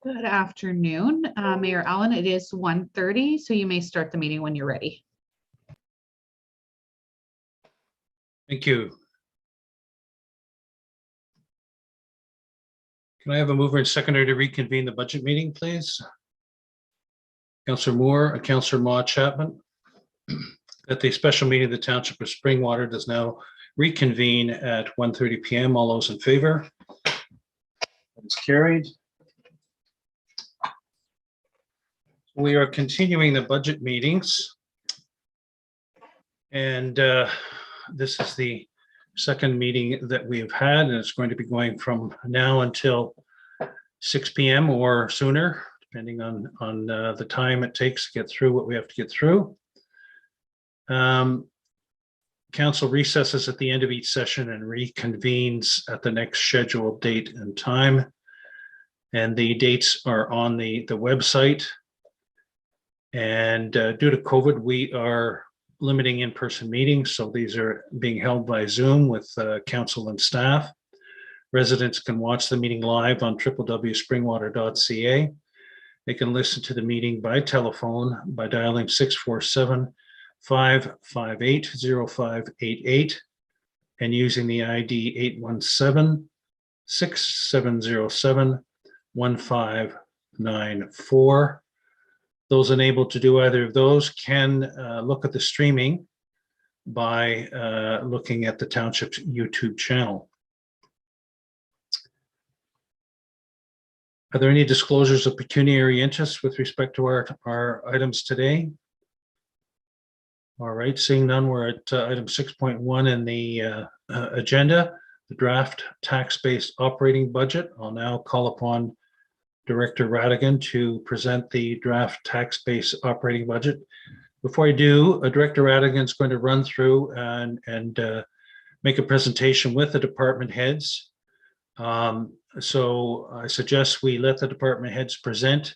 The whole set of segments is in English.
Good afternoon, Mayor Allen. It is 1:30, so you may start the meeting when you're ready. Thank you. Can I have a mover and seconder to reconvene the budget meeting, please? Councillor Moore, Councillor Ma Chapman. That the special meeting of the Township of Springwater does now reconvene at 1:30 p.m. All those in favor? It's carried. We are continuing the budget meetings. And this is the second meeting that we've had, and it's going to be going from now until 6 p.m. or sooner, depending on the time it takes to get through what we have to get through. Council recesses at the end of each session and reconvenes at the next scheduled date and time. And the dates are on the website. And due to COVID, we are limiting in-person meetings. So these are being held by Zoom with council and staff. Residents can watch the meeting live on www.springwater.ca. They can listen to the meeting by telephone by dialing 647-558-0588 and using the ID 817-6707-1594. Those unable to do either of those can look at the streaming by looking at the Township's YouTube channel. Are there any disclosures of pecuniary interest with respect to our items today? All right, seeing none, we're at item 6.1 in the agenda, the draft tax-based operating budget. I'll now call upon Director Radigan to present the draft tax-based operating budget. Before I do, Director Radigan is going to run through and make a presentation with the department heads. So I suggest we let the department heads present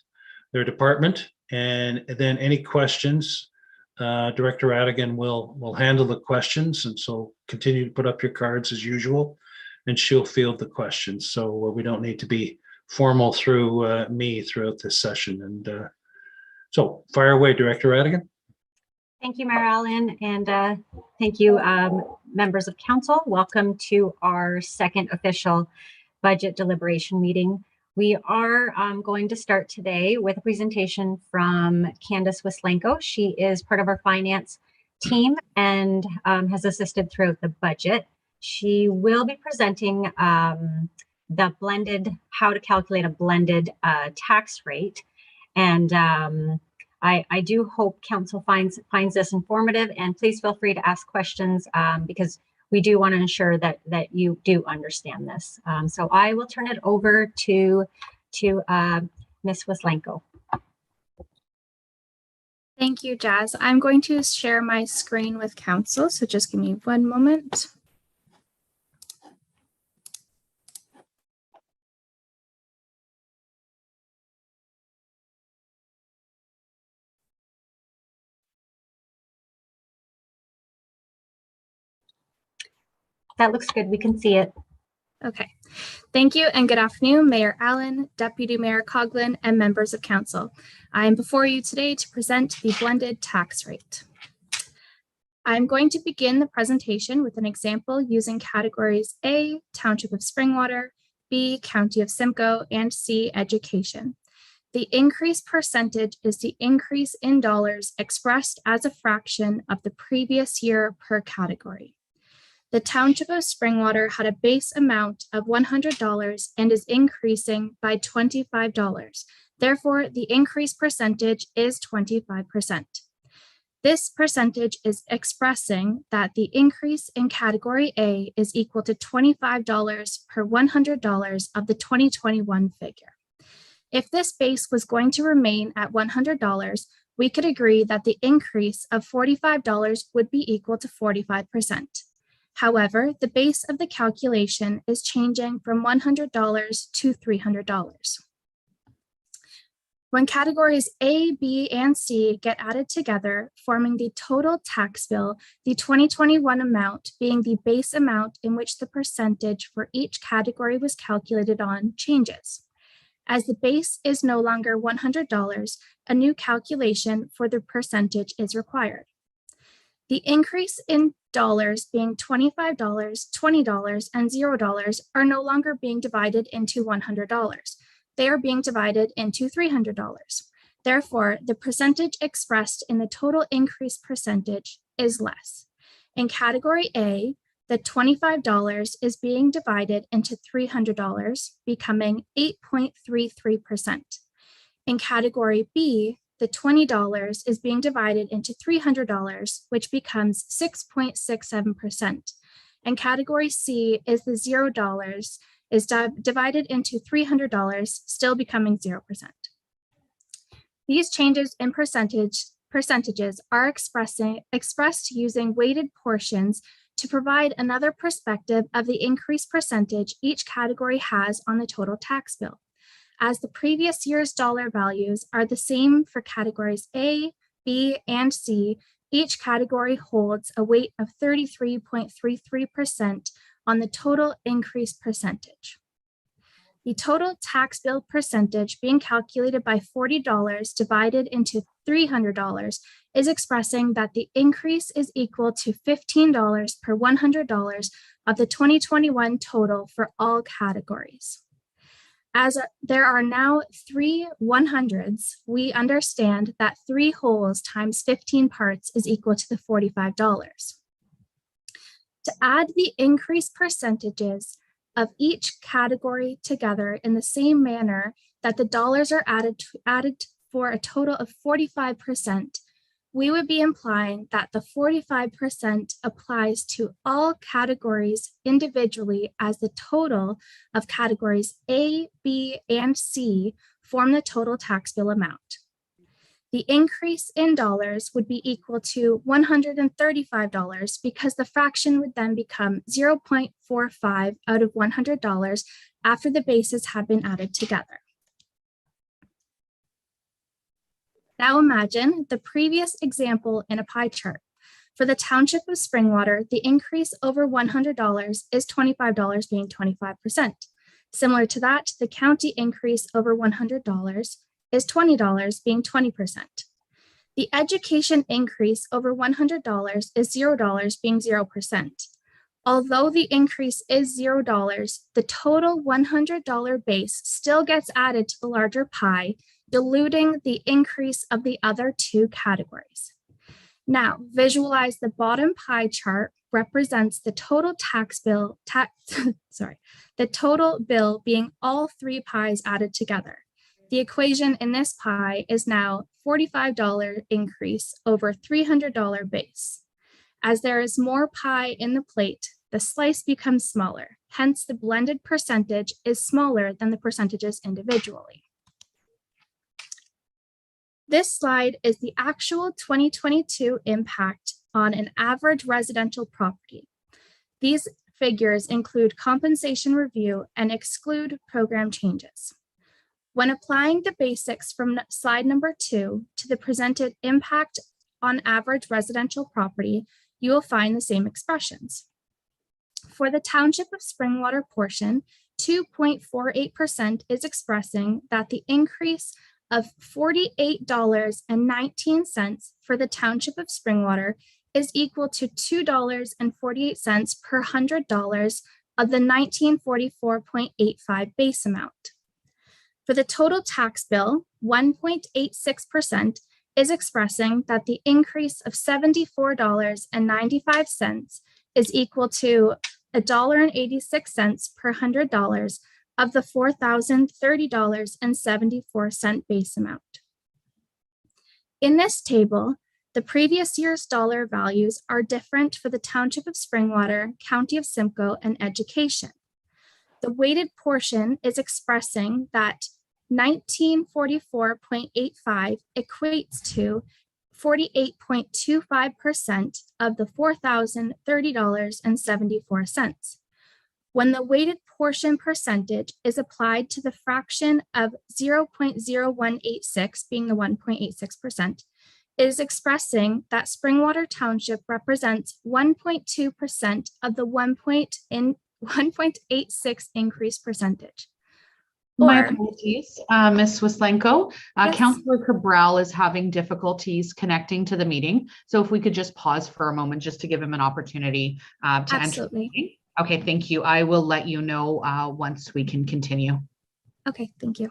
their department, and then any questions, Director Radigan will handle the questions. And so continue to put up your cards as usual, and she'll field the questions. So we don't need to be formal through me throughout this session. And so fire away, Director Radigan. Thank you, Mayor Allen, and thank you, members of council. Welcome to our second official budget deliberation meeting. We are going to start today with a presentation from Candace Wislenko. She is part of our finance team and has assisted throughout the budget. She will be presenting how to calculate a blended tax rate. And I do hope council finds this informative, and please feel free to ask questions because we do want to ensure that you do understand this. So I will turn it over to Ms. Wislenko. Thank you, Jazz. I'm going to share my screen with council, so just give me one moment. That looks good. We can see it. Okay. Thank you and good afternoon, Mayor Allen, Deputy Mayor Coughlin, and members of council. I am before you today to present the blended tax rate. I'm going to begin the presentation with an example using categories A, Township of Springwater, B, County of Simcoe, and C, Education. The increase percentage is the increase in dollars expressed as a fraction of the previous year per category. The Township of Springwater had a base amount of $100 and is increasing by $25. Therefore, the increase percentage is 25%. This percentage is expressing that the increase in category A is equal to $25 per $100 of the 2021 figure. If this base was going to remain at $100, we could agree that the increase of $45 would be equal to 45%. However, the base of the calculation is changing from $100 to $300. When categories A, B, and C get added together, forming the total tax bill, the 2021 amount being the base amount in which the percentage for each category was calculated on changes. As the base is no longer $100, a new calculation for the percentage is required. The increase in dollars being $25, $20, and $0 are no longer being divided into $100. They are being divided into $300. Therefore, the percentage expressed in the total increase percentage is less. In category A, the $25 is being divided into $300, becoming 8.33%. In category B, the $20 is being divided into $300, which becomes 6.67%. And category C is the $0 is divided into $300, still becoming 0%. These changes in percentages are expressed using weighted portions to provide another perspective of the increased percentage each category has on the total tax bill. As the previous year's dollar values are the same for categories A, B, and C, each category holds a weight of 33.33% on the total increase percentage. The total tax bill percentage being calculated by $40 divided into $300 is expressing that the increase is equal to $15 per $100 of the 2021 total for all categories. As there are now 3 100s, we understand that 3 wholes times 15 parts is equal to the $45. To add the increased percentages of each category together in the same manner that the dollars are added for a total of 45%, we would be implying that the 45% applies to all categories individually, as the total of categories A, B, and C form the total tax bill amount. The increase in dollars would be equal to $135 because the fraction would then become 0.45 out of $100 after the bases have been added together. Now imagine the previous example in a pie chart. For the Township of Springwater, the increase over $100 is $25 being 25%. Similar to that, the county increase over $100 is $20 being 20%. The education increase over $100 is $0 being 0%. Although the increase is $0, the total $100 base still gets added to the larger pie, diluting the increase of the other 2 categories. Now, visualize the bottom pie chart represents the total the total bill being all 3 pies added together. The equation in this pie is now $45 increase over $300 base. As there is more pie in the plate, the slice becomes smaller. Hence, the blended percentage is smaller than the percentages individually. This slide is the actual 2022 impact on an average residential property. These figures include compensation review and exclude program changes. When applying the basics from slide number 2 to the presented impact on average residential property, you will find the same expressions. For the Township of Springwater portion, 2.48% is expressing that the increase of $48.19 for the Township of Springwater is equal to $2.48 per $100 of the 1944.85 base amount. For the total tax bill, 1.86% is expressing that the increase of $74.95 is equal to $1.86 per $100 of the $4,030.74 base amount. In this table, the previous year's dollar values are different for the Township of Springwater, County of Simcoe, and Education. The weighted portion is expressing that 1944.85 equates to 48.25% of the $4,030.74. When the weighted portion percentage is applied to the fraction of 0.0186, being the 1.86%, it is expressing that Springwater Township represents 1.2% of the 1.86 increase percentage. My Or, apologies, Ms. Wislenko. Yes. Councillor Cabral is having difficulties connecting to the meeting. So if we could just pause for a moment just to give him an opportunity to enter the absolutely. meeting. Okay, thank you. I will let you know once we can continue. Okay, thank you.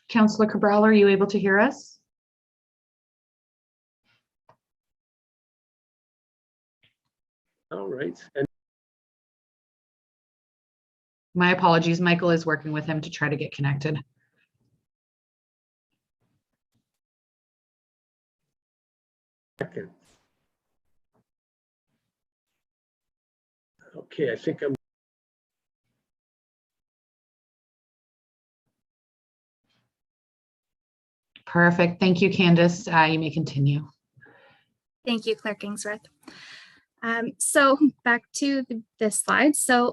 Councillor Cabral, are you able to hear us? All right. And My apologies. Michael is working with him to try to get connected. second. Okay, I think I'm Perfect. Thank you, Candace. You may continue. Thank you, Clerk Ainsworth. So back to this slide. So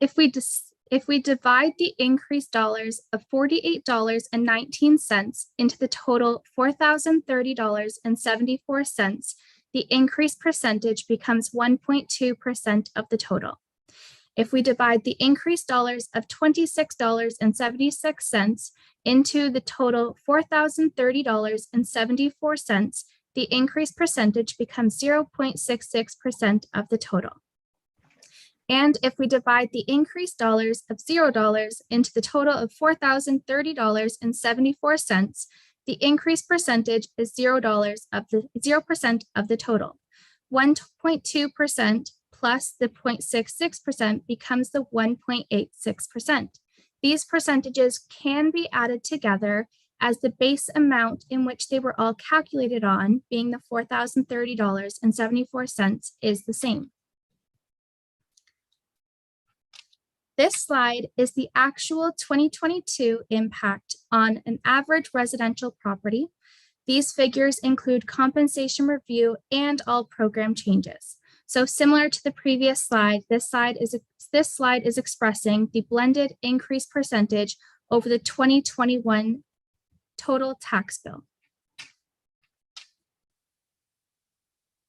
if we divide the increased dollars of $48.19 into the total $4,030.74, the increased percentage becomes 1.2% of the total. If we divide the increased dollars of $26.76 into the total $4,030.74, the increased percentage becomes 0.66% of the total. And if we divide the increased dollars of $0 into the total of $4,030.74, the increased percentage is $0% of the total. 1.2% plus the 0.66% becomes the 1.86%. These percentages can be added together as the base amount in which they were all calculated on, being the $4,030.74, is the same. This slide is the actual 2022 impact on an average residential property. These figures include compensation review and all program changes. So similar to the previous slide, this slide is expressing the blended increase percentage over the 2021 total tax bill.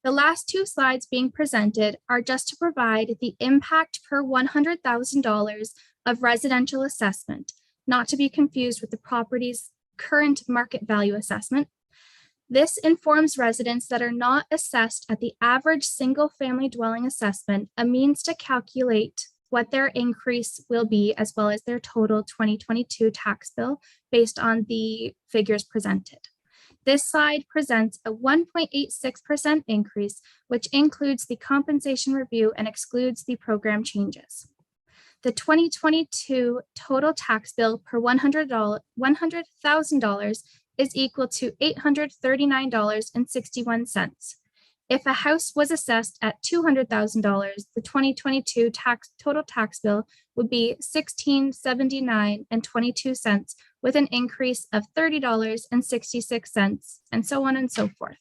The last two slides being presented are just to provide the impact per $100,000 of residential assessment, not to be confused with the property's current market value assessment. This informs residents that are not assessed at the average single-family dwelling assessment a means to calculate what their increase will be, as well as their total 2022 tax bill based on the figures presented. This slide presents a 1.86% increase, which includes the compensation review and excludes the program changes. The 2022 total tax bill per $100,000 is equal to $839.61. If a house was assessed at $200,000, the 2022 total tax bill would be $1,679.22, with an increase of $30.66, and so on and so forth.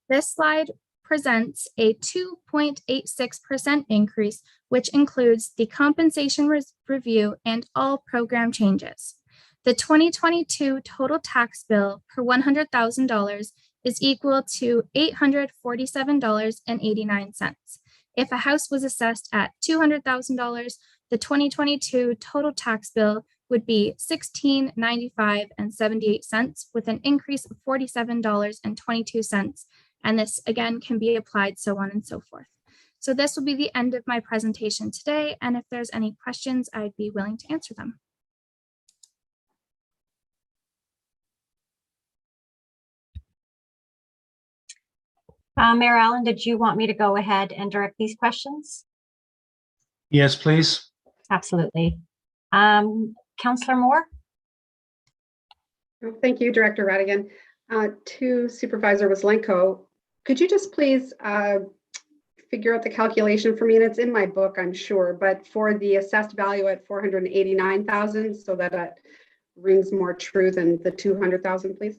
This slide presents a 2.86% increase, which includes the compensation review and all program changes. The 2022 total tax bill per $100,000 is equal to $847.89. If a house was assessed at $200,000, the 2022 total tax bill would be $1,695.78, with an increase of $47.22. And this again can be applied, so on and so forth. So this will be the end of my presentation today. And if there's any questions, I'd be willing to answer them. Mayor Allen, did you want me to go ahead and direct these questions? Yes, please. Absolutely. Councillor Moore? Thank you, Director Radigan. To Supervisor Waslenko, could you just please figure out the calculation for me? And it's in my book, I'm sure, but for the assessed value at 489,000, so that it rings more true than the 200,000, please.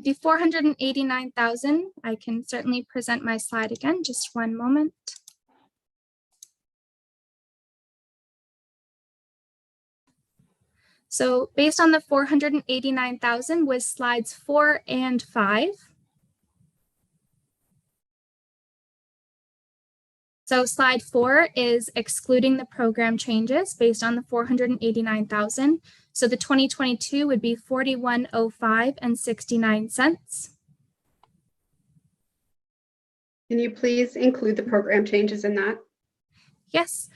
The 489,000, I can certainly present my slide again, just one moment. So based on the 489,000 was slides 4 and 5. So slide 4 is excluding the program changes based on the 489,000. So the 2022 would be $41.05.69. Can you please include the program changes in that? Yes.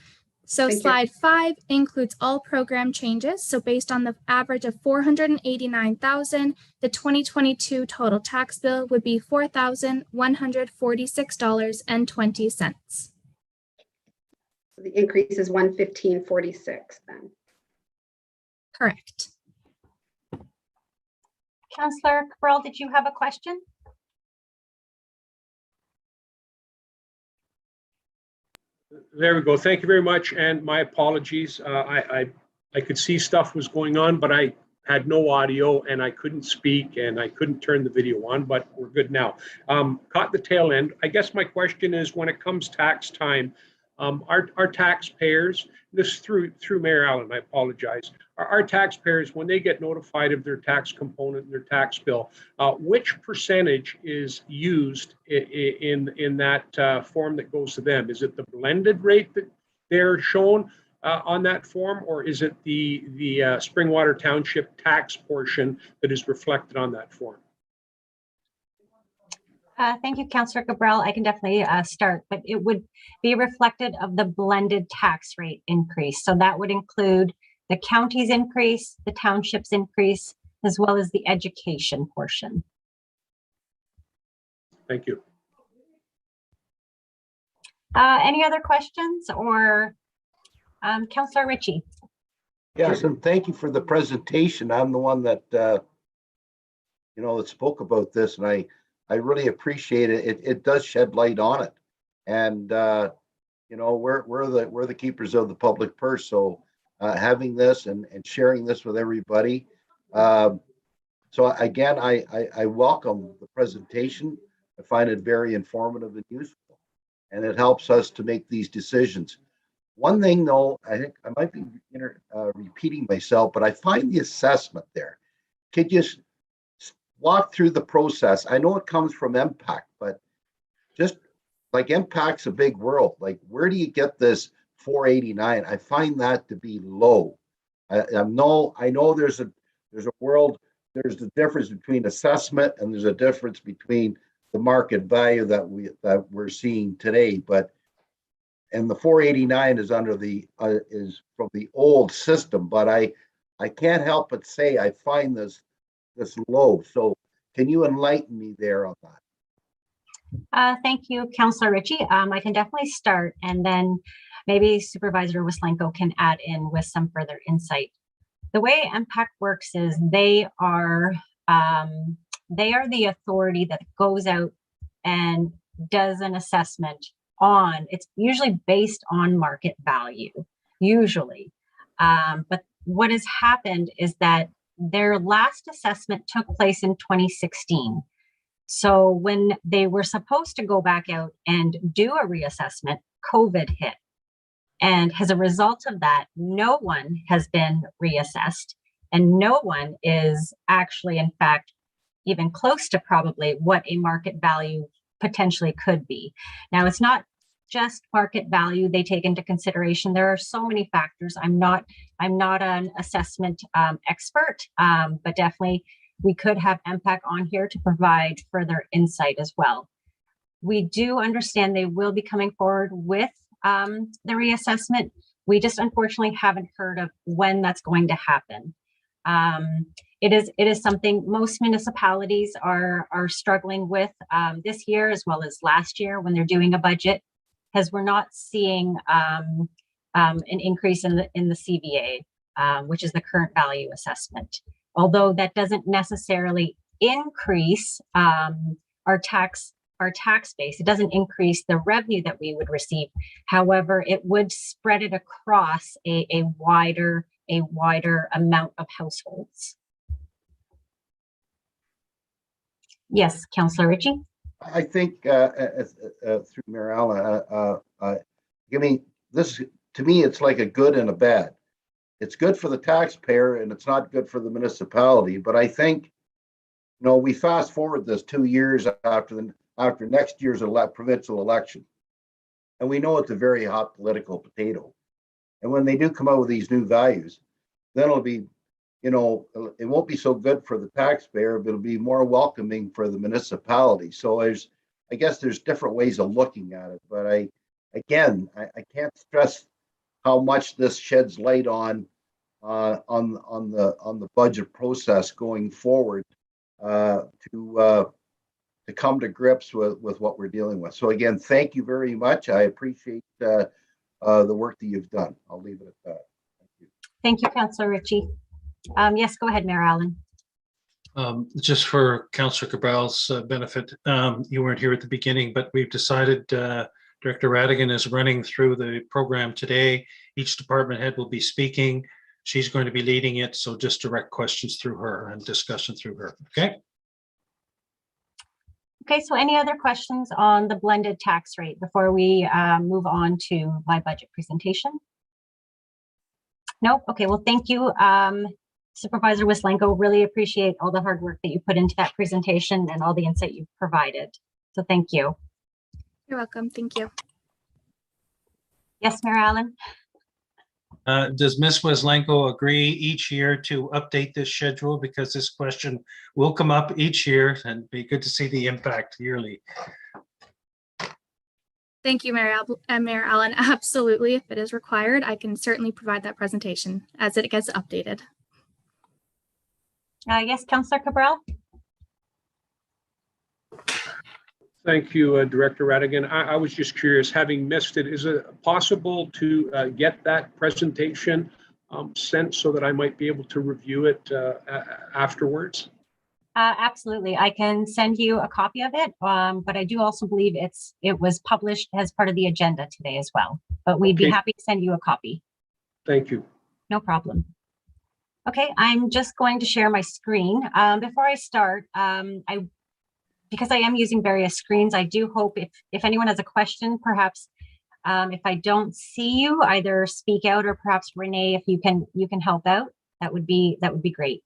So Thank you. slide 5 includes all program changes. So based on the average of 489,000, the 2022 total tax bill would be $4,146.20. The increase is 115.46 then. Correct. Councillor Cabral, did you have a question? There we go. Thank you very much. And my apologies. I could see stuff was going on, but I had no audio and I couldn't speak and I couldn't turn the video on, but we're good now. Caught the tail end. I guess my question is, when it comes tax time, our taxpayers, this through Mayor Allen, I apologize, our taxpayers, when they get notified of their tax component and their tax bill, which percentage is used in that form that goes to them? Is it the blended rate that they're shown on that form, or is it the Springwater Township tax portion that is reflected on that form? Thank you, Councillor Cabral. I can definitely start, but it would be reflected of the blended tax rate increase. So that would include the county's increase, the township's increase, as well as the education portion. Thank you. Any other questions, or Councillor Ritchie? Yes, and thank you for the presentation. I'm the one that that spoke about this, and I really appreciate it. It does shed light on it, and we're the keepers of the public purse. So having this and sharing this with everybody. So again, I welcome the presentation. I find it very informative and useful, and it helps us to make these decisions. One thing, though, I think I might be repeating myself, but I find the assessment there. Could you walk through the process? I know it comes from Impact, but just like Impact's a big world. Like, where do you get this 489? I find that to be low. I know there's a world. There's a difference between assessment and there's a difference between the market value that we're seeing today. But and the 489 is under the is from the old system, but I can't help but say I find this low. So can you enlighten me there on that? Thank you, Councillor Ritchie. I can definitely start, and then maybe Supervisor Wislenko can add in with some further insight. The way MPAC works is they are the authority that goes out and does an assessment on, it's usually based on market value, usually. But what has happened is that their last assessment took place in 2016. So when they were supposed to go back out and do a reassessment, COVID hit. And as a result of that, no one has been reassessed, and no one is actually, in fact, even close to probably what a market value potentially could be. Now, it's not just market value they take into consideration. There are so many factors. I'm not an assessment expert, but definitely we could have MPAC on here to provide further insight as well. We do understand they will be coming forward with the reassessment. We just unfortunately haven't heard of when that's going to happen. It is something most municipalities are struggling with this year as well as last year when they're doing a budget, because we're not seeing an increase in the CVA, which is the current value assessment. Although that doesn't necessarily increase our tax base, it doesn't increase the revenue that we would receive. However, it would spread it across a wider amount of households. Yes, Councillor Ritchie. I think through Mayor Allen, this to me, it's like a good and a bad. It's good for the taxpayer and it's not good for the municipality. But I think, we fast forward this 2 years after next year's provincial election, and we know it's a very hot political potato. And when they do come out with these new values, then it'll be, it won't be so good for the taxpayer, but it'll be more welcoming for the municipality. So I guess there's different ways of looking at it. But I can't stress how much this sheds light on the budget process going forward to come to grips with what we're dealing with. So again, thank you very much. I appreciate the work that you've done. I'll leave it at that. Thank you. Thank you, Councillor Ritchie. Yes, go ahead, Mayor Allen. Just for Councillor Cabral's benefit, you weren't here at the beginning, but we've decided Director Radigan is running through the program today. Each department head will be speaking. She's going to be leading it, so just direct questions through her and discussion through her. Okay. Okay, so any other questions on the blended tax rate before we move on to my budget presentation? No? Okay, well, thank you, Supervisor Wislenko. Really appreciate all the hard work that you put into that presentation and all the insight you've provided. So thank you. You're welcome. Thank you. Yes, Mayor Allen? Does Ms. Wislenko agree each year to update this schedule? Because this question will come up each year and be good to see the impact yearly. Thank you, Mayor Allen. Absolutely. If it is required, I can certainly provide that presentation as it gets updated. Yes, Councillor Cabral? Thank you, Director Radigan. I was just curious, having missed it, is it possible to get that presentation sent so that I might be able to review it afterwards? Absolutely. I can send you a copy of it, but I do also believe it was published as part of the agenda today as well. But we'd be happy to send you a copy. Thank you. No problem. Okay, I'm just going to share my screen. Before I start, because I am using various screens, I do hope if anyone has a question, perhaps if I don't see you, either speak out or perhaps Renee, if you can help out, that would be great.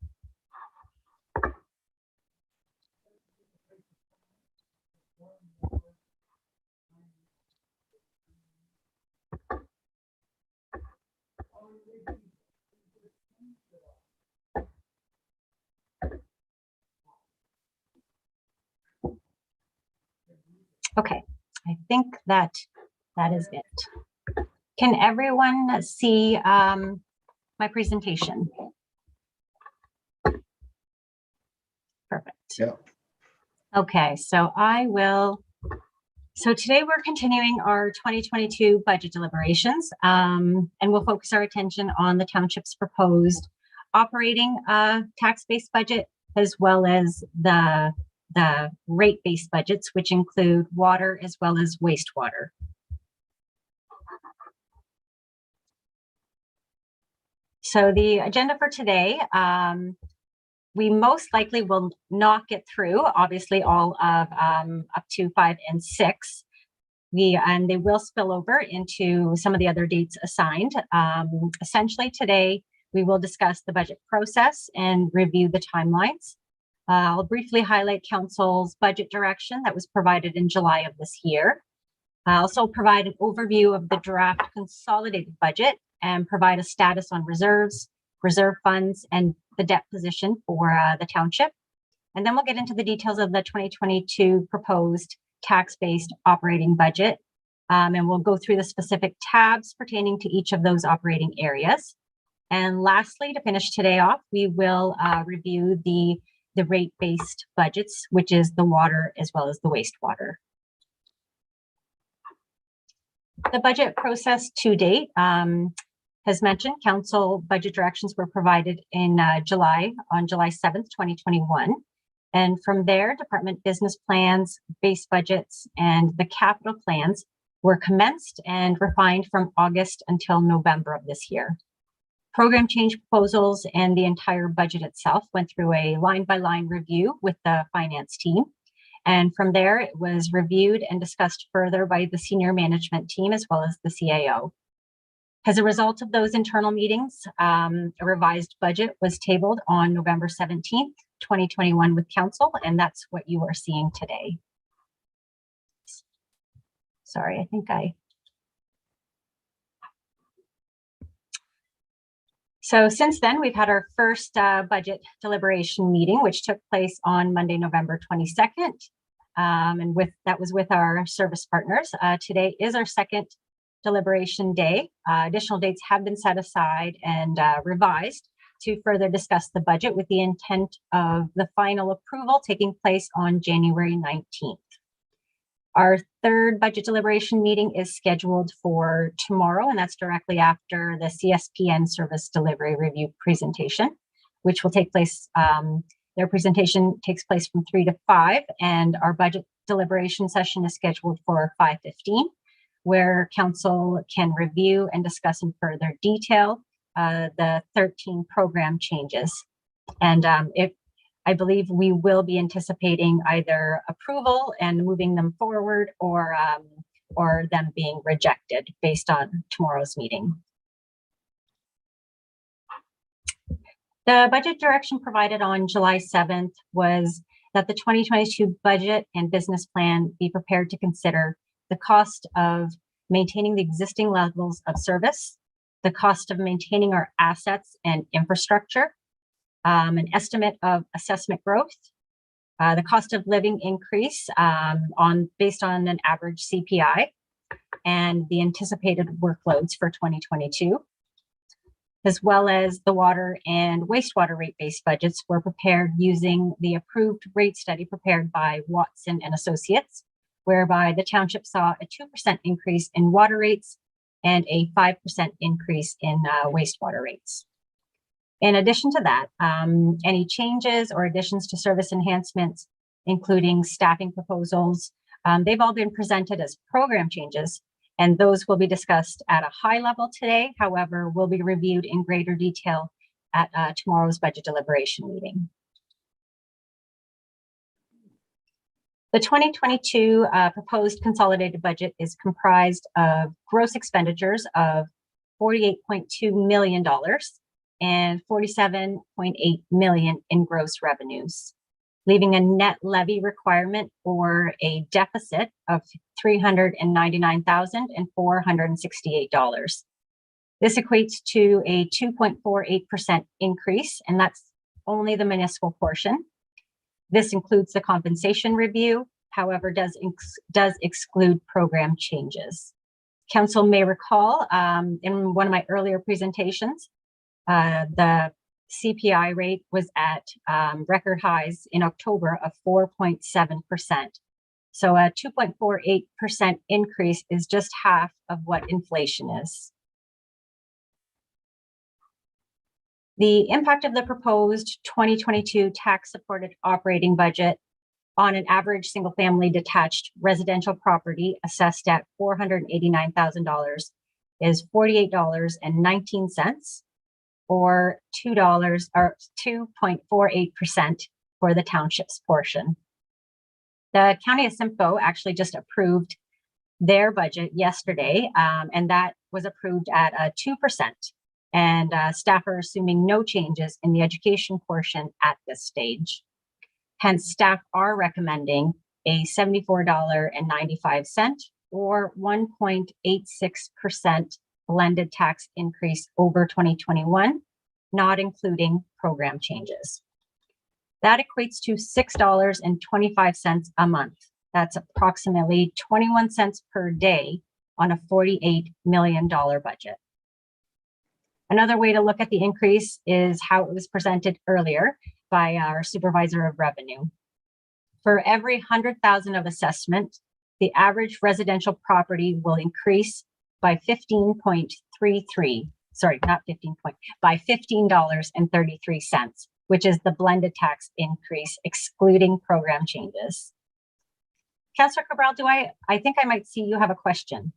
Okay, I think that is it. Can everyone see my presentation? Perfect. Yeah. Okay, so so today we're continuing our 2022 budget deliberations, and we'll focus our attention on the township's proposed operating tax-based budget, as well as the rate-based budgets, which include water as well as wastewater. So the agenda for today, we most likely will not get through, obviously, all of up to 5 and 6. And they will spill over into some of the other dates assigned. Essentially today, we will discuss the budget process and review the timelines. I'll briefly highlight Council's budget direction that was provided in July of this year. I'll also provide an overview of the draft consolidated budget and provide a status on reserves, reserve funds, and the debt position for the township. And then we'll get into the details of the 2022 proposed tax-based operating budget. And we'll go through the specific tabs pertaining to each of those operating areas. And lastly, to finish today off, we will review the rate-based budgets, which is the water as well as the wastewater. The budget process to date, as mentioned, council budget directions were provided in on July 7th, 2021. And from there, department business plans, base budgets, and the capital plans were commenced and refined from August until November of this year. Program change proposals and the entire budget itself went through a line-by-line review with the finance team. And from there, it was reviewed and discussed further by the senior management team as well as the CAO. As a result of those internal meetings, a revised budget was tabled on November 17th, 2021 with council, and that's what you are seeing today. Sorry, I think So since then, we've had our first budget deliberation meeting, which took place on Monday, November 22nd. And that was with our service partners. Today is our second deliberation day. Additional dates have been set aside and revised to further discuss the budget with the intent of the final approval taking place on January 19th. Our third budget deliberation meeting is scheduled for tomorrow, and that's directly after the CSPN service delivery review presentation, which will take place. Their presentation takes place from 3 to 5, and our budget deliberation session is scheduled for 5:15, where council can review and discuss in further detail the 13 program changes. And I believe we will be anticipating either approval and moving them forward or them being rejected based on tomorrow's meeting. The budget direction provided on July 7th was that the 2022 budget and business plan be prepared to consider the cost of maintaining the existing levels of service, the cost of maintaining our assets and infrastructure, an estimate of assessment growth, the cost of living increase based on an average CPI, and the anticipated workloads for 2022, as well as the water and wastewater rate-based budgets were prepared using the approved rate study prepared by Watson and Associates, whereby the township saw a 2% increase in water rates and a 5% increase in wastewater rates. In addition to that, any changes or additions to service enhancements, including staffing proposals, they've all been presented as program changes, and those will be discussed at a high level today. However, will be reviewed in greater detail at tomorrow's budget deliberation meeting. The 2022 proposed consolidated budget is comprised of gross expenditures of $48.2 million and $47.8 million in gross revenues, leaving a net levy requirement or a deficit of $399,468. This equates to a 2.48% increase, and that's only the municipal portion. This includes the compensation review, however, does exclude program changes. Council may recall in one of my earlier presentations, the CPI rate was at record highs in October of 4.7%. So a 2.48% increase is just half of what inflation is. The impact of the proposed 2022 tax-supported operating budget on an average single-family detached residential property assessed at $489,000 is $48.19, or $2 or 2.48% for the township's portion. The County of Simcoe actually just approved their budget yesterday, and that was approved at 2%. And staff are assuming no changes in the education portion at this stage. Hence, staff are recommending a $74.95 or 1.86% blended tax increase over 2021, not including program changes. That equates to $6.25 a month. That's approximately 21 cents per day on a $48 million budget. Another way to look at the increase is how it was presented earlier by our supervisor of revenue. For every 100,000 of assessment, the average residential property will increase by 15.33, sorry, not 15 point, by $15.33, which is the blended tax increase, excluding program changes. Councillor Cabral, I think I might see you have a question.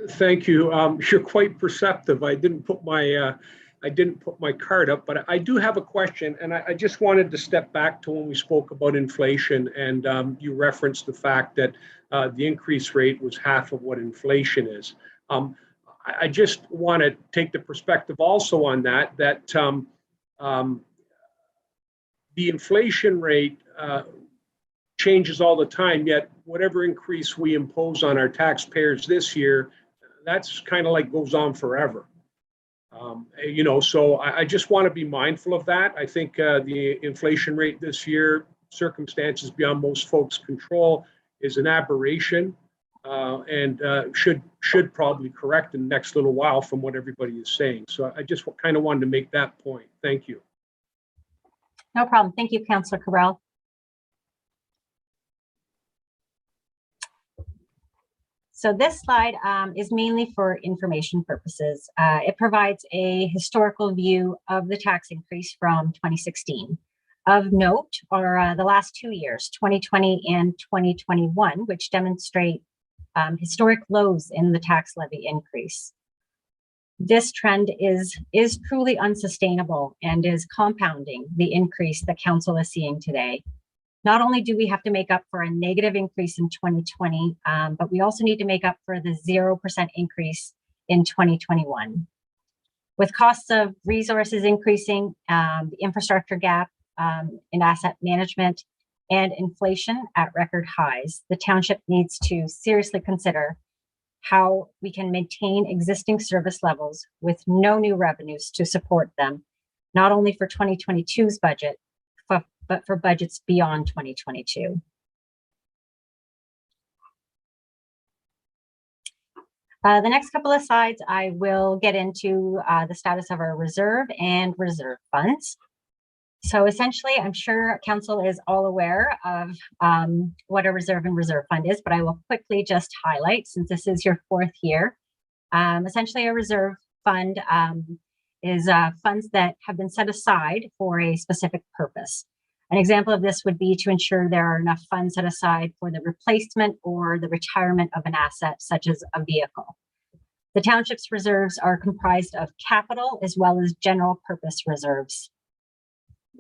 Thank you. You're quite perceptive. I didn't put my card up, but I do have a question, and I just wanted to step back to when we spoke about inflation, and you referenced the fact that the increase rate was half of what inflation is. I just want to take the perspective also on that the inflation rate changes all the time, yet whatever increase we impose on our taxpayers this year, that's kind of like goes on forever. So I just want to be mindful of that. I think the inflation rate this year, circumstances beyond most folks' control, is an aberration and should probably correct in the next little while from what everybody is saying. So I just kind of wanted to make that point. Thank you. No problem. Thank you, Councillor Cabral. So this slide is mainly for information purposes. It provides a historical view of the tax increase from 2016. Of note are the last 2 years, 2020 and 2021, which demonstrate historic lows in the tax levy increase. This trend is truly unsustainable and is compounding the increase the council is seeing today. Not only do we have to make up for a negative increase in 2020, but we also need to make up for the 0% increase in 2021. With costs of resources increasing, the infrastructure gap in asset management, and inflation at record highs, the township needs to seriously consider how we can maintain existing service levels with no new revenues to support them, not only for 2022's budget, but for budgets beyond 2022. The next couple of slides, I will get into the status of our reserve and reserve funds. So essentially, I'm sure council is all aware of what a reserve and reserve fund is, but I will quickly just highlight, since this is your 4th year. Essentially, a reserve fund is funds that have been set aside for a specific purpose. An example of this would be to ensure there are enough funds set aside for the replacement or the retirement of an asset, such as a vehicle. The township's reserves are comprised of capital as well as general purpose reserves.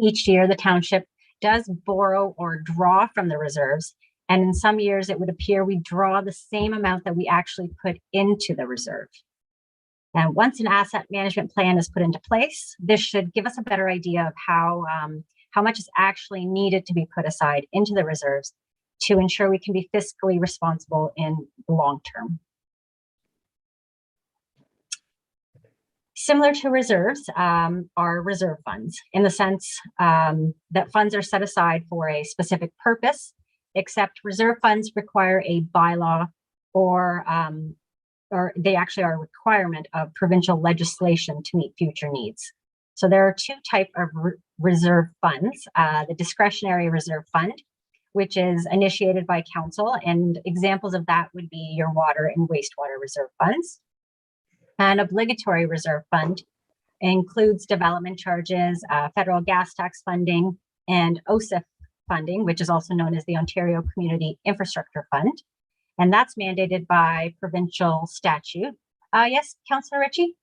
Each year, the township does borrow or draw from the reserves, and in some years, it would appear we draw the same amount that we actually put into the reserve. And once an asset management plan is put into place, this should give us a better idea of how much is actually needed to be put aside into the reserves to ensure we can be fiscally responsible in the long term. Similar to reserves are reserve funds, in the sense that funds are set aside for a specific purpose except reserve funds require a bylaw or they actually are a requirement of provincial legislation to meet future needs. So there are two types of reserve funds, the discretionary reserve fund, which is initiated by council, and examples of that would be your water and wastewater reserve funds. An obligatory reserve fund includes development charges, federal gas tax funding, and OSIF funding, which is also known as the Ontario Community Infrastructure Fund. And that's mandated by provincial statute. Yes, Councillor Ritchie?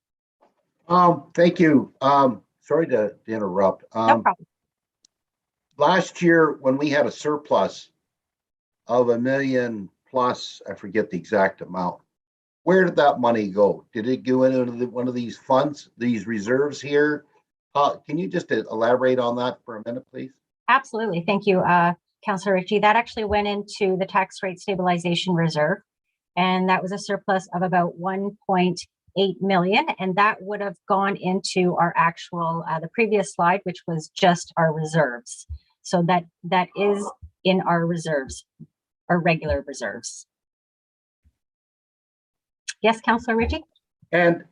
Thank you. Sorry to interrupt. No problem. Last year, when we had a surplus of $1 million plus, I forget the exact amount, where did that money go? Did it go into one of these funds, these reserves here? Can you just elaborate on that for a minute, please? Absolutely. Thank you, Councillor Ritchie. That actually went into the tax rate stabilization reserve, and that was a surplus of about 1.8 million, and that would have gone into our actual, the previous slide, which was just our reserves. So that is in our reserves, our regular reserves. Yes, Councillor Ritchie? And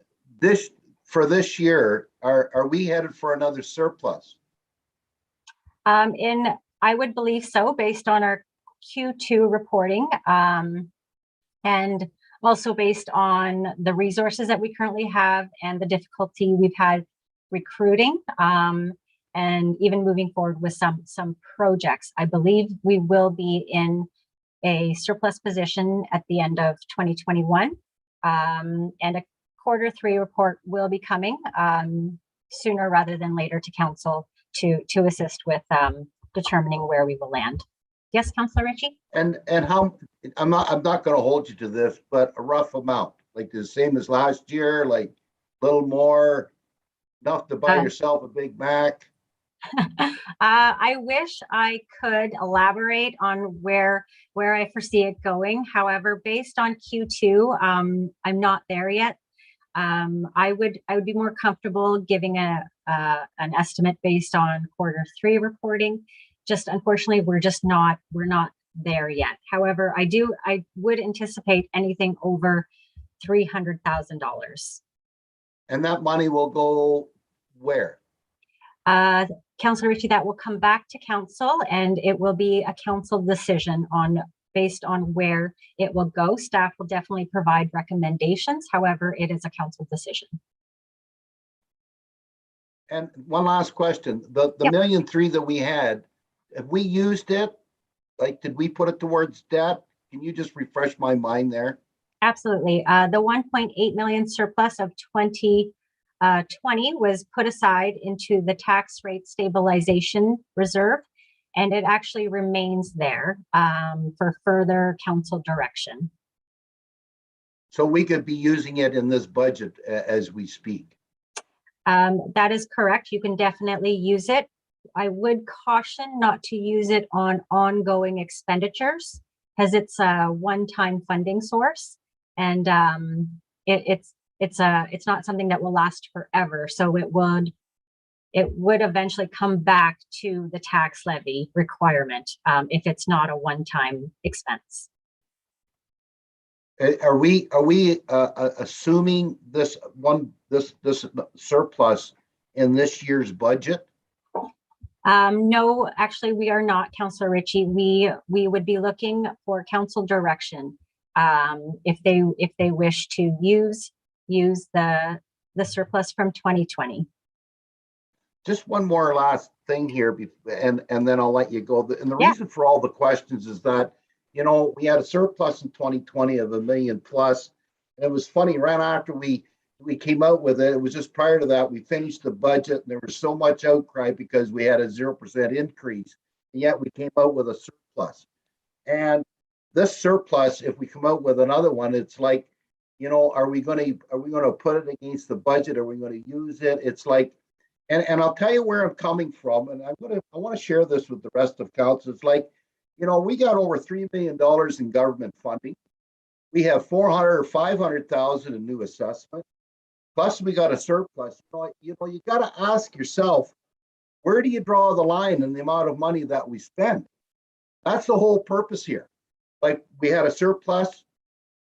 for this year, are we headed for another surplus? I would believe so, based on our Q2 reporting, and also based on the resources that we currently have and the difficulty we've had recruiting, and even moving forward with some projects. I believe we will be in a surplus position at the end of 2021, and a Q3 report will be coming sooner rather than later to council to assist with determining where we will land. Yes, Councillor Ritchie? And how, I'm not going to hold you to this, but a rough amount, like the same as last year, like a little more, enough to buy yourself a Big Mac? I wish I could elaborate on where I foresee it going. However, based on Q2, I'm not there yet. I would be more comfortable giving an estimate based on Q3 reporting. Just unfortunately, we're not there yet. However, I would anticipate anything over $300,000. And that money will go where? Councillor Ritchie, that will come back to council, and it will be a council decision based on where it will go. Staff will definitely provide recommendations. However, it is a council decision. And one last question, the Yep. $1.3 million that we had, have we used it? Like, did we put it towards debt? Can you just refresh my mind there? Absolutely. The 1.8 million surplus of 2020 was put aside into the tax rate stabilization reserve, and it actually remains there for further council direction. So we could be using it in this budget as we speak. That is correct. You can definitely use it. I would caution not to use it on ongoing expenditures, as it's a one-time funding source, and it's not something that will last forever. So it would eventually come back to the tax levy requirement if it's not a one-time expense. Are we assuming this surplus in this year's budget? No, actually, we are not, Councillor Ritchie. We would be looking for council direction if they wish to use the surplus from 2020. Just one more last thing here, and then I'll let you go. And the reason for all the questions is that, you know, we had a surplus in 2020 of $1 million plus. And it was funny, right after we came out with it, it was just prior to that, we finished the budget and there was so much outcry because we had a 0% increase. And yet we came out with a surplus. And this surplus, if we come out with another one, it's like, you know, are we going to put it against the budget? Are we going to use it? It's like, and I'll tell you where I'm coming from. And I want to share this with the rest of council. It's like, you know, we got over $3 million in government funding. We have 400 or 500,000 in new assessment. Plus we got a surplus. You got to ask yourself, where do you draw the line in the amount of money that we spend? That's the whole purpose here. Like, we had a surplus,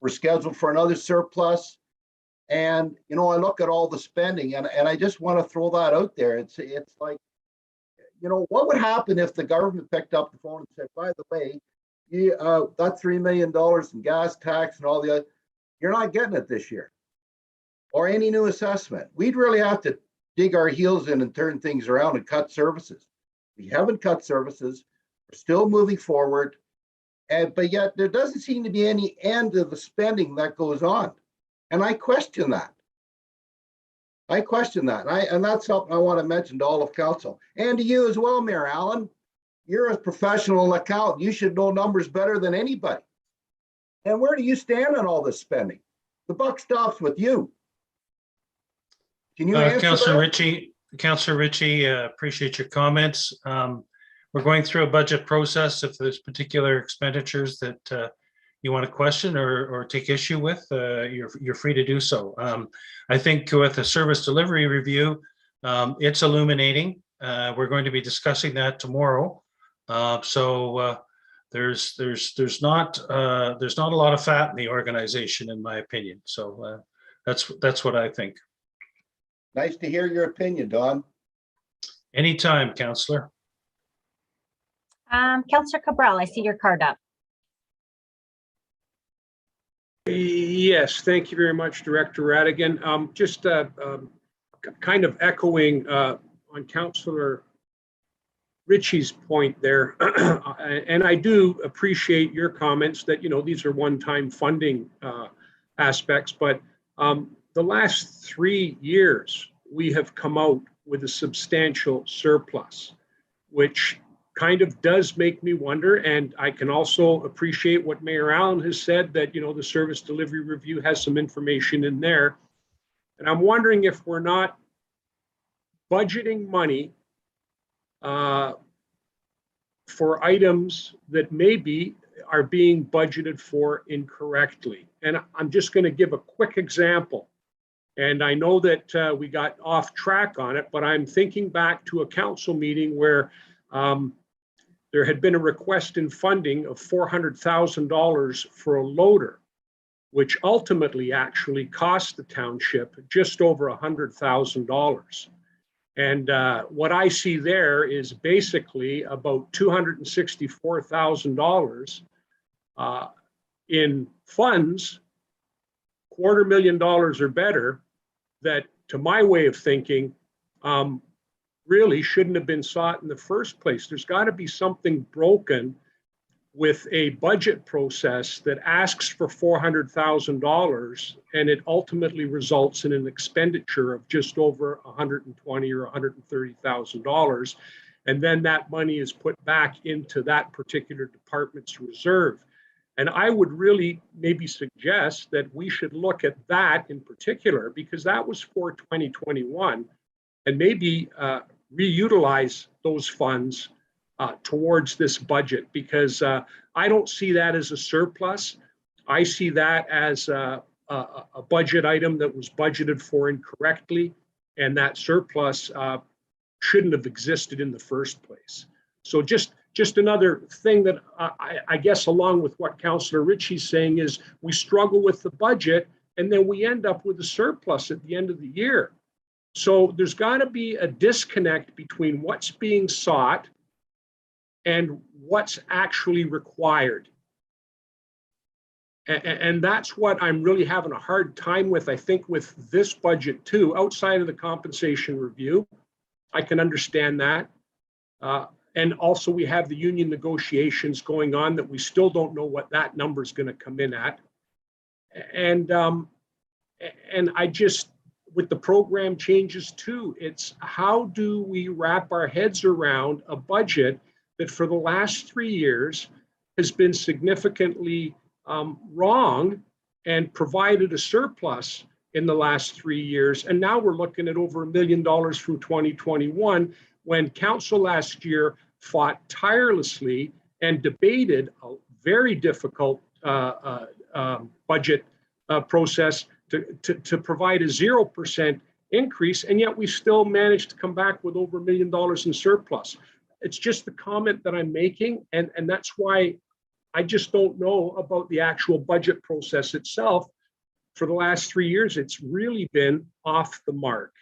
we're scheduled for another surplus. And, you know, I look at all the spending and I just want to throw that out there. It's like, you know, what would happen if the government picked up the phone and said, by the way, you, that $3 million in gas tax and all the other, you're not getting it this year, or any new assessment. We'd really have to dig our heels in and turn things around and cut services. We haven't cut services. We're still moving forward. But yet there doesn't seem to be any end of the spending that goes on. And I question that. And that's something I want to mention to all of council and to you as well, Mayor Allen. You're a professional accountant. You should know numbers better than anybody. And where do you stand on all this spending? The buck stops with you. Can you answer Councillor Ritchie, appreciate your comments. We're going through a budget process. If there's particular expenditures that you want to question or take issue with, you're free to do so. I think with the service delivery review, it's illuminating. We're going to be discussing that tomorrow. So there's not a lot of fat in the organization, in my opinion. So that's what I think. Nice to hear your opinion, Don. Anytime, Councillor. Councillor Cabral, I see your card up. Yes, thank you very much, Director Radigan. Just kind of echoing on Councillor Ritchie's point there, and I do appreciate your comments that, you know, these are one-time funding aspects, but the last 3 years we have come out with a substantial surplus, which kind of does make me wonder. And I can also appreciate what Mayor Allen has said, that, you know, the service delivery review has some information in there. And I'm wondering if we're not budgeting money for items that maybe are being budgeted for incorrectly. And I'm just going to give a quick example. And I know that we got off track on it, but I'm thinking back to a council meeting where there had been a request in funding of $400,000 for a loader, which ultimately actually cost the township just over $100,000. And what I see there is basically about $264,000 in funds, $250,000 or better, that, to my way of thinking, really shouldn't have been sought in the first place. There's got to be something broken with a budget process that asks for $400,000 and it ultimately results in an expenditure of just over $120,000 or $130,000. And then that money is put back into that particular department's reserve. And I would really maybe suggest that we should look at that in particular, because that was for 2021, and maybe reutilize those funds towards this budget, because I don't see that as a surplus. I see that as a budget item that was budgeted for incorrectly, and that surplus shouldn't have existed in the first place. So just another thing that I guess, along with what Councillor Ritchie's saying, is we struggle with the budget and then we end up with a surplus at the end of the year. So there's got to be a disconnect between what's being sought and what's actually required. And that's what I'm really having a hard time with, I think, with this budget too, outside of the compensation review. I can understand that. And also we have the union negotiations going on that we still don't know what that number is going to come in at. And I just, with the program changes too, it's how do we wrap our heads around a budget that for the last 3 years has been significantly wrong and provided a surplus in the last 3 years. And now we're looking at over $1 million from 2021, when council last year fought tirelessly and debated a very difficult budget process to provide a 0% increase, and yet we still managed to come back with over $1 million in surplus. It's just the comment that I'm making. And that's why I just don't know about the actual budget process itself. For the last 3 years, it's really been off the mark.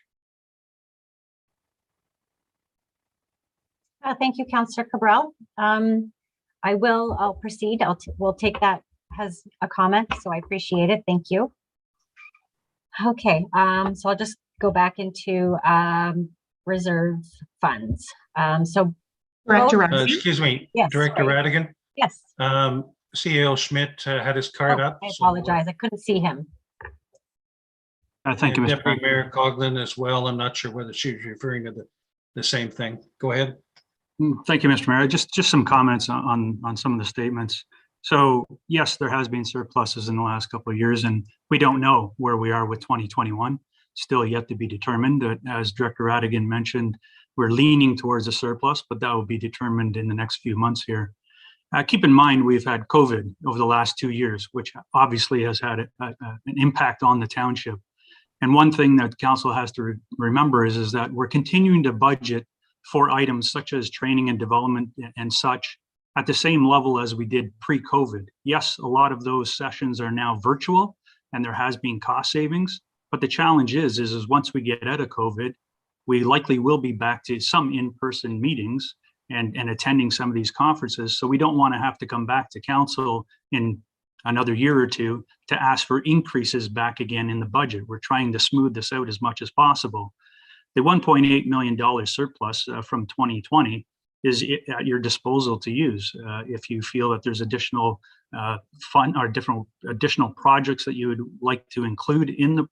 Thank you, Councillor Cabral. I'll proceed. We'll take that as a comment, so I appreciate it. Thank you. Okay, so I'll just go back into reserve funds. So Director both- Ramsey? Excuse me, Yes, Director sorry. Radigan. Yes. CEO Schmidt had his card Oh, up. I so- apologize. I couldn't see him. Thank you, and Mr. Deputy Mayor. Mayor Coughlin as well. I'm not sure whether she's referring to the same thing. Go ahead. Thank you, Mr. Mayor. Just some comments on some of the statements. So yes, there has been surpluses in the last couple of years, and we don't know where we are with 2021. Still yet to be determined. As Director Radigan mentioned, we're leaning towards a surplus, but that will be determined in the next few months here. Keep in mind, we've had COVID over the last 2 years, which obviously has had an impact on the township. And one thing that council has to remember is that we're continuing to budget for items such as training and development and such at the same level as we did pre-COVID. Yes, a lot of those sessions are now virtual and there has been cost savings, but the challenge is once we get out of COVID, we likely will be back to some in-person meetings and attending some of these conferences. So we don't want to have to come back to council in another year or two to ask for increases back again in the budget. We're trying to smooth this out as much as possible. The $1.8 million surplus from 2020 is at your disposal to use. If you feel that there's additional fund or additional projects that you would like to include in the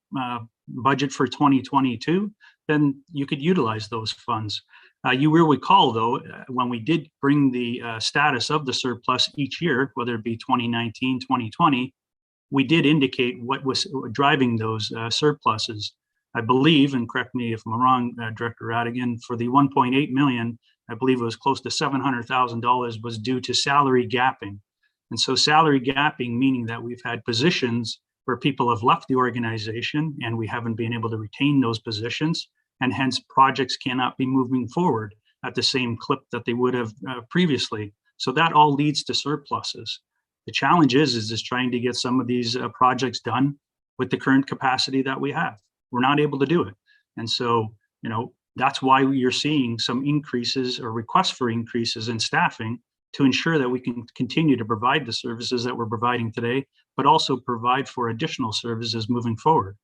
budget for 2022, then you could utilize those funds. You will recall, though, when we did bring the status of the surplus each year, whether it be 2019, 2020, we did indicate what was driving those surpluses. I believe, and correct me if I'm wrong, Director Radigan, for the 1.8 million, I believe it was close to $700,000 was due to salary gapping. And so salary gapping, meaning that we've had positions where people have left the organization and we haven't been able to retain those positions, and hence projects cannot be moving forward at the same clip that they would have previously. So that all leads to surpluses. The challenge is trying to get some of these projects done with the current capacity that we have. We're not able to do it. And so, that's why you're seeing some increases or requests for increases in staffing to ensure that we can continue to provide the services that we're providing today, but also provide for additional services moving forward.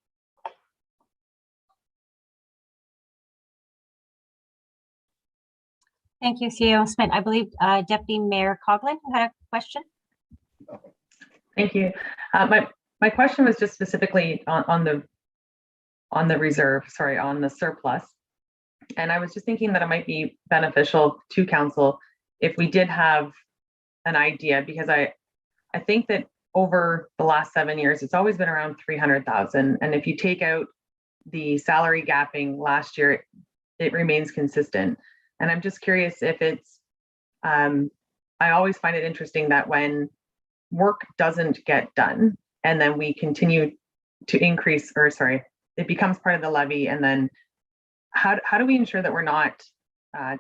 Thank you, CEO Smith. I believe Deputy Mayor Coughlin had a question. Thank you. My question was just specifically on the reserve, on the surplus. And I was just thinking that it might be beneficial to council if we did have an idea, because I think that over the last 7 years, it's always been around 300,000. And if you take out the salary gapping last year, it remains consistent. And I'm just curious if it's, I always find it interesting that when work doesn't get done and then we continue to increase, it becomes part of the levy. And then how do we ensure that we're not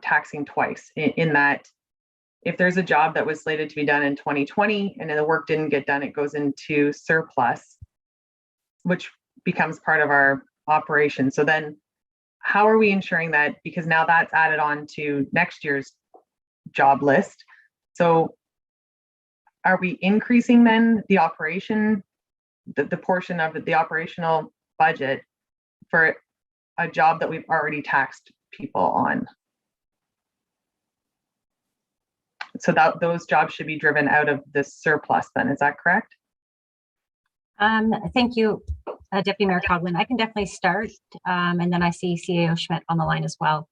taxing twice in that if there's a job that was slated to be done in 2020 and then the work didn't get done, it goes into surplus, which becomes part of our operation. So then how are we ensuring that, because now that's added on to next year's job list. So are we increasing then the operation, the portion of the operational budget for a job that we've already taxed people on? So that those jobs should be driven out of the surplus then, is that correct? Thank you, Deputy Mayor Coughlin. I can definitely start, and then I see CEO Schmidt on the line as well.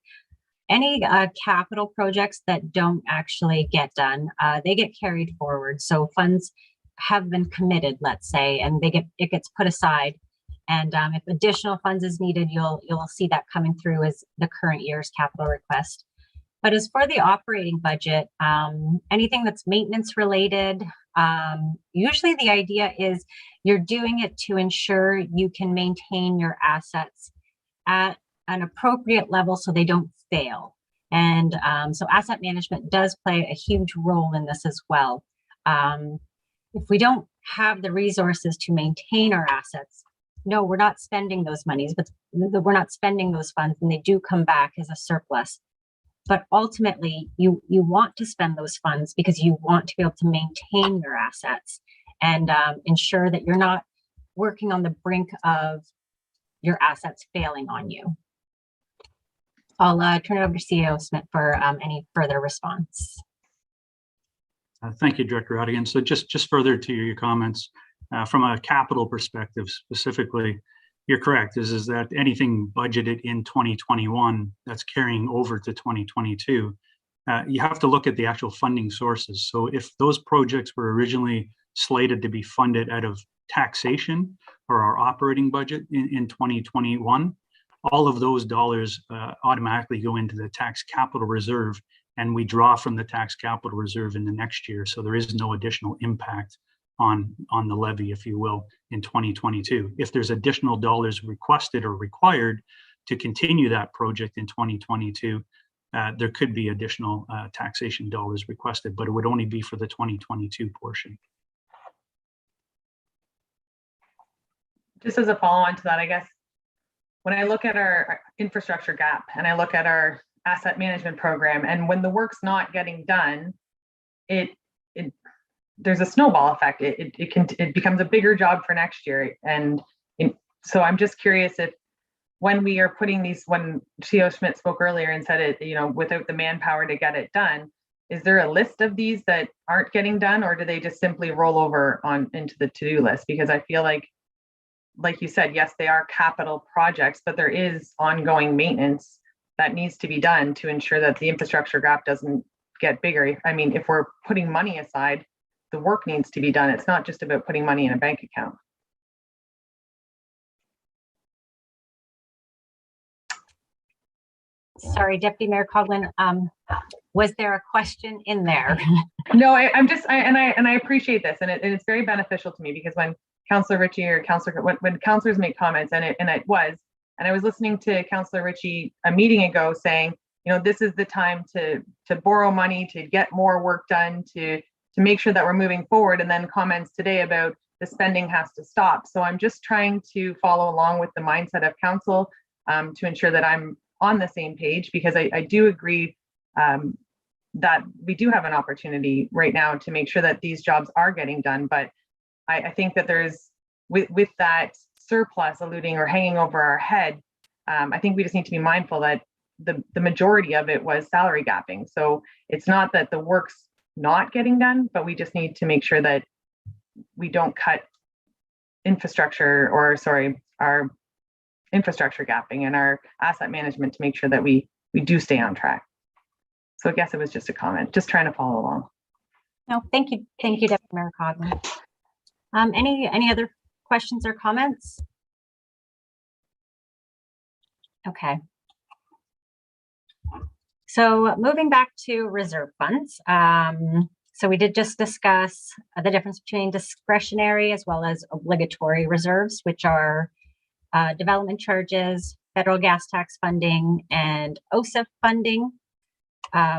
Any capital projects that don't actually get done, they get carried forward. So funds have been committed, let's say, and it gets put aside. And if additional funds is needed, you'll see that coming through as the current year's capital request. But as for the operating budget, anything that's maintenance related, usually the idea is you're doing it to ensure you can maintain your assets at an appropriate level so they don't fail. And so asset management does play a huge role in this as well. If we don't have the resources to maintain our assets, no, we're not spending those monies, but we're not spending those funds, and they do come back as a surplus. But ultimately, you want to spend those funds because you want to be able to maintain your assets and ensure that you're not working on the brink of your assets failing on you. I'll turn it over to CEO Smith for any further response. Thank you, Director Rodigan. So just further to your comments, from a capital perspective specifically, you're correct, is that anything budgeted in 2021 that's carrying over to 2022, you have to look at the actual funding sources. So if those projects were originally slated to be funded out of taxation or our operating budget in 2021, all of those dollars automatically go into the tax capital reserve, and we draw from the tax capital reserve in the next year. So there is no additional impact on the levy, if you will, in 2022. If there's additional dollars requested or required to continue that project in 2022, there could be additional taxation dollars requested, but it would only be for the 2022 portion. Just as a follow-on to that, I guess, when I look at our infrastructure gap and I look at our asset management program, and when the work's not getting done, there's a snowball effect. It becomes a bigger job for next year. And so I'm just curious if when we are putting these, when CEO Schmidt spoke earlier and said it, without the manpower to get it done, is there a list of these that aren't getting done, or do they just simply roll over into the to-do list? Because I feel like you said, yes, they are capital projects, but there is ongoing maintenance that needs to be done to ensure that the infrastructure gap doesn't get bigger. I mean, if we're putting money aside, the work needs to be done. It's not just about putting money in a bank account. Sorry, Deputy Mayor Coughlin, was there a question in there? No, I appreciate this, and it's very beneficial to me, because when Councillor Ritchie or when councillors make comments, and I was listening to Councillor Ritchie a meeting ago saying, this is the time to borrow money, to get more work done, to make sure that we're moving forward, and then comments today about the spending has to stop. So I'm just trying to follow along with the mindset of council to ensure that I'm on the same page, because I do agree that we do have an opportunity right now to make sure that these jobs are getting done. But I think that there's, with that surplus eluding or hanging over our head, I think we just need to be mindful that the majority of it was salary gapping. So it's not that the work's not getting done, but we just need to make sure that we don't cut infrastructure, or our infrastructure gapping and our asset management, to make sure that we do stay on track. So I guess it was just a comment, just trying to follow along. No, thank you, Deputy Mayor Coughlin. Any other questions or comments? Okay. So moving back to reserve funds. So we did just discuss the difference between discretionary as well as obligatory reserves, which are development charges, federal gas tax funding, and OSIF funding,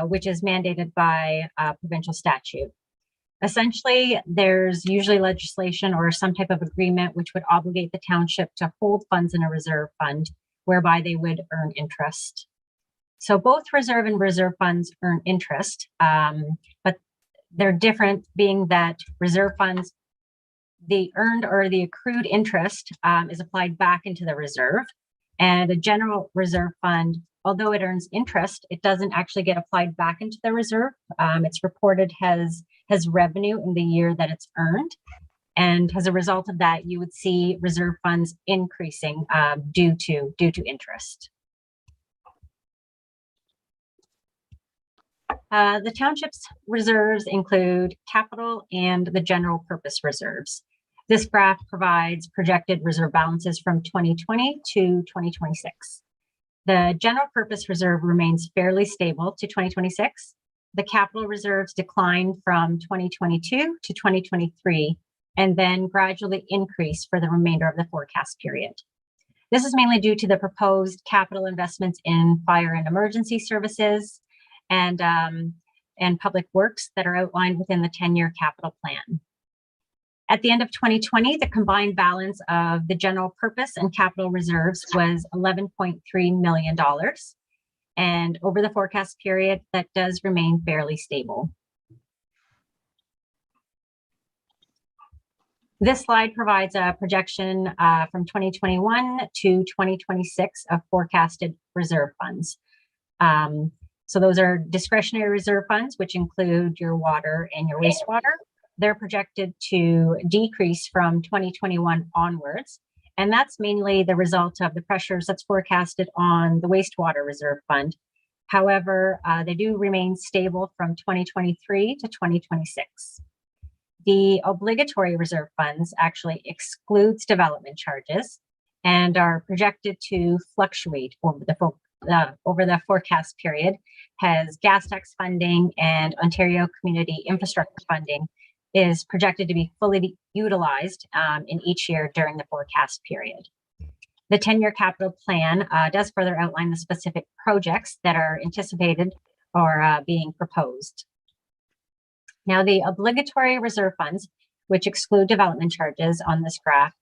which is mandated by provincial statute. Essentially, there's usually legislation or some type of agreement which would obligate the township to hold funds in a reserve fund, whereby they would earn interest. So both reserve and reserve funds earn interest, but they're different, being that reserve funds, the earned or the accrued interest is applied back into the reserve, and a general reserve fund, although it earns interest, it doesn't actually get applied back into the reserve. It's reported as revenue in the year that it's earned. And as a result of that, you would see reserve funds increasing due to interest. The township's reserves include capital and the general purpose reserves. This graph provides projected reserve balances from 2020 to 2026. The general purpose reserve remains fairly stable to 2026. The capital reserves decline from 2022 to 2023, and then gradually increase for the remainder of the forecast period. This is mainly due to the proposed capital investments in fire and emergency services, and public works that are outlined within the 10-year capital plan. At the end of 2020, the combined balance of the general purpose and capital reserves was $11.3 million. And over the forecast period, that does remain fairly stable. This slide provides a projection from 2021 to 2026 of forecasted reserve funds. So those are discretionary reserve funds, which include your water and your wastewater. They're projected to decrease from 2021 onwards. And that's mainly the result of the pressures that's forecasted on the wastewater reserve fund. However, they do remain stable from 2023 to 2026. The obligatory reserve funds actually excludes development charges and are projected to fluctuate over the forecast period, as gas tax funding and Ontario community infrastructure funding is projected to be fully utilized in each year during the forecast period. The 10-year capital plan does further outline the specific projects that are anticipated or being proposed. Now, the obligatory reserve funds, which exclude development charges on this graph,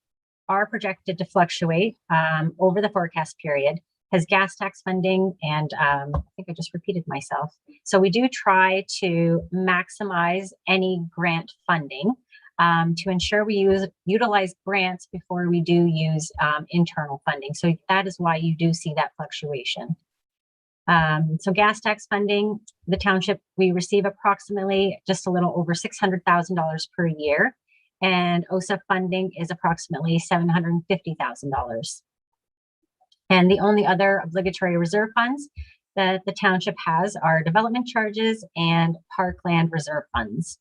are projected to fluctuate over the forecast period, as gas tax funding and I think I just repeated myself. So we do try to maximize any grant funding to ensure we utilize grants before we do use internal funding. So that is why you do see that fluctuation. So gas tax funding, the township, we receive approximately just a little over $600,000 per year, and OSA funding is approximately $750,000. And the only other obligatory reserve funds that the township has are development charges and parkland reserve funds.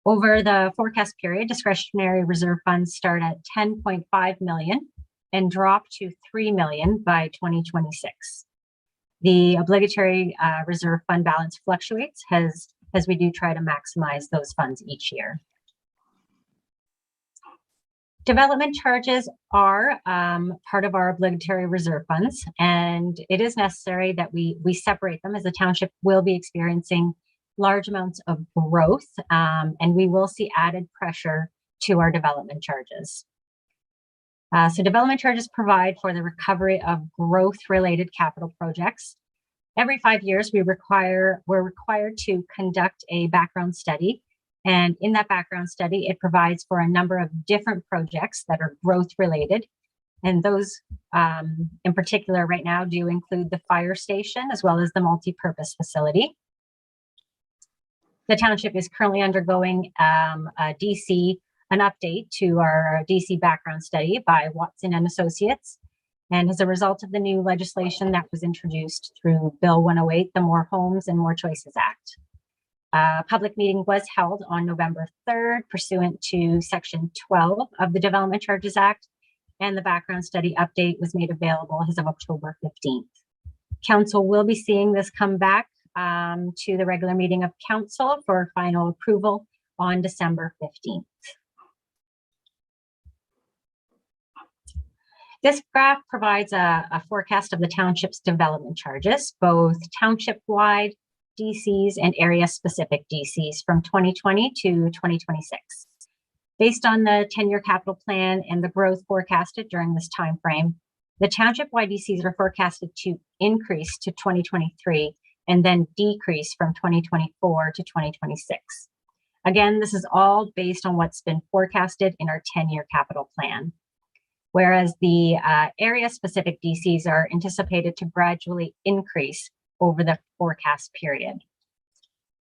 Over the forecast period, discretionary reserve funds start at 10.5 million and drop to 3 million by 2026. The obligatory reserve fund balance fluctuates as we do try to maximize those funds each year. Development charges are part of our obligatory reserve funds, and it is necessary that we separate them, as the township will be experiencing large amounts of growth, and we will see added pressure to our development charges. So development charges provide for the recovery of growth-related capital projects. Every 5 years, we're required to conduct a background study. And in that background study, it provides for a number of different projects that are growth related. And those in particular right now do include the fire station as well as the multi-purpose facility. The township is currently undergoing an update to our DC background study by Watson and Associates. And as a result of the new legislation that was introduced through Bill 108, the More Homes and More Choices Act. A public meeting was held on November 3rd, pursuant to Section 12 of the Development Charges Act, and the background study update was made available as of October 15th. Council will be seeing this come back to the regular meeting of council for final approval on December 15th. This graph provides a forecast of the township's development charges, both township-wide DCs and area-specific DCs from 2020 to 2026. Based on the 10-year capital plan and the growth forecasted during this time frame, the township-wide DCs are forecasted to increase to 2023 and then decrease from 2024 to 2026. Again, this is all based on what's been forecasted in our 10-year capital plan, whereas the area-specific DCs are anticipated to gradually increase over the forecast period.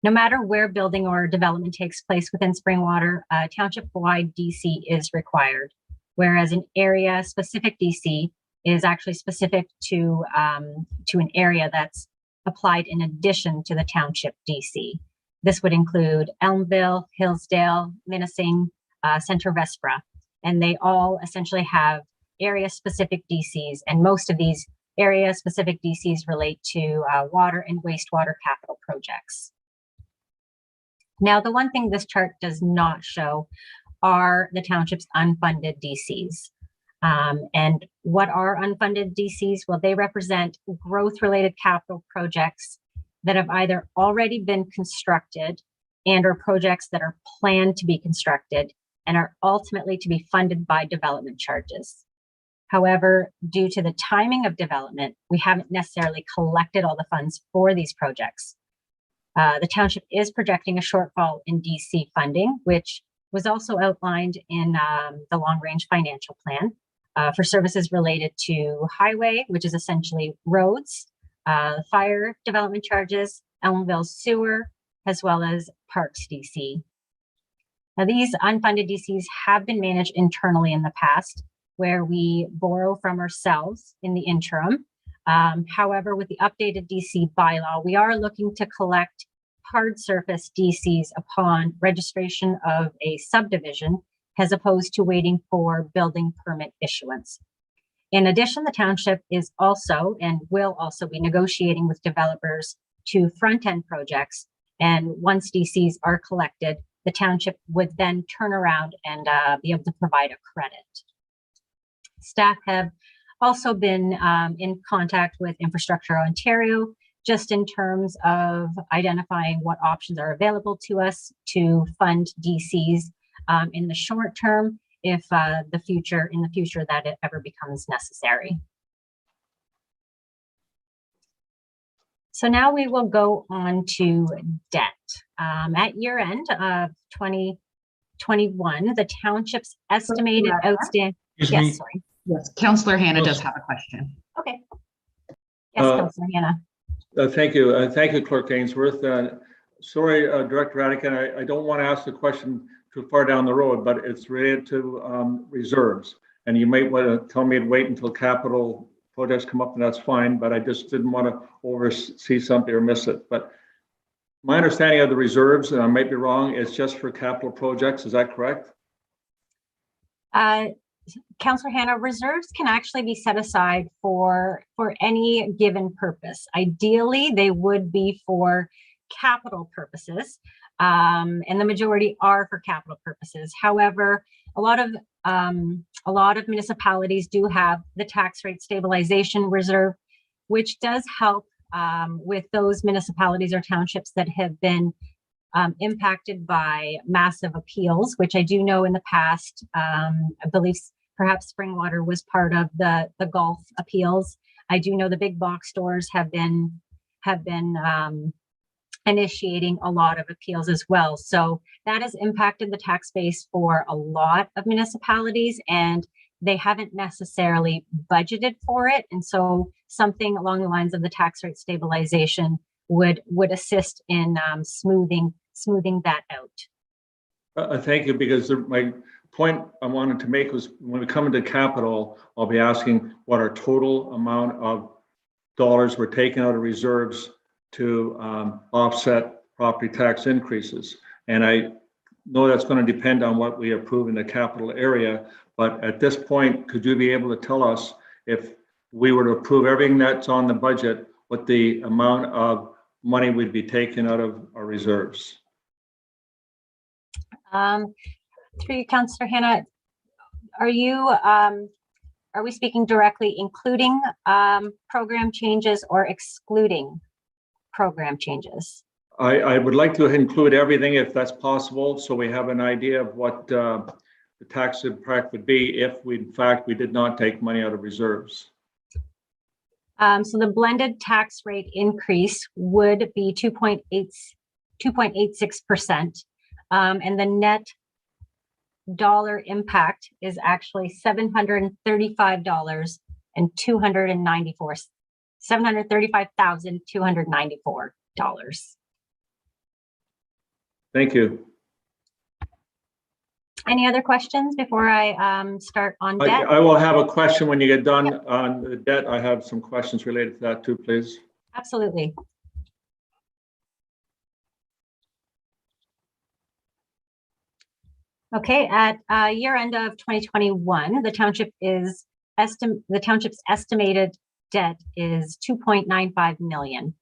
No matter where building or development takes place within Springwater, a township-wide DC is required, whereas an area-specific DC is actually specific to an area that's applied in addition to the township DC. This would include Ellenville, Hillsdale, Minising, Centre Vespra, and they all essentially have area-specific DCs, and most of these area-specific DCs relate to water and wastewater capital projects. Now, the one thing this chart does not show are the township's unfunded DCs. And what are unfunded DCs? Well, they represent growth-related capital projects that have either already been constructed and or projects that are planned to be constructed and are ultimately to be funded by development charges. However, due to the timing of development, we haven't necessarily collected all the funds for these projects. The township is projecting a shortfall in DC funding, which was also outlined in the long-range financial plan for services related to highway, which is essentially roads, fire development charges, Ellenville sewer, as well as Parks DC. Now, these unfunded DCs have been managed internally in the past, where we borrow from ourselves in the interim. However, with the updated DC bylaw, we are looking to collect hard surface DCs upon registration of a subdivision, as opposed to waiting for building permit issuance. In addition, the township is also and will also be negotiating with developers to front-end projects. And once DCs are collected, the township would then turn around and be able to provide a credit. Staff have also been in contact with Infrastructure Ontario, just in terms of identifying what options are available to us to fund DCs in the short term, if in the future that it ever becomes necessary. So now we will go on to debt. At year end of 2021, the township's estimated outstanding. Excuse me. Yes, sorry. Yes, Councillor Hannah does have a question. Okay. Yes, Councillor Hannah. Thank you. Thank you, Clerk Ainsworth. Sorry, Director Radican, I don't want to ask the question too far down the road, but it's related to reserves. And you might want to tell me to wait until capital projects come up, and that's fine, but I just didn't want to oversee something or miss it. But my understanding of the reserves, and I might be wrong, is just for capital projects. Is that correct? Councillor Hannah, reserves can actually be set aside for any given purpose. Ideally, they would be for capital purposes, and the majority are for capital purposes. However, a lot of municipalities do have the tax rate stabilization reserve, which does help with those municipalities or townships that have been impacted by massive appeals, which I do know in the past, I believe perhaps Springwater was part of the golf appeals. I do know the big box stores have been initiating a lot of appeals as well. So that has impacted the tax base for a lot of municipalities, and they haven't necessarily budgeted for it. And so something along the lines of the tax rate stabilization would assist in smoothing that out. Thank you, because my point I wanted to make was when we come into capital, I'll be asking what our total amount of dollars were taken out of reserves to offset property tax increases. And I know that's going to depend on what we approve in the capital area. But at this point, could you be able to tell us if we were to approve everything that's on the budget, what the amount of money would be taken out of our reserves? Through you, Councillor Hannah, are we speaking directly including program changes or excluding program changes? I would like to include everything if that's possible, so we have an idea of what the tax impact would be if we did not take money out of reserves. So the blended tax rate increase would be 2.86%, and the net dollar impact is actually $735,294. Thank you. Any other questions before I start on debt? I will have a question when you get done on the debt. I have some questions related to that too, please. Absolutely. Okay, at year end of 2021, the township's estimated debt is 2.95 million,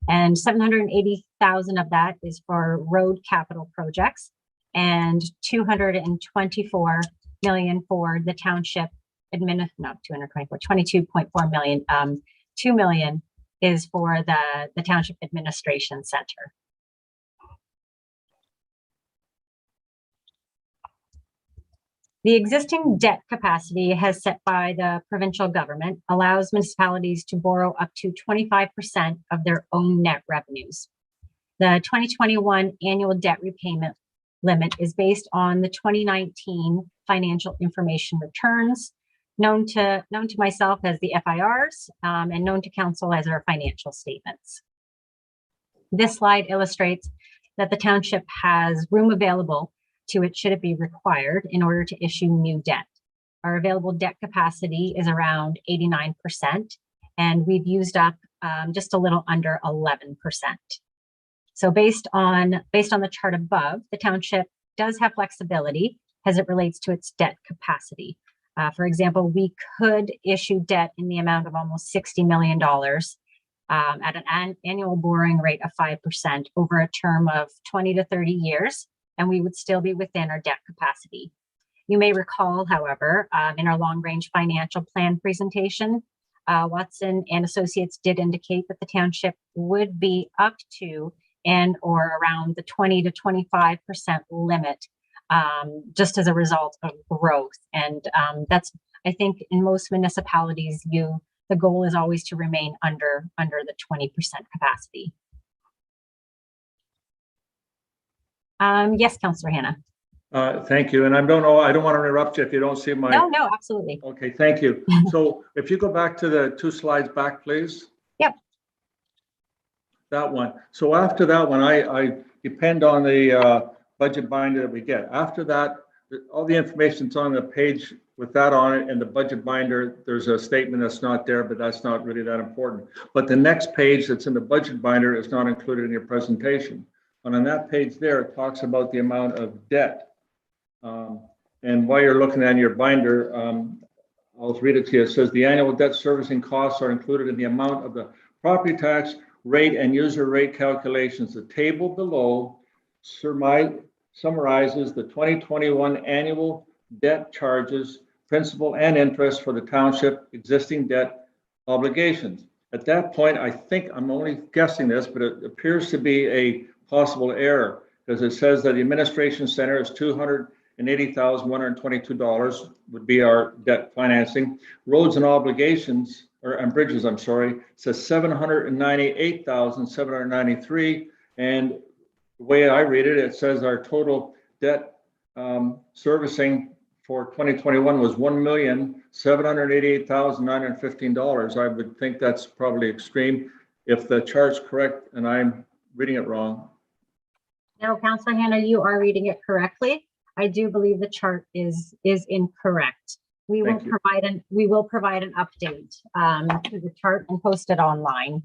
and 780,000 of that is for road capital projects, and 224 million for the township 22.4 million. 2 million is for the Township Administration Center. The existing debt capacity as set by the provincial government allows municipalities to borrow up to 25% of their own net revenues. The 2021 annual debt repayment limit is based on the 2019 financial information returns, known to myself as the FIRs, and known to council as our financial statements. This slide illustrates that the township has room available to it should it be required in order to issue new debt. Our available debt capacity is around 89%, and we've used up just a little under 11%. So based on the chart above, the township does have flexibility as it relates to its debt capacity. For example, we could issue debt in the amount of almost $60 million at an annual borrowing rate of 5% over a term of 20 to 30 years, and we would still be within our debt capacity. You may recall, however, in our long-range financial plan presentation, Watson and Associates did indicate that the township would be up to and or around the 20 to 25% limit, just as a result of growth. And that's, I think, in most municipalities, the goal is always to remain under the 20% capacity. Yes, Councillor Hannah. Thank you. And I don't want to interrupt you if you don't see my. No, absolutely. Okay, thank you. So if you go back to the 2 slides back, please. Yep. That one. So after that one, I depend on the budget binder that we get. After that, all the information's on the page with that on it, and the budget binder, there's a statement that's not there, but that's not really that important. But the next page that's in the budget binder is not included in your presentation. And on that page there, it talks about the amount of debt. And while you're looking at your binder, I'll read it to you. It says the annual debt servicing costs are included in the amount of the property tax rate and user rate calculations. The table below summarizes the 2021 annual debt charges, principal and interest for the township existing debt obligations. At that point, I think, I'm only guessing this, but it appears to be a possible error, because it says that the administration center is $280,122 would be our debt financing. Roads and obligations, and bridges, I'm sorry, says $798,793. And the way I read it, it says our total debt servicing for 2021 was $1,788,915. I would think that's probably extreme. If the chart's correct and I'm reading it wrong. No, Councillor Hannah, you are reading it correctly. I do believe the chart is incorrect. We will provide an update to the chart and post it online.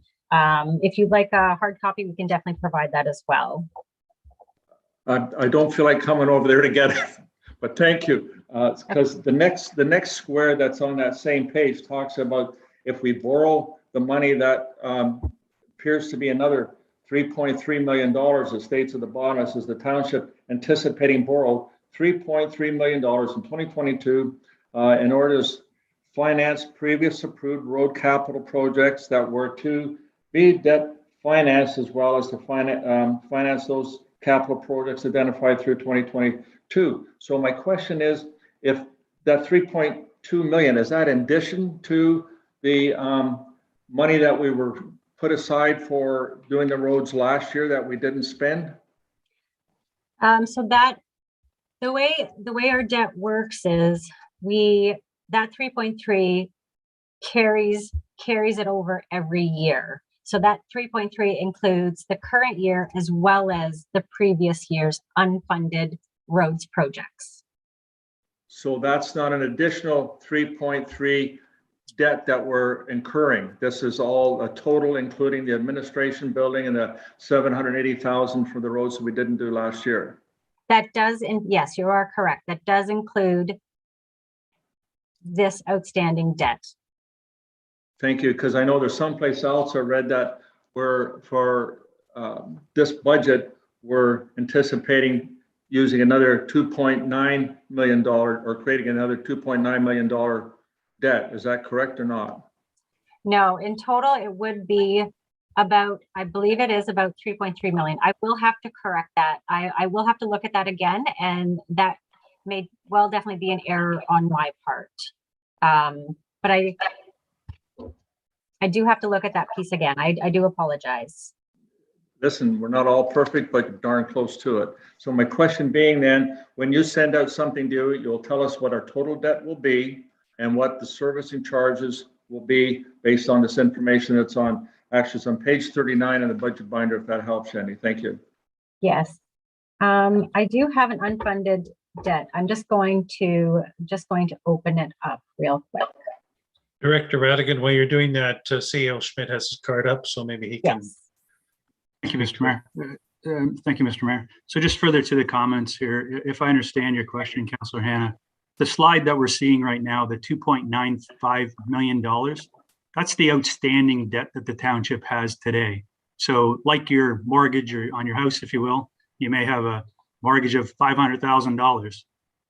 If you'd like a hard copy, we can definitely provide that as well. I don't feel like coming over there to get it, but thank you. Because the next square that's on that same page talks about if we borrow the money that appears to be another $3.3 million. It states at the bottom, it says the township anticipating borrow $3.3 million in 2022 in order to finance previous approved road capital projects that were to be debt financed, as well as to finance those capital projects identified through 2022. So my question is, if that 3.2 million, is that in addition to the money that we were put aside for doing the roads last year that we didn't spend? So that the way our debt works is that 3.3 carries it over every year. So that 3.3 includes the current year as well as the previous year's unfunded roads projects. So that's not an additional 3.3 debt that we're incurring. This is all a total, including the administration building and the 780,000 for the roads that we didn't do last year. That does, yes, you are correct. That does include this outstanding debt. Thank you, because I know there's someplace else I read that for this budget, we're anticipating using another $2.9 million or creating another $2.9 million debt. Is that correct or not? No, in total, it would be about, I believe it is about 3.3 million. I will have to correct that. I will have to look at that again, and that may well definitely be an error on my part. But I do have to look at that piece again. I do apologize. Listen, we're not all perfect, but darn close to it. So my question being then, when you send out something due, you'll tell us what our total debt will be and what the servicing charges will be based on this information that's on, actually it's on page 39 in the budget binder, if that helps, Andy. Thank you. Yes. I do have an unfunded debt. I'm just going to open it up real quick. Director Radigan, while you're doing that, CEO Schmidt has his card up, so maybe he can. Yes. Thank you, Mr. Mayor. Thank you, Mr. Mayor. So just further to the comments here, if I understand your question, Councillor Hannah, the slide that we're seeing right now, the $2.95 million, that's the outstanding debt that the township has today. So like your mortgage or on your house, if you will, you may have a mortgage of $500,000.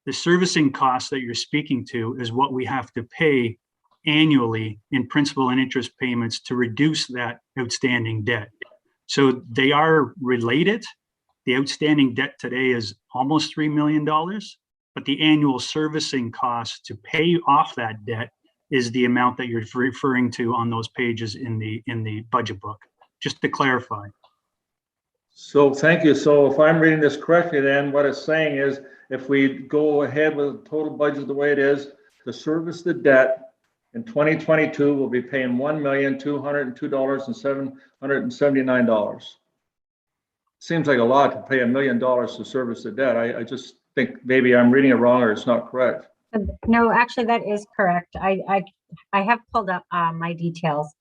The servicing cost that you're speaking to is what we have to pay annually in principal and interest payments to reduce that outstanding debt. So they are related. The outstanding debt today is almost $3 million, but the annual servicing cost to pay off that debt is the amount that you're referring to on those pages in the budget book, just to clarify. So thank you. So if I'm reading this correctly, then what it's saying is if we go ahead with the total budget the way it is, to service the debt in 2022, we'll be paying $1,202,779. Seems like a lot to pay $1 million to service the debt. I just think maybe I'm reading it wrong or it's not correct. No, actually, that is correct. I have pulled up my details,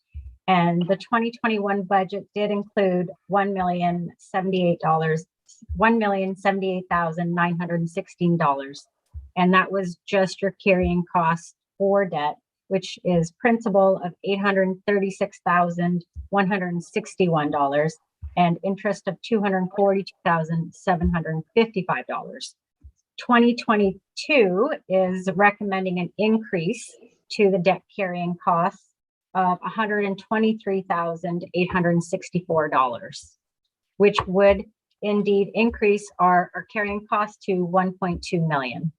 and the 2021 budget did include $1,078,916, and that was just your carrying cost for debt, which is principal of $836,161 and interest of $242,755. 2022 is recommending an increase to the debt carrying costs of $123,864, which would indeed increase our carrying cost to $1.2 million.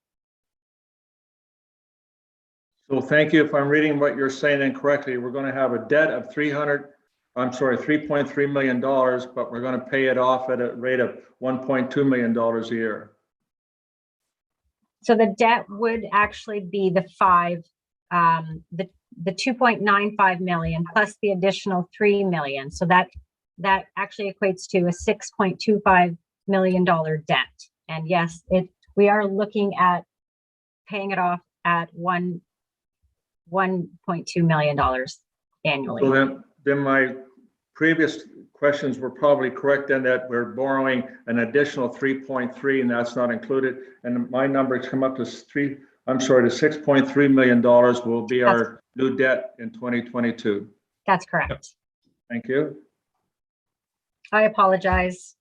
So thank you. If I'm reading what you're saying incorrectly, we're going to have a debt of $3.3 million, but we're going to pay it off at a rate of $1.2 million a year. So the debt would actually be the 2.95 million plus the additional 3 million. So that actually equates to a $6.25 million debt. And yes, we are looking at paying it off at $1.2 million annually. So then my previous questions were probably correct in that we're borrowing an additional 3.3 and that's not included. And my numbers come up to $6.3 million will be our new debt in 2022. That's correct. Thank you. I apologize.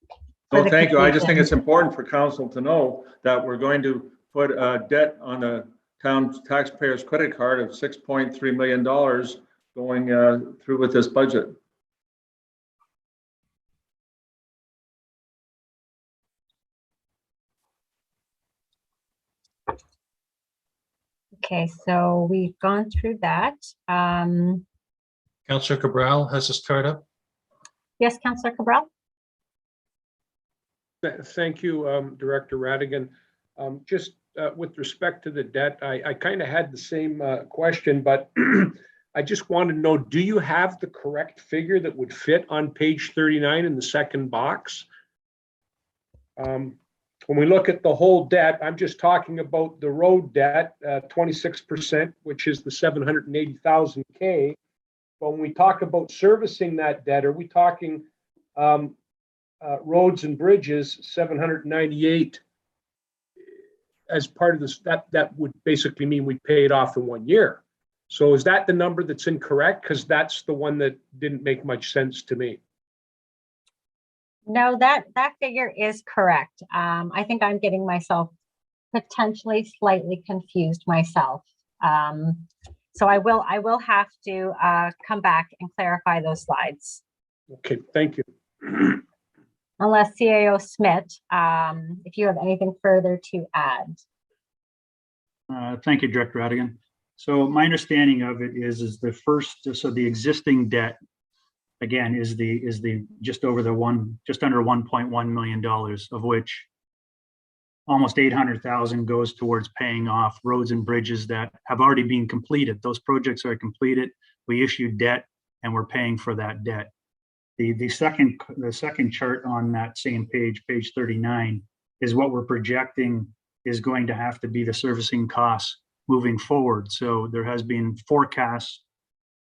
No, thank you. I just think it's important for council to know that we're going to put a debt on the town taxpayers credit card of $6.3 million going through with this budget. Okay, so we've gone through that. Councillor Cabral has his card up. Yes, Councillor Cabral. Thank you, Director Radigan. Just with respect to the debt, I kind of had the same question, but I just want to know, do you have the correct figure that would fit on page 39 in the second box? When we look at the whole debt, I'm just talking about the road debt, 26%, which is the 780,000 K. But when we talk about servicing that debt, are we talking roads and bridges, 798 as part of this? That would basically mean we pay it off in 1 year. So is that the number that's incorrect? Because that's the one that didn't make much sense to me. No, that figure is correct. I think I'm getting myself potentially slightly confused myself. So I will have to come back and clarify those slides. Okay, thank you. Unless CAO Smith, if you have anything further to add. Thank you, Director Radigan. So my understanding of it is the first, so the existing debt, again, is the just under $1.1 million, of which almost 800,000 goes towards paying off roads and bridges that have already been completed. Those projects are completed. We issued debt and we're paying for that debt. The second chart on that same page 39, is what we're projecting is going to have to be the servicing costs moving forward. So there has been forecasts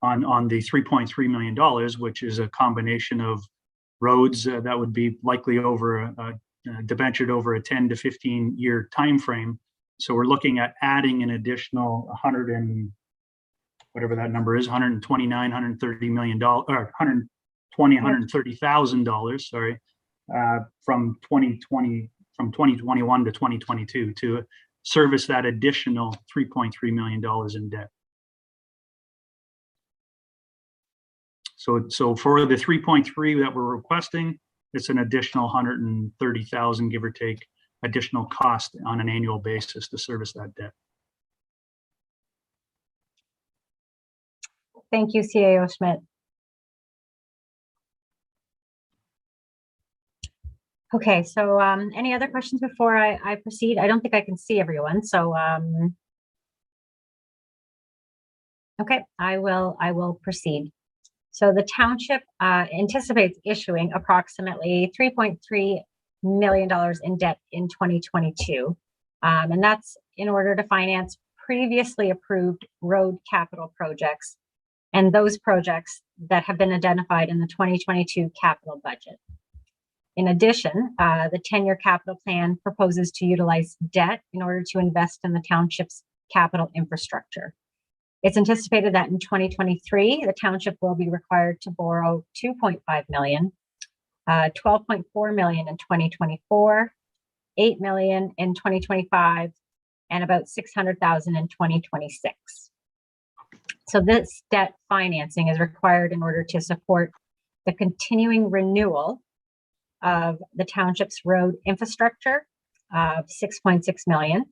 on the $3.3 million, which is a combination of roads that would be likely debentured over a 10 to 15 year time frame. So we're looking at adding an additional 100 and whatever that number is, $129, $130 million, or $130,000, sorry, from 2021 to 2022 to service that additional $3.3 million in debt. So for the 3.3 that we're requesting, it's an additional 130,000, give or take, additional cost on an annual basis to service that debt. Thank you, CAO Schmidt. Okay, so any other questions before I proceed? I don't think I can see everyone, so okay, I will proceed. So the township anticipates issuing approximately $3.3 million in debt in 2022, and that's in order to finance previously approved road capital projects and those projects that have been identified in the 2022 capital budget. In addition, the 10-year capital plan proposes to utilize debt in order to invest in the township's capital infrastructure. It's anticipated that in 2023, the township will be required to borrow $2.5 million, $12.4 million in 2024, $8 million in 2025, and about $600,000 in 2026. So this debt financing is required in order to support the continuing renewal of the township's road infrastructure of $6.6 million,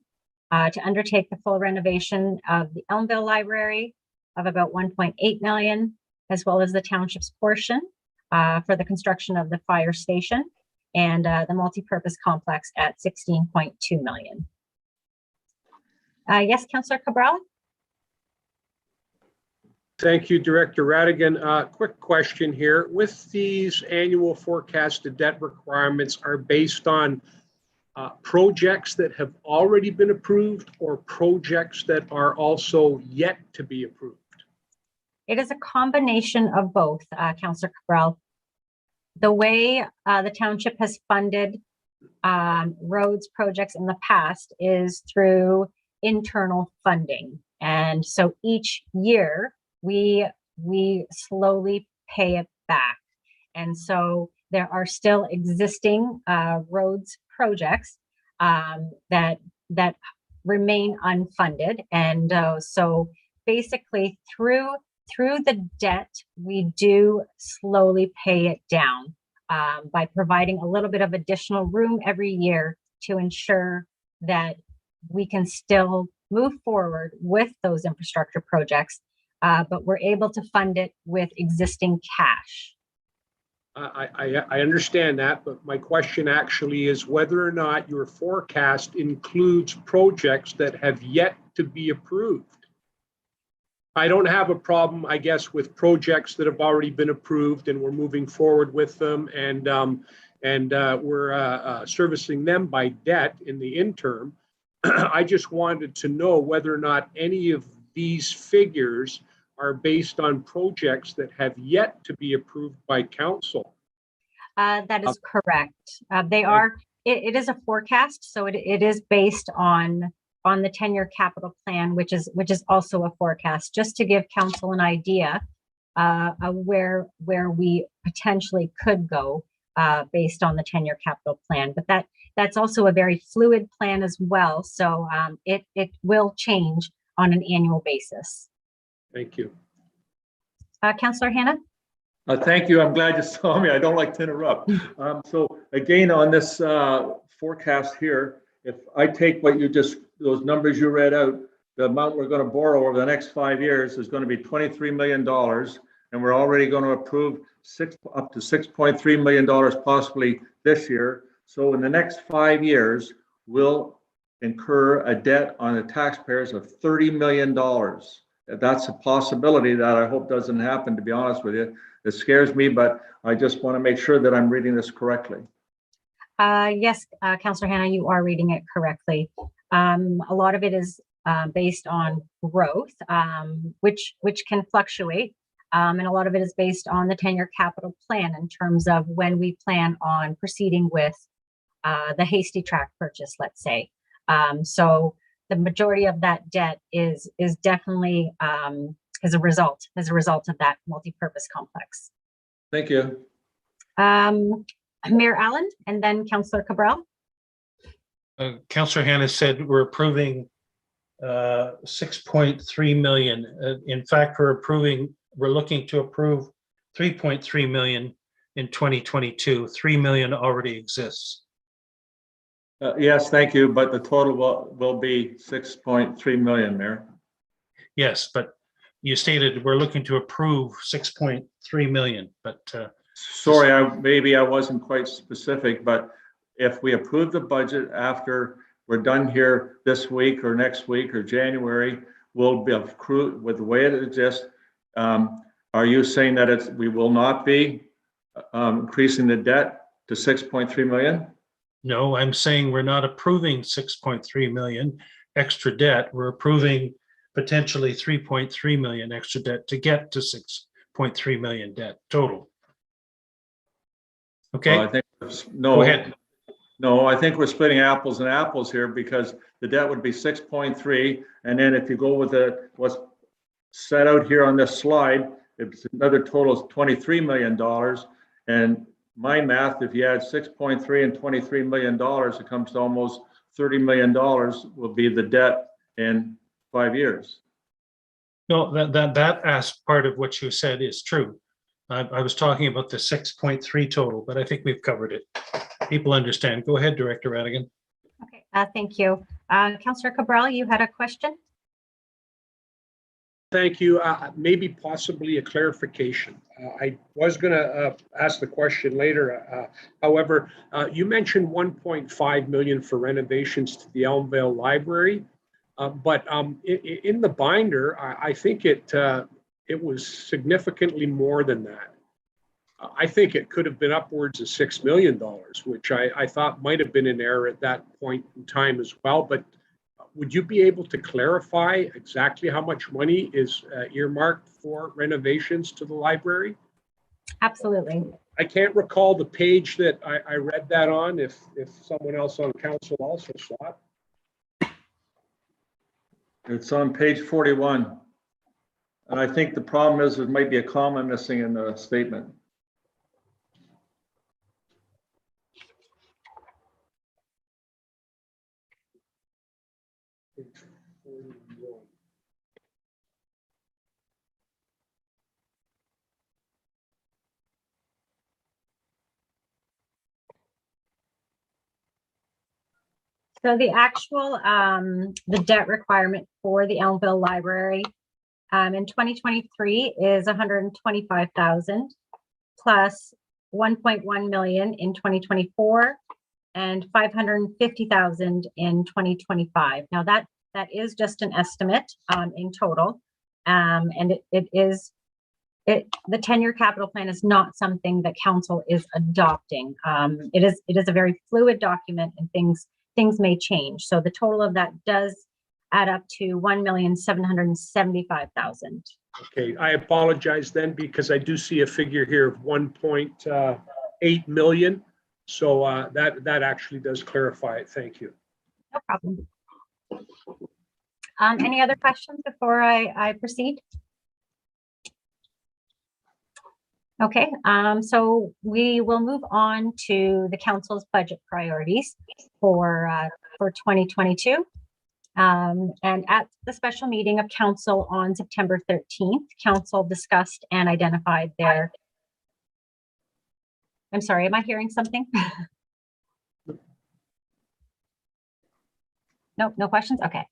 to undertake the full renovation of the Ellenville Library of about $1.8 million, as well as the township's portion for the construction of the fire station and the multi-purpose complex at $16.2 million. Yes, Councillor Cabral? Thank you, Director Radigan. Quick question here. With these annual forecasted debt requirements are based on projects that have already been approved or projects that are also yet to be approved? It is a combination of both, Councillor Cabral. The way the township has funded roads projects in the past is through internal funding. And so each year we slowly pay it back. And so there are still existing roads projects that remain unfunded. And so basically through the debt, we do slowly pay it down by providing a little bit of additional room every year to ensure that we can still move forward with those infrastructure projects, but we're able to fund it with existing cash. I understand that, but my question actually is whether or not your forecast includes projects that have yet to be approved. I don't have a problem, I guess, with projects that have already been approved and we're moving forward with them, and we're servicing them by debt in the interim. I just wanted to know whether or not any of these figures are based on projects that have yet to be approved by council. That is correct. They are. It is a forecast, so it is based on the 10-year capital plan, which is also a forecast, just to give council an idea of where we potentially could go based on the 10-year capital plan. But that's also a very fluid plan as well, so it will change on an annual basis. Thank you. Councillor Hannah? Thank you. I'm glad you saw me. I don't like to interrupt. So again, on this forecast here, if I take what you just, those numbers you read out, the amount we're going to borrow over the next 5 years is going to be $23 million. And we're already going to approve up to $6.3 million possibly this year. So in the next 5 years, we'll incur a debt on the taxpayers of $30 million. That's a possibility that I hope doesn't happen, to be honest with you. It scares me, but I just want to make sure that I'm reading this correctly. Yes, Councillor Hannah, you are reading it correctly. A lot of it is based on growth, which can fluctuate. And a lot of it is based on the 10-year capital plan in terms of when we plan on proceeding with the hasty track purchase, let's say. So the majority of that debt is definitely as a result of that multi-purpose complex. Thank you. Mayor Allen, and then Councillor Cabral. Councillor Hannah said we're approving 6.3 million. In fact, we're looking to approve 3.3 million in 2022. 3 million already exists. Yes, thank you. But the total will be 6.3 million, Mayor. Yes, but you stated we're looking to approve 6.3 million, but sorry, maybe I wasn't quite specific, but if we approve the budget after we're done here this week or next week or January, we'll be accrued with the way it exists. Are you saying that we will not be increasing the debt to 6.3 million? no, I'm saying we're not approving 6.3 million extra debt. We're approving potentially 3.3 million extra debt to get to 6.3 million debt total. Okay. I think no. Go ahead. No, I think we're splitting apples and apples here because the debt would be 6.3, and then if you go with what's set out here on this slide, it's another total of $23 million. And my math, if you add 6.3 and $23 million, it comes to almost $30 million will be the debt in 5 years. No, that part of what you said is true. I was talking about the 6.3 total, but I think we've covered it. People understand. Go ahead, Director Radigan. Okay, thank you. Councillor Cabral, you had a question? Thank you. Maybe possibly a clarification. I was going to ask the question later. However, you mentioned 1.5 million for renovations to the Ellenville Library, but in the binder, I think it was significantly more than that. I think it could have been upwards of $6 million, which I thought might have been an error at that point in time as well. But would you be able to clarify exactly how much money is earmarked for renovations to the library? Absolutely. I can't recall the page that I read that on, if someone else on council also saw it. It's on page 41. And I think the problem is there might be a comma missing in the statement. So the actual, the debt requirement for the Ellenville Library in 2023 is 125,000 plus 1.1 million in 2024 and 550,000 in 2025. Now that is just an estimate in total, and the 10-year capital plan is not something that council is adopting. It is a very fluid document, and things may change. So the total of that does add up to 1,775,000. Okay, I apologize then because I do see a figure here of 1.8 million. So that actually does clarify it. Thank you. No problem. Any other questions before I proceed? Okay, so we will move on to the council's budget priorities for 2022. And at the special meeting of council on September 13th, council discussed and identified their, I'm sorry, am I hearing something? No, no questions? Okay.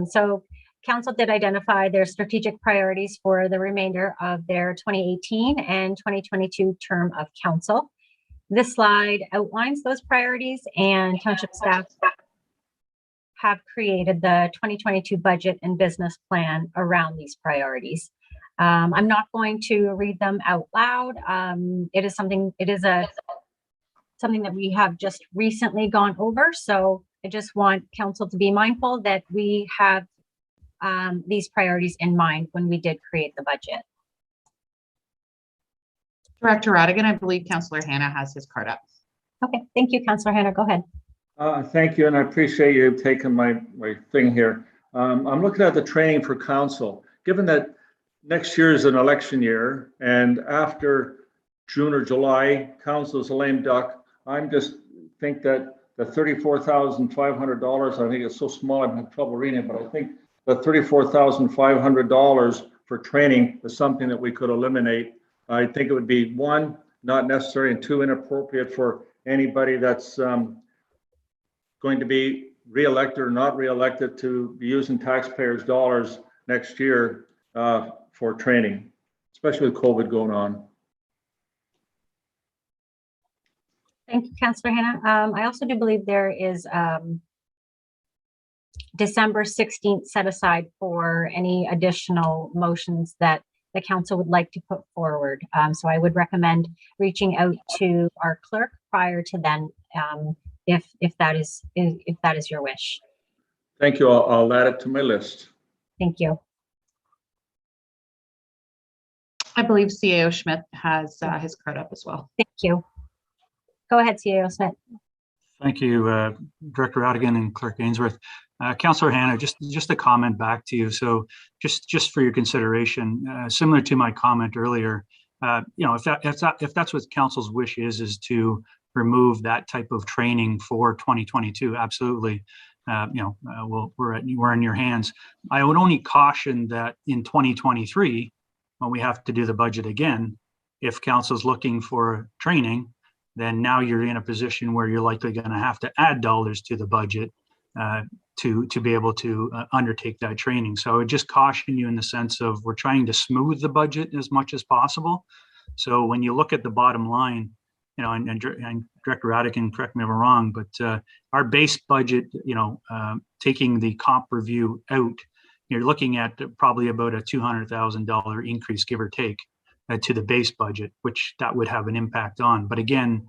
So council did identify their strategic priorities for the remainder of their 2018 and 2022 term of council. This slide outlines those priorities, and township staff have created the 2022 budget and business plan around these priorities. I'm not going to read them out loud. It is something that we have just recently gone over. So I just want council to be mindful that we have these priorities in mind when we did create the budget. Director Radigan, I believe Councillor Hannah has his card up. Okay, thank you, Councillor Hannah. Go ahead. Thank you, and I appreciate you taking my thing here. I'm looking at the training for council. Given that next year is an election year, and after June or July, council is a lame duck, I'm just think that the $34,500, I think it's so small, I'm having trouble reading it, but I think the $34,500 for training is something that we could eliminate. I think it would be, one, not necessary, and two, inappropriate for anybody that's going to be re-elected or not re-elected to be using taxpayers' dollars next year for training, especially with COVID going on. Thank you, Councillor Hannah. I also do believe there is December 16th set aside for any additional motions that the council would like to put forward. So I would recommend reaching out to our clerk prior to then, if that is your wish. Thank you. I'll add it to my list. Thank you. I believe CAO Schmidt has his card up as well. Thank you. Go ahead, CAO Schmidt. Thank you, Director Radigan and Clerk Ainsworth. Councillor Hannah, just a comment back to you. So just for your consideration, similar to my comment earlier, if that's what council's wish is to remove that type of training for 2022, absolutely. We're in your hands. I would only caution that in 2023, when we have to do the budget again, if council's looking for training, then now you're in a position where you're likely going to have to add dollars to the budget to be able to undertake that training. So I would just caution you in the sense of we're trying to smooth the budget as much as possible. So when you look at the bottom line, and Director Radigan, correct me if I'm wrong, but our base budget, taking the comp review out, you're looking at probably about a $200,000 increase, give or take, to the base budget, which that would have an impact on. But again,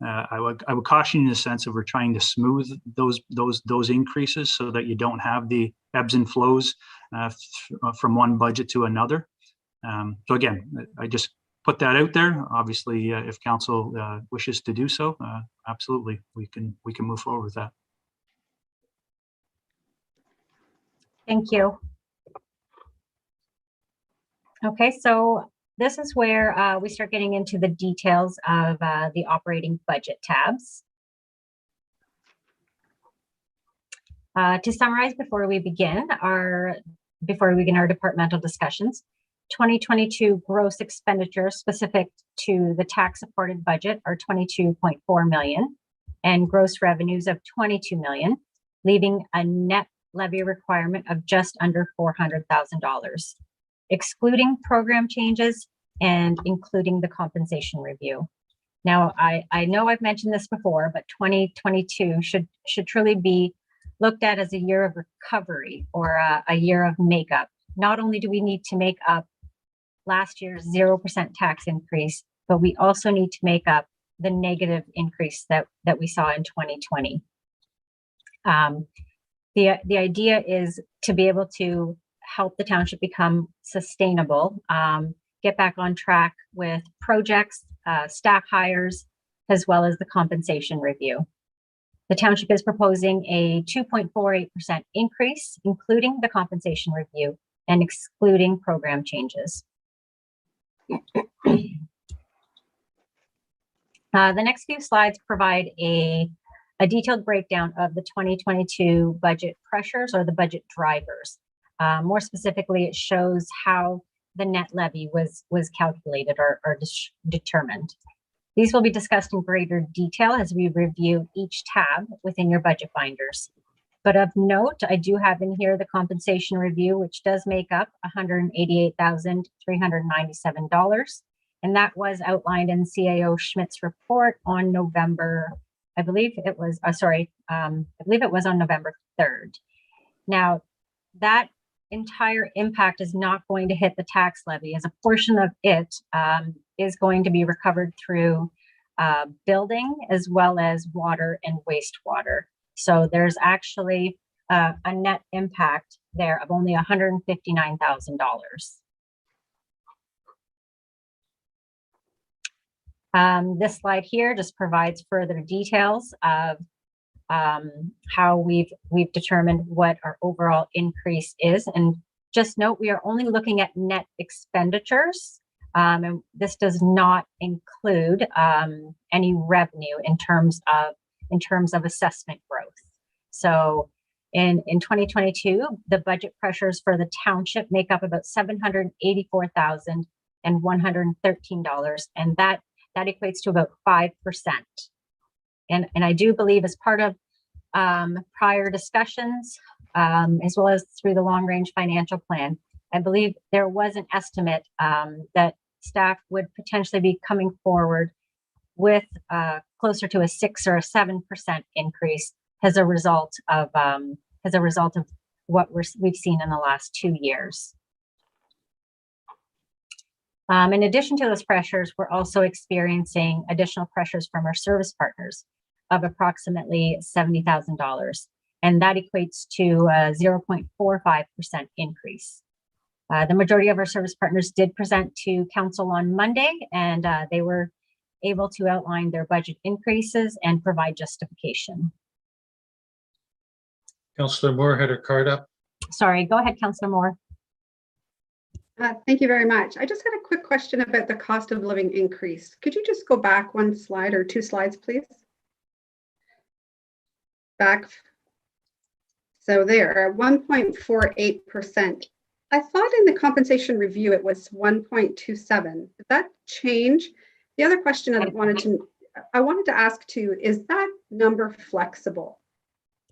I would caution you in the sense of we're trying to smooth those increases so that you don't have the ebbs and flows from one budget to another. So again, I just put that out there. Obviously, if council wishes to do so, absolutely, we can move forward with that. Thank you. Okay, so this is where we start getting into the details of the operating budget tabs. To summarize, before we begin our departmental discussions, 2022 gross expenditures specific to the tax supported budget are 22.4 million and gross revenues of 22 million, leaving a net levy requirement of just under $400,000. Excluding program changes and including the compensation review. Now, I know I've mentioned this before, but 2022 should truly be looked at as a year of recovery or a year of makeup. Not only do we need to make up last year's 0% tax increase, but we also need to make up the negative increase that we saw in 2020. The idea is to be able to help the township become sustainable, get back on track with projects, staff hires, as well as the compensation review. The township is proposing a 2.48% increase, including the compensation review and excluding program changes. The next few slides provide a a detailed breakdown of the 2022 budget pressures or the budget drivers. More specifically, it shows how the net levy was calculated or determined. These will be discussed in greater detail as we review each tab within your budget binders. But of note, I do have in here the compensation review, which does make up $188,397. And that was outlined in CAO Schmidt's report on November, I believe it was on November 3rd. Now, that entire impact is not going to hit the tax levy, as a portion of it is going to be recovered through building as well as water and wastewater. So there's actually a net impact there of only $159,000. This slide here just provides further details of how we've determined what our overall increase is. And just note, we are only looking at net expenditures. And this does not include any revenue in terms of assessment growth. So in 2022, the budget pressures for the township make up about $784,113, and that equates to about 5%. And I do believe, as part of prior discussions, as well as through the long range financial plan, I believe there was an estimate that staff would potentially be coming forward with closer to a 6 or a 7% increase as a result of what we've seen in the last 2 years. In addition to those pressures, we're also experiencing additional pressures from our service partners of approximately $70,000, and that equates to a 0.45% increase. The majority of our service partners did present to council on Monday, and they were able to outline their budget increases and provide justification. Councillor Moore had her card up. Sorry, go ahead, Councillor Moore. Thank you very much. I just had a quick question about the cost of living increase. Could you just go back one slide or 2 slides, please? Back. So there, 1.48%. I thought in the compensation review it was 1.27. Did that change? The other question I wanted to ask too, is that number flexible?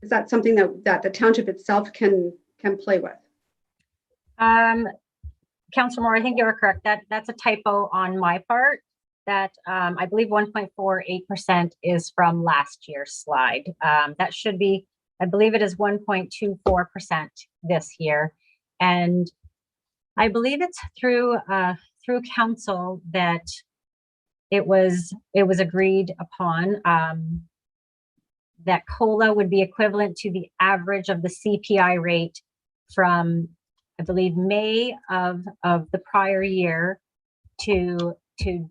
Is that something that the township itself can play with? Councillor Moore, I think you're correct. That's a typo on my part. That I believe 1.48% is from last year's slide. That should be, I believe it is 1.24% this year. And I believe it's through council that it was agreed upon that COLA would be equivalent to the average of the CPI rate from, I believe, May of the prior year to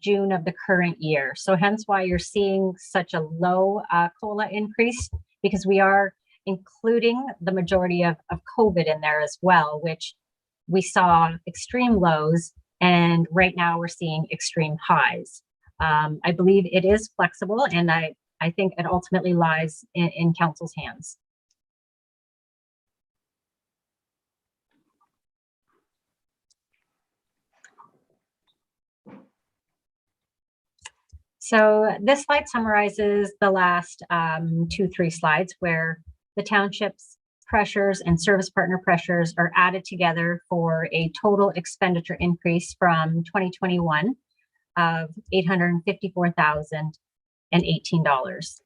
June of the current year. So hence why you're seeing such a low COLA increase, because we are including the majority of COVID in there as well, which we saw extreme lows, and right now we're seeing extreme highs. I believe it is flexible, and I think it ultimately lies in council's hands. So this slide summarizes the last 2-3 slides, where the township's pressures and service partner pressures are added together for a total expenditure increase from 2021 of $854,018.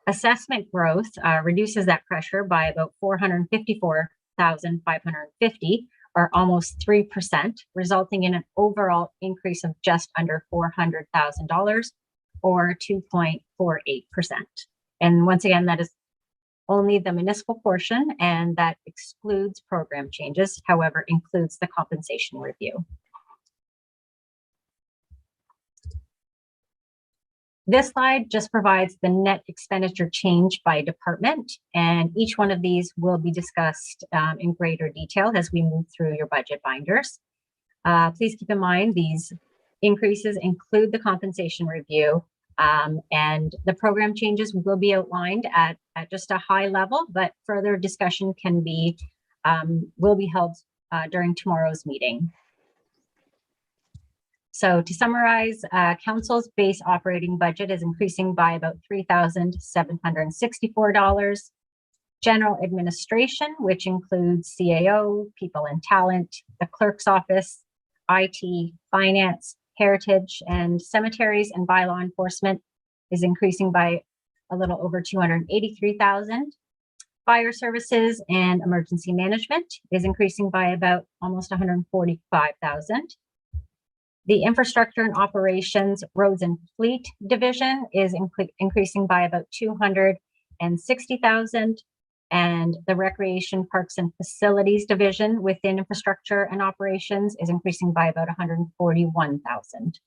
Assessment growth reduces that pressure by about $454,550, or almost 3%, resulting in an overall increase of just under $400,000, or 2.48%. And once again, that is only the municipal portion, and that excludes program changes, however, includes the compensation review. This slide just provides the net expenditure change by department, and each one of these will be discussed in greater detail as we move through your budget binders. Please keep in mind these increases include the compensation review, And the program changes will be outlined at just a high level, but further discussion will be held during tomorrow's meeting. So to summarize, council's base operating budget is increasing by about $3,764. General administration, which includes CAO, people and talent, the clerk's office, IT, finance, heritage, and cemeteries and bylaw enforcement, is increasing by a little over 283,000. Fire services and emergency management is increasing by about almost 145,000. The infrastructure and operations, roads and fleet division is increasing by about 260,000. And the recreation, parks and facilities division within infrastructure and operations is increasing by about 141,000.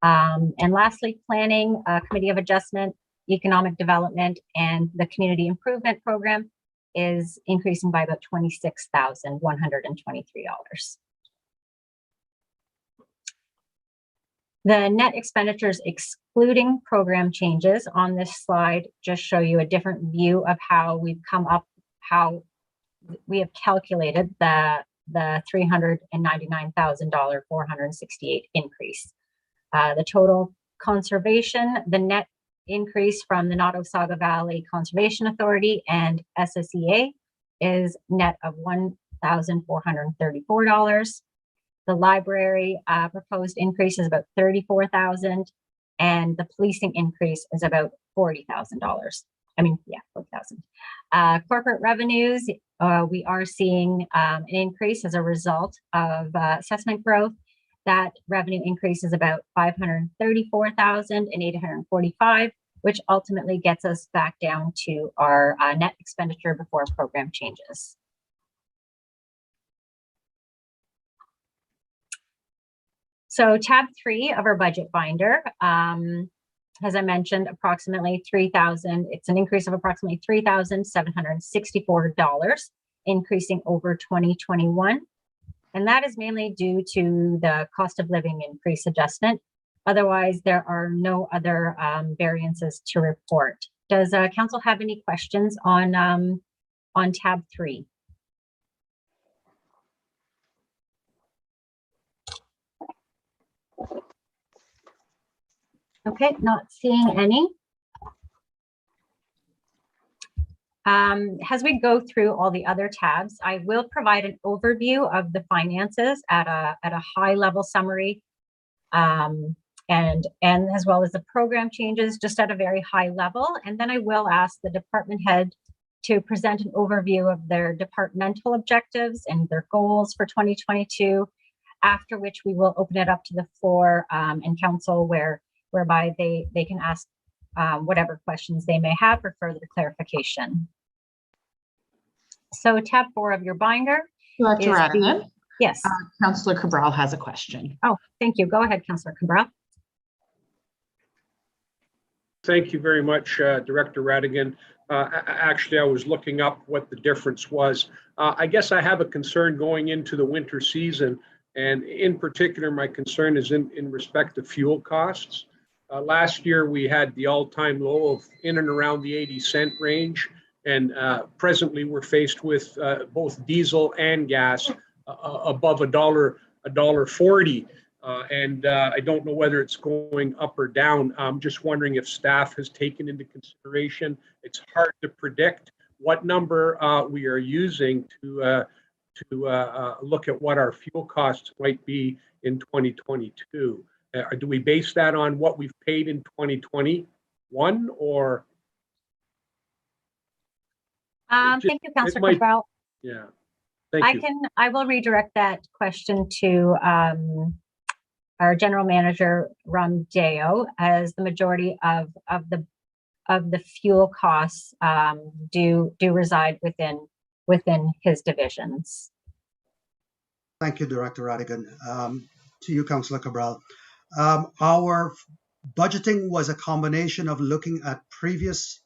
And lastly, planning, committee of adjustment, economic development, and the community improvement program is increasing by about $26,123. The net expenditures excluding program changes on this slide just show you a different view of how we've come up, how we have calculated the $399,000 468 increase. The total conservation, the net increase from the Nottawasaga Valley Conservation Authority and SSEA is net of $1,434. The library proposed increase is about $34,000, and the policing increase is about $40,000. I mean, yeah, 40,000. Corporate revenues, we are seeing an increase as a result of assessment growth. That revenue increase is about $534,845, which ultimately gets us back down to our net expenditure before program changes. So tab 3 of our budget binder, as I mentioned, approximately $3,000. It's an increase of approximately $3,764, increasing over 2021. And that is mainly due to the cost of living increase adjustment. Otherwise, there are no other variances to report. Does council have any questions on tab 3? Okay, not seeing any. As we go through all the other tabs, I will provide an overview of the finances at a high level summary, and as well as the program changes just at a very high level. And then I will ask the department head to present an overview of their departmental objectives and their goals for 2022, after which we will open it up to the floor and council whereby they can ask whatever questions they may have for further clarification. So tab 4 of your binder. Director Radigan. Yes. Councillor Cabral has a question. Oh, thank you. Go ahead, Councillor Cabral. Thank you very much, Director Radigan. Actually, I was looking up what the difference was. I guess I have a concern going into the winter season, and in particular, my concern is in respect to fuel costs. Last year, we had the all-time low of in and around the 80-cent range, and presently we're faced with both diesel and gas above $1.40. And I don't know whether it's going up or down. I'm just wondering if staff has taken into consideration. It's hard to predict what number we are using to look at what our fuel costs might be in 2022. Do we base that on what we've paid in 2021 or? Thank you, Councillor Cabral. Yeah, thank you. I will redirect that question to our general manager, Ram Deo, as the majority of the fuel costs do reside within his divisions. Thank you, Director Radigan. To you, Councillor Cabral. Our budgeting was a combination of looking at previous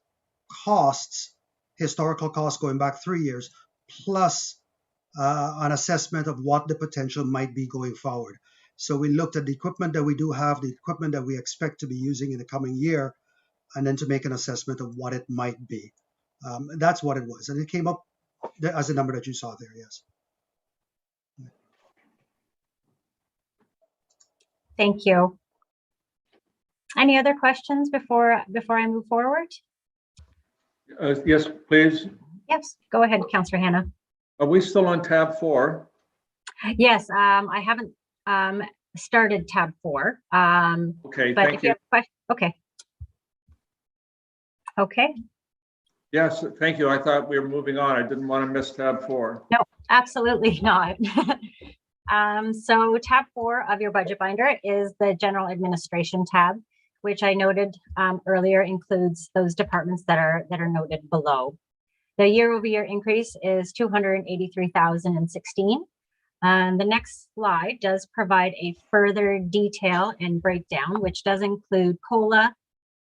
costs, historical costs going back 3 years, plus an assessment of what the potential might be going forward. So we looked at the equipment that we do have, the equipment that we expect to be using in the coming year, and then to make an assessment of what it might be. That's what it was. And it came up as a number that you saw there, yes. Thank you. Any other questions before I move forward? Yes, please. Yes, go ahead, Councillor Hannah. Are we still on tab 4? Yes, I haven't started tab 4. Okay, But thank if you you. have a question, okay. Okay, Yes, thank you. I thought we were moving on. I didn't want to miss tab 4. no, absolutely not. So tab 4 of your budget binder is the general administration tab, which I noted earlier includes those departments that are noted below. The year-over-year increase is $283,016. The next slide does provide a further detail and breakdown, which does include COLA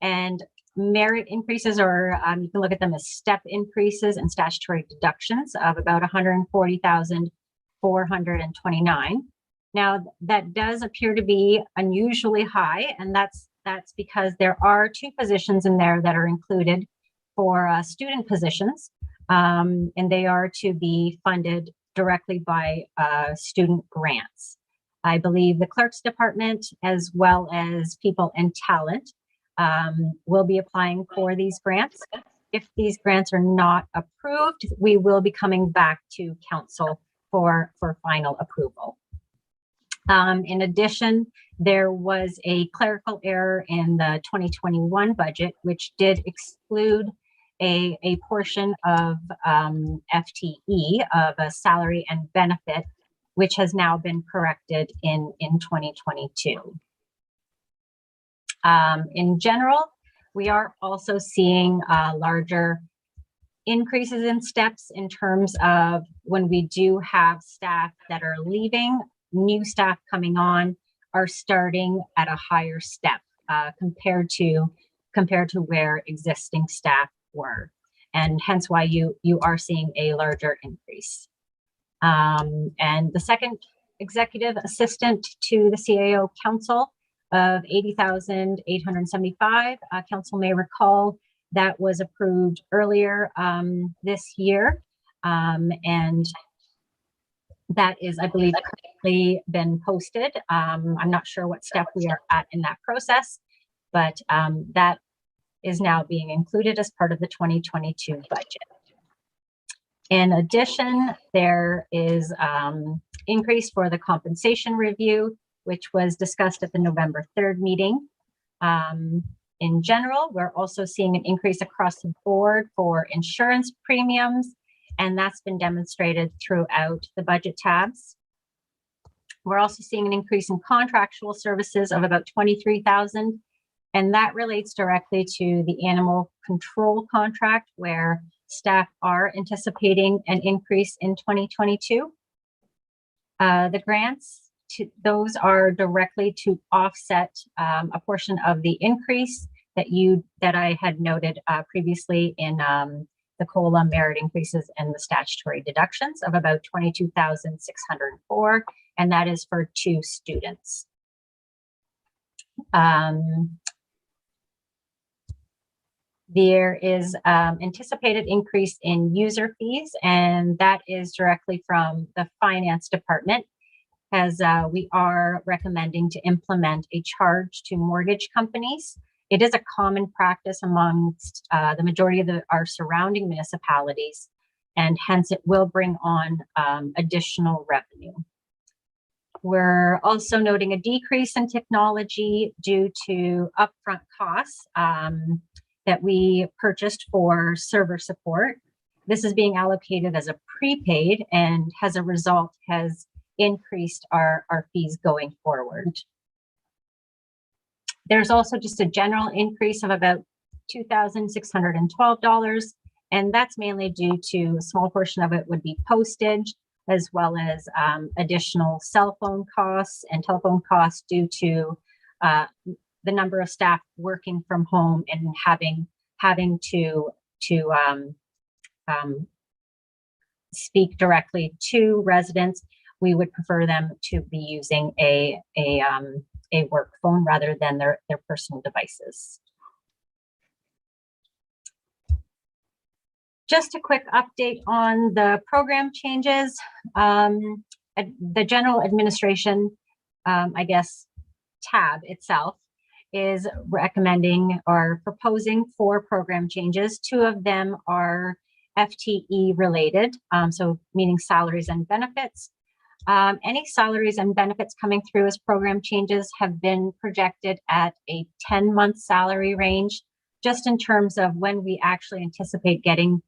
and merit increases, or you can look at them as step increases and statutory deductions of about $140,429. Now, that does appear to be unusually high, and that's because there are 2 positions in there that are included for student positions, and they are to be funded directly by student grants. I believe the clerk's department, as well as people and talent, will be applying for these grants. If these grants are not approved, we will be coming back to council for final approval. In addition, there was a clerical error in the 2021 budget, which did exclude a portion of FTE of a salary and benefit, which has now been corrected in 2022. In general, we are also seeing larger increases in steps in terms of when we do have staff that are leaving, new staff coming on are starting at a higher step compared to where existing staff were, and hence why you are seeing a larger increase. And the second executive assistant to the CAO council of $80,875. Council may recall that was approved earlier this year, and that is, I believe, currently been posted. I'm not sure what step we are at in that process, but that is now being included as part of the 2022 budget. In addition, there is increase for the compensation review, which was discussed at the November 3rd meeting. In general, we're also seeing an increase across the board for insurance premiums, and that's been demonstrated throughout the budget tabs. We're also seeing an increase in contractual services of about $23,000, and that relates directly to the animal control contract, where staff are anticipating an increase in 2022. The grants, those are directly to offset a portion of the increase that I had noted previously in the COLA merit increases and the statutory deductions of about $22,604, and that is for 2 students. There is anticipated increase in user fees, and that is directly from the finance department, as we are recommending to implement a charge to mortgage companies. It is a common practice amongst the majority of our surrounding municipalities, and hence it will bring on additional revenue. We're also noting a decrease in technology due to upfront costs that we purchased for server support. This is being allocated as a prepaid, and as a result has increased our fees going forward. There's also just a general increase of about $2,612, and that's mainly due to a small portion of it would be postage, as well as additional cell phone costs and telephone costs due to the number of staff working from home and having to speak directly to residents. we would prefer them to be using a work phone rather than their personal devices. Just a quick update on the program changes. The general administration, I guess, tab itself is recommending or proposing 4 program changes. 2 of them are FTE related, so meaning salaries and benefits. Any salaries and benefits coming through as program changes have been projected at a 10-month salary range, just in terms of when we actually anticipate getting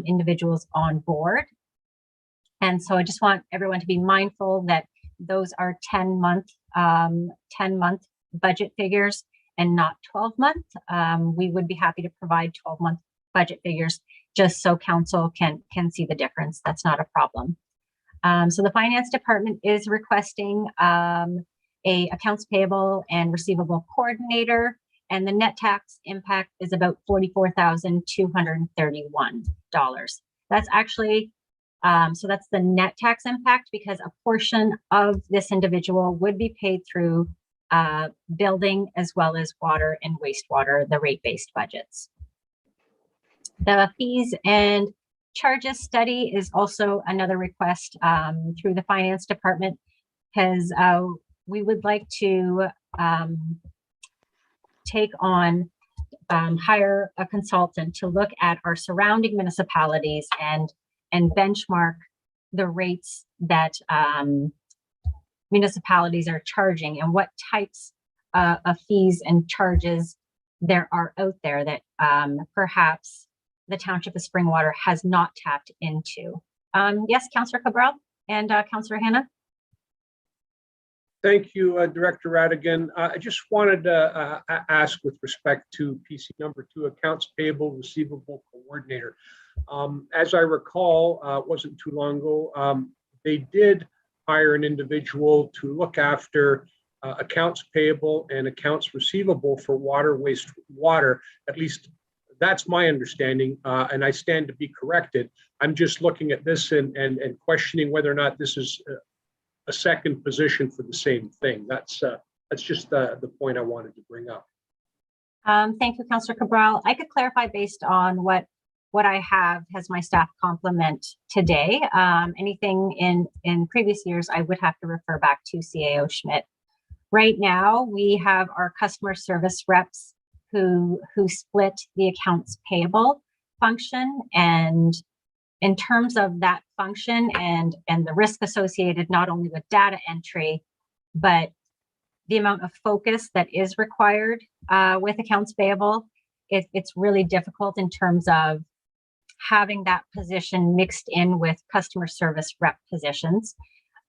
individuals on board. And so I just want everyone to be mindful that those are 10-month budget figures and not 12-month. We would be happy to provide 12-month budget figures just so council can see the difference. That's not a problem. So the finance department is requesting a accounts payable and receivable coordinator, and the net tax impact is about $44,231. That's actually, so that's the net tax impact, because a portion of this individual would be paid through building as well as water and wastewater, the rate-based budgets. The fees and charges study is also another request through the finance department, because we would like to hire a consultant to look at our surrounding municipalities and benchmark the rates that municipalities are charging and what types of fees and charges there are out there that perhaps the Township of Springwater has not tapped into. Yes, Councillor Cabral and Councillor Hanna. Thank you, Director Radigan. I just wanted to ask with respect to PC number 2, Accounts Payable Receivable Coordinator. As I recall, it wasn't too long ago, they did hire an individual to look after accounts payable and accounts receivable for water, wastewater. At least that's my understanding, and I stand to be corrected. I'm just looking at this and questioning whether or not this is a second position for the same thing. That's just the point I wanted to bring up. Thank you, Councillor Cabral. I could clarify based on what I have as my staff complement today. Anything in previous years, I would have to refer back to CAO Schmidt. Right now, we have our customer service reps who split the accounts payable function, and in terms of that function and the risk associated not only with data entry, but the amount of focus that is required with accounts payable, it's really difficult in terms of having that position mixed in with customer service rep positions.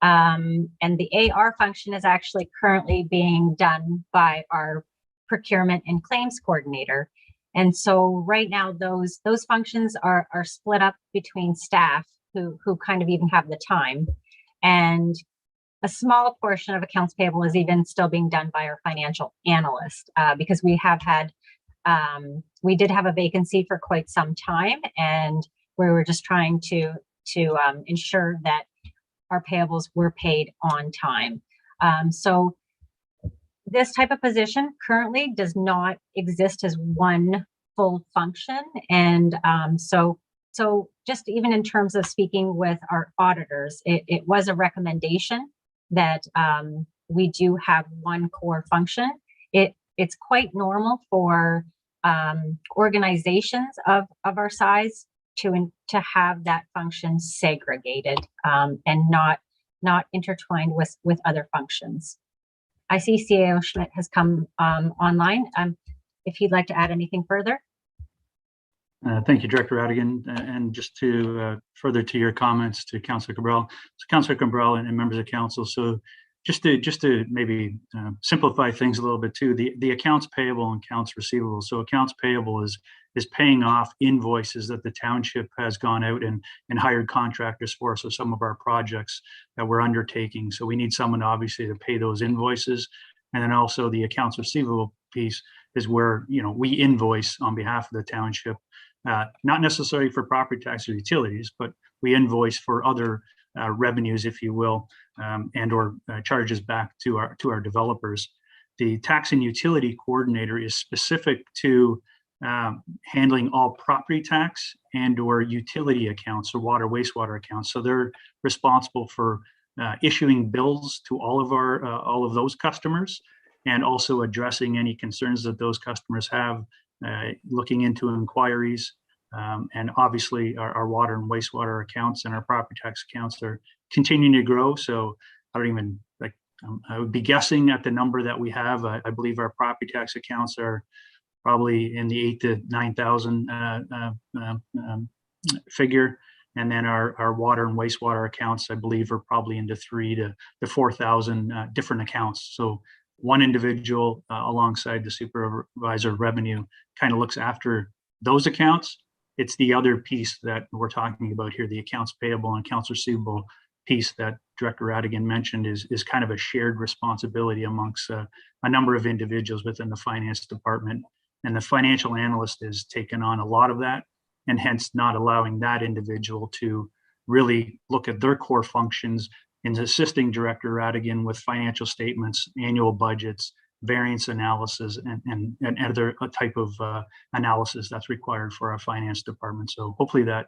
And the AR function is actually currently being done by our procurement and claims coordinator. And so right now those functions are split up between staff who kind of even have the time. And a small portion of accounts payable is even still being done by our financial analyst, because we did have a vacancy for quite some time, and we were just trying to ensure that our payables were paid on time. So this type of position currently does not exist as one full function. And so just even in terms of speaking with our auditors, it was a recommendation that we do have one core function. It's quite normal for organizations of our size to have that function segregated and not intertwined with other functions. I see CAO Schmidt has come online. If he'd like to add anything further. Thank you, Director Radigan. And just to further to your comments to Councillor Cabral. So Councillor Cabral and members of council. So just to maybe simplify things a little bit too, the accounts payable and accounts receivable. So accounts payable is paying off invoices that the township has gone out and hired contractors for. So some of our projects that we're undertaking. So we need someone obviously to pay those invoices. And then also the accounts receivable piece is where, we invoice on behalf of the township, not necessarily for property tax or utilities, but we invoice for other revenues, if you will, and or charges back to our developers. The tax and utility coordinator is specific to handling all property tax and or utility accounts or water wastewater accounts. So they're responsible for issuing bills to all of those customers, and also addressing any concerns that those customers have, looking into inquiries. And obviously our water and wastewater accounts and our property tax accounts are continuing to grow. So I don't even I would be guessing at the number that we have. I believe our property tax accounts are probably in the 8,000 to 9,000 figure. And then our water and wastewater accounts, I believe, are probably into 3,000 to 4,000 different accounts. So one individual alongside the supervisor of revenue kind of looks after those accounts. It's the other piece that we're talking about here, the accounts payable and accounts receivable piece that Director Radigan mentioned is kind of a shared responsibility amongst a number of individuals within the finance department. And the financial analyst has taken on a lot of that, and hence not allowing that individual to really look at their core functions in assisting Director Radigan with financial statements, annual budgets, variance analysis, and other type of analysis that's required for our finance department. So hopefully that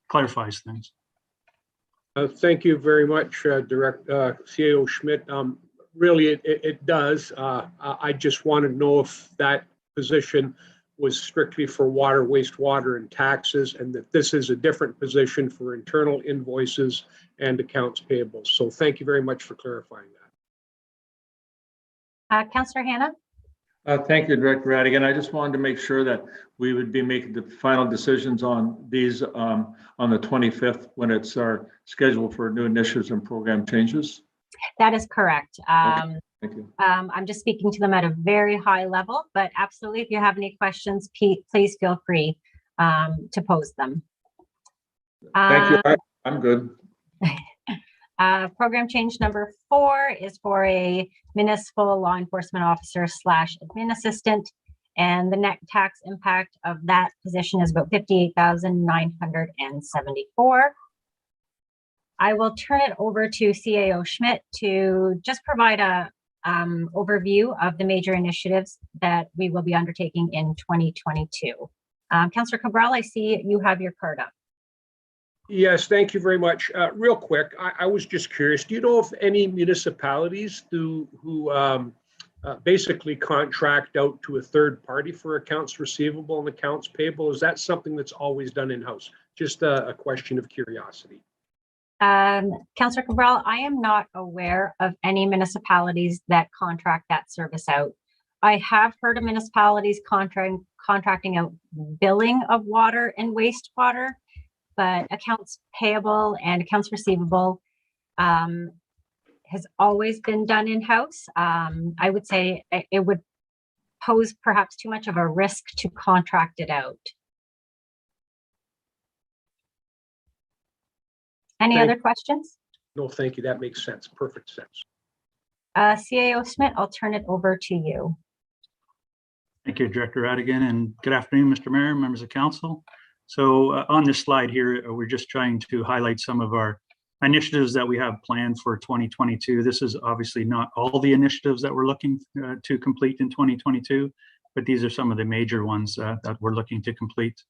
clarifies things. Thank you very much, CAO Schmidt. Really, it does. I just want to know if that position was strictly for water, wastewater, and taxes, and that this is a different position for internal invoices and accounts payable. So thank you very much for clarifying that. Councillor Hanna? Thank you, Director Radigan. I just wanted to make sure that we would be making the final decisions on these on the 25th, when it's our schedule for new initiatives and program changes. That is correct. Okay. Thank you. I'm just speaking to them at a very high level, but absolutely, if you have any questions, please feel free to pose them. Thank you. I'm good. Program change number 4 is for a municipal law enforcement officer / admin assistant, and the net tax impact of that position is about $58,974. I will turn it over to CAO Schmidt to just provide a overview of the major initiatives that we will be undertaking in 2022. Councillor Cabral, I see you have your card up. Yes, thank you very much. Real quick, I was just curious, do you know if any municipalities who basically contract out to a third party for accounts receivable and accounts payable? Is that something that's always done in-house? Just a question of curiosity. Councillor Cabral, I am not aware of any municipalities that contract that service out. I have heard of municipalities contracting out billing of water and wastewater, but accounts payable and accounts receivable has always been done in-house. I would say it would pose perhaps too much of a risk to contract it out. Any other questions? No, thank you. That makes sense. Perfect sense. CAO Schmidt, I'll turn it over to you. Thank you, Director Radigan, and good afternoon, Mr. Mayor, members of council. So on this slide here, we're just trying to highlight some of our initiatives that we have planned for 2022. This is obviously not all the initiatives that we're looking to complete in 2022, but these are some of the major ones that we're looking to complete.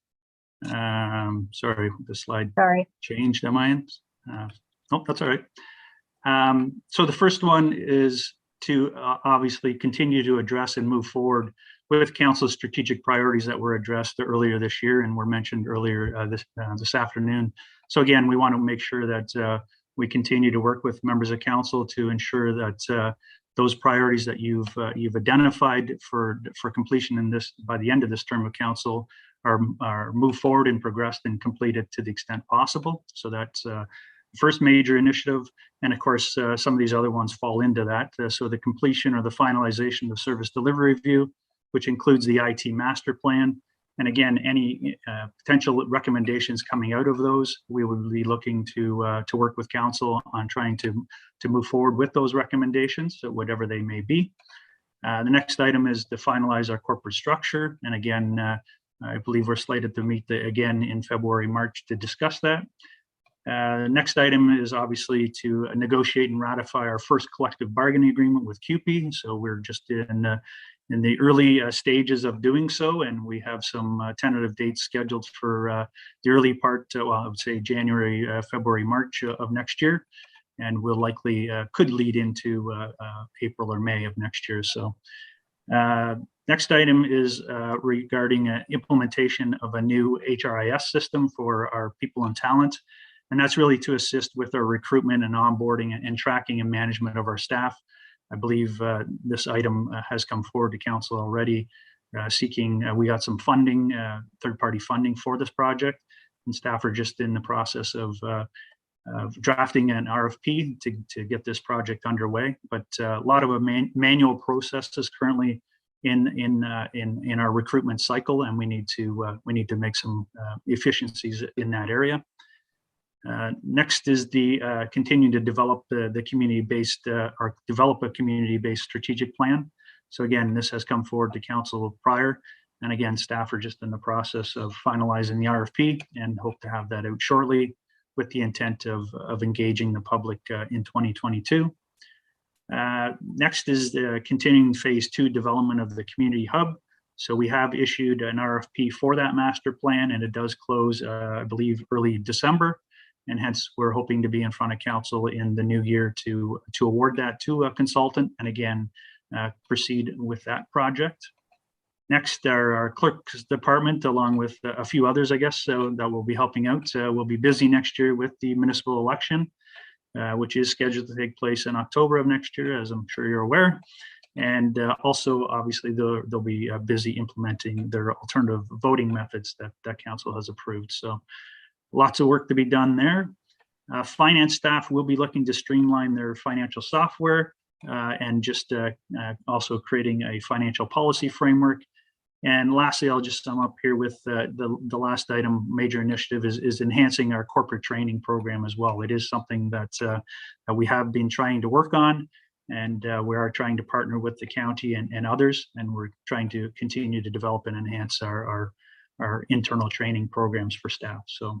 Sorry, the slide changed. Am I in? Oh, that's all right. So the first one is to obviously continue to address and move forward with council's strategic priorities that were addressed earlier this year and were mentioned earlier this afternoon. So again, we want to make sure that we continue to work with members of council to ensure that those priorities that you've identified for completion in this by the end of this term of council are moved forward and progressed and completed to the extent possible. So that's first major initiative, and of course some of these other ones fall into that. So the completion or the finalization of service delivery review, which includes the IT master plan, and again any potential recommendations coming out of those, we will be looking to work with council on trying to move forward with those recommendations, so whatever they may be. The next item is to finalize our corporate structure, and again I believe we're slated to meet again in February, March to discuss that. Next item is obviously to negotiate and ratify our first collective bargaining agreement with CUPE. So we're just in the early stages of doing so, and we have some tentative dates scheduled for the early part, well, I would say January, February, March of next year, and will likely could lead into April or May of next year. So next item is regarding implementation of a new HRIS system for our people and talent. And that's really to assist with our recruitment and onboarding and tracking and management of our staff. I believe this item has come forward to council already, seeking, we got some funding, third-party funding for this project, and staff are just in the process of drafting an RFP to get this project underway. But a lot of manual processes currently in our recruitment cycle, and we need to make some efficiencies in that area. Next is the continuing to develop the community-based or develop a community-based strategic plan. So again, this has come forward to council prior, and again, staff are just in the process of finalizing the RFP and hope to have that out shortly, with the intent of engaging the public in 2022. Next is the continuing phase 2 development of the community hub. So we have issued an RFP for that master plan, and it does close, I believe, early December. And hence, we're hoping to be in front of council in the new year to award that to a consultant, and again, proceed with that project. Next, our clerk's department, along with a few others, I guess, so that will be helping out. We'll be busy next year with the municipal election, which is scheduled to take place in October of next year, as I'm sure you're aware. And also, obviously, they'll be busy implementing their alternative voting methods that council has approved. So lots of work to be done there. Finance staff will be looking to streamline their financial software and just also creating a financial policy framework. And lastly, I'll just sum up here with the last item, major initiative is enhancing our corporate training program as well. It is something that we have been trying to work on, and we are trying to partner with the county and others, and we're trying to continue to develop and enhance our internal training programs for staff. So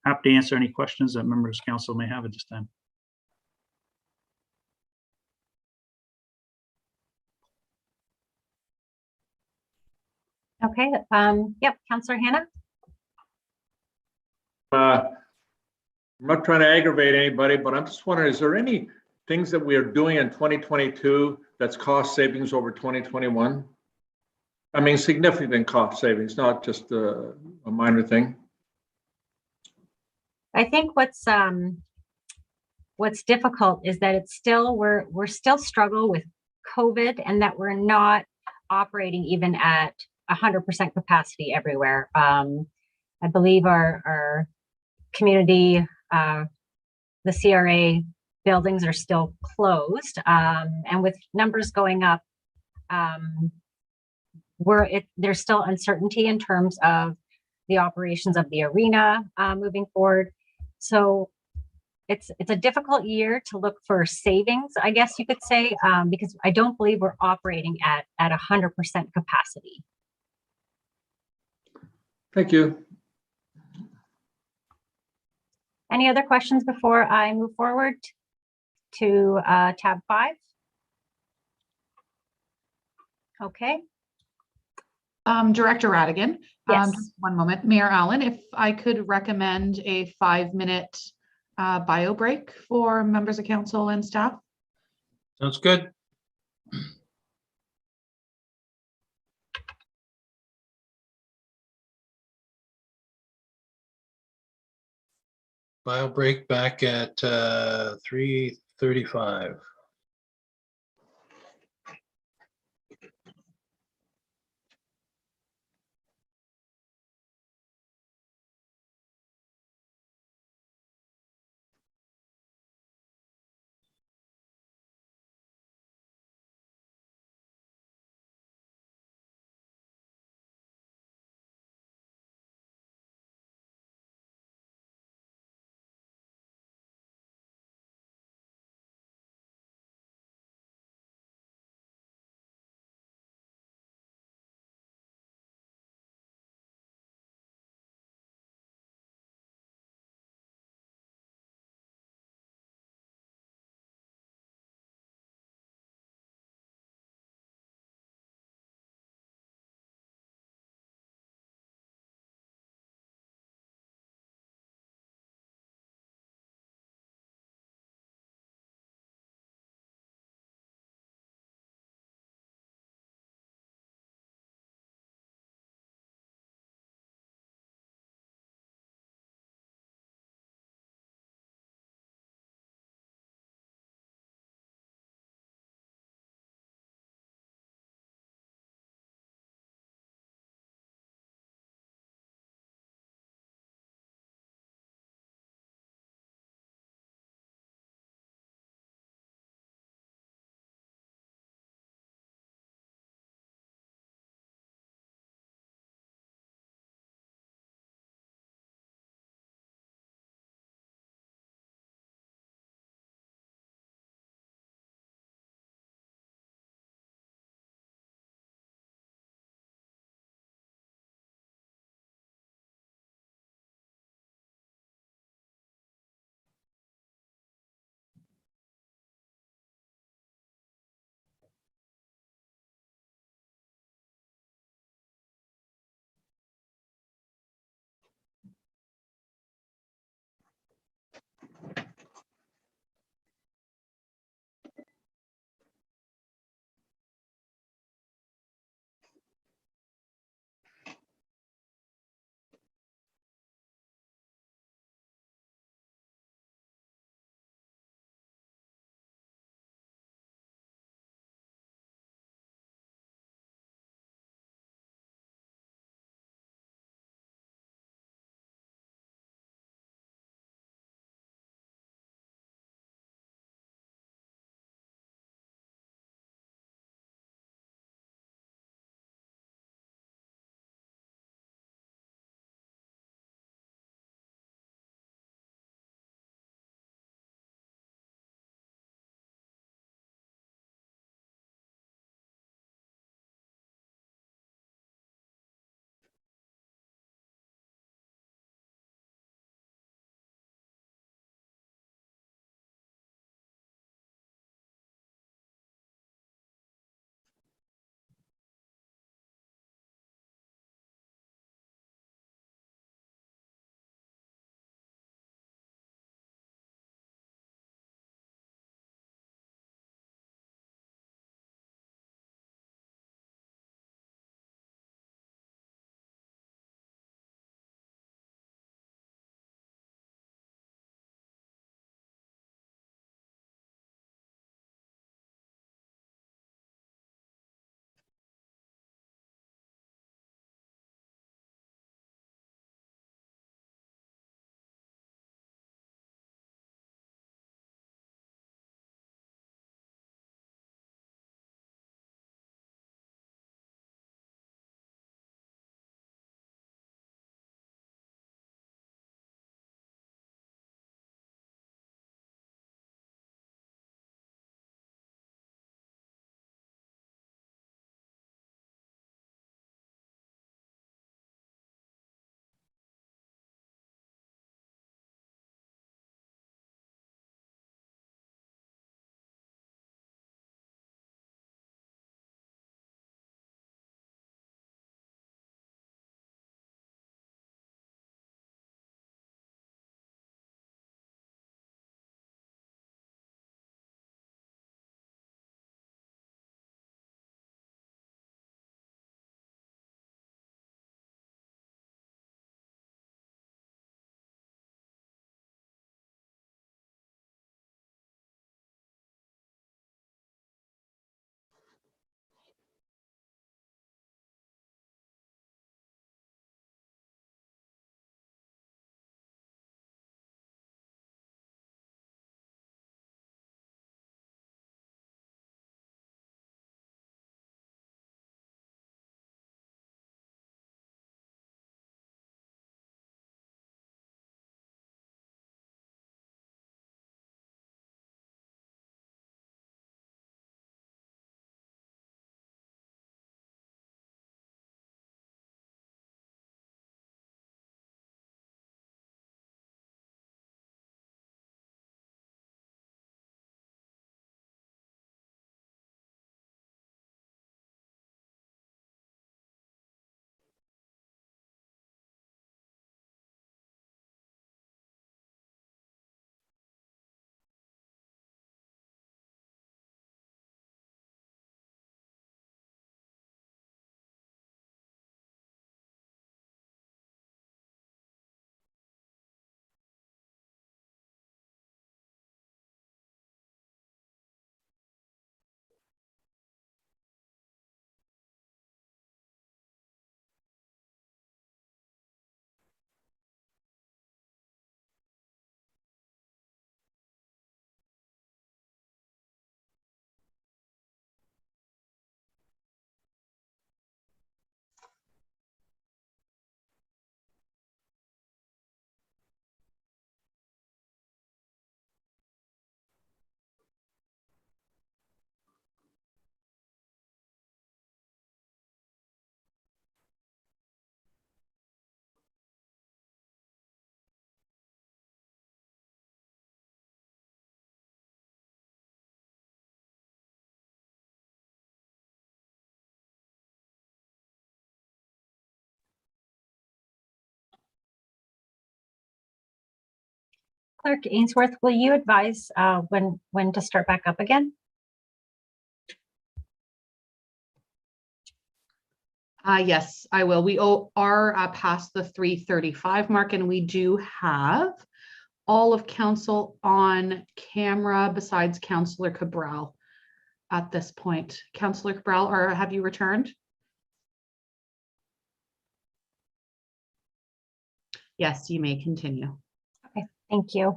happy to answer any questions that members of council may have at this time. Okay, yep, Councillor Hannah. I'm not trying to aggravate anybody, but I'm just wondering, is there any things that we are doing in 2022 that's cost savings over 2021? I mean, significant cost savings, not just a minor thing. I think what's difficult is that it's still we're still struggle with COVID, and that we're not operating even at 100% capacity everywhere. I believe our community, the CRA buildings are still closed, and with numbers going up, there's still uncertainty in terms of the operations of the arena moving forward. So it's a difficult year to look for savings, I guess you could say, because I don't believe we're operating at 100% capacity. Thank you. Any other questions before I move forward to tab 5? Okay. Director Radigan, Yes. just one moment. Mayor Allen, if I could recommend a 5-minute bio break for members of council and staff. Sounds good. Bio break back at 3:35. Clerk Ainsworth, will you advise when to start back up again? Yes, I will. We are past the 3:35 mark, and we do have all of council on camera besides Councillor Cabral at this point. Councillor Cabral, or have you returned? Yes, you may continue. Okay, thank you.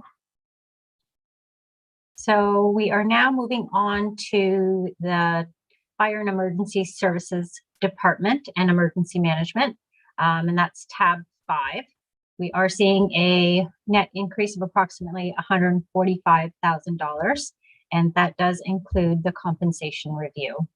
So we are now moving on to the Fire and Emergency Services Department and Emergency Management, and that's tab 5. We are seeing a net increase of approximately $145,000, and that does include the compensation review.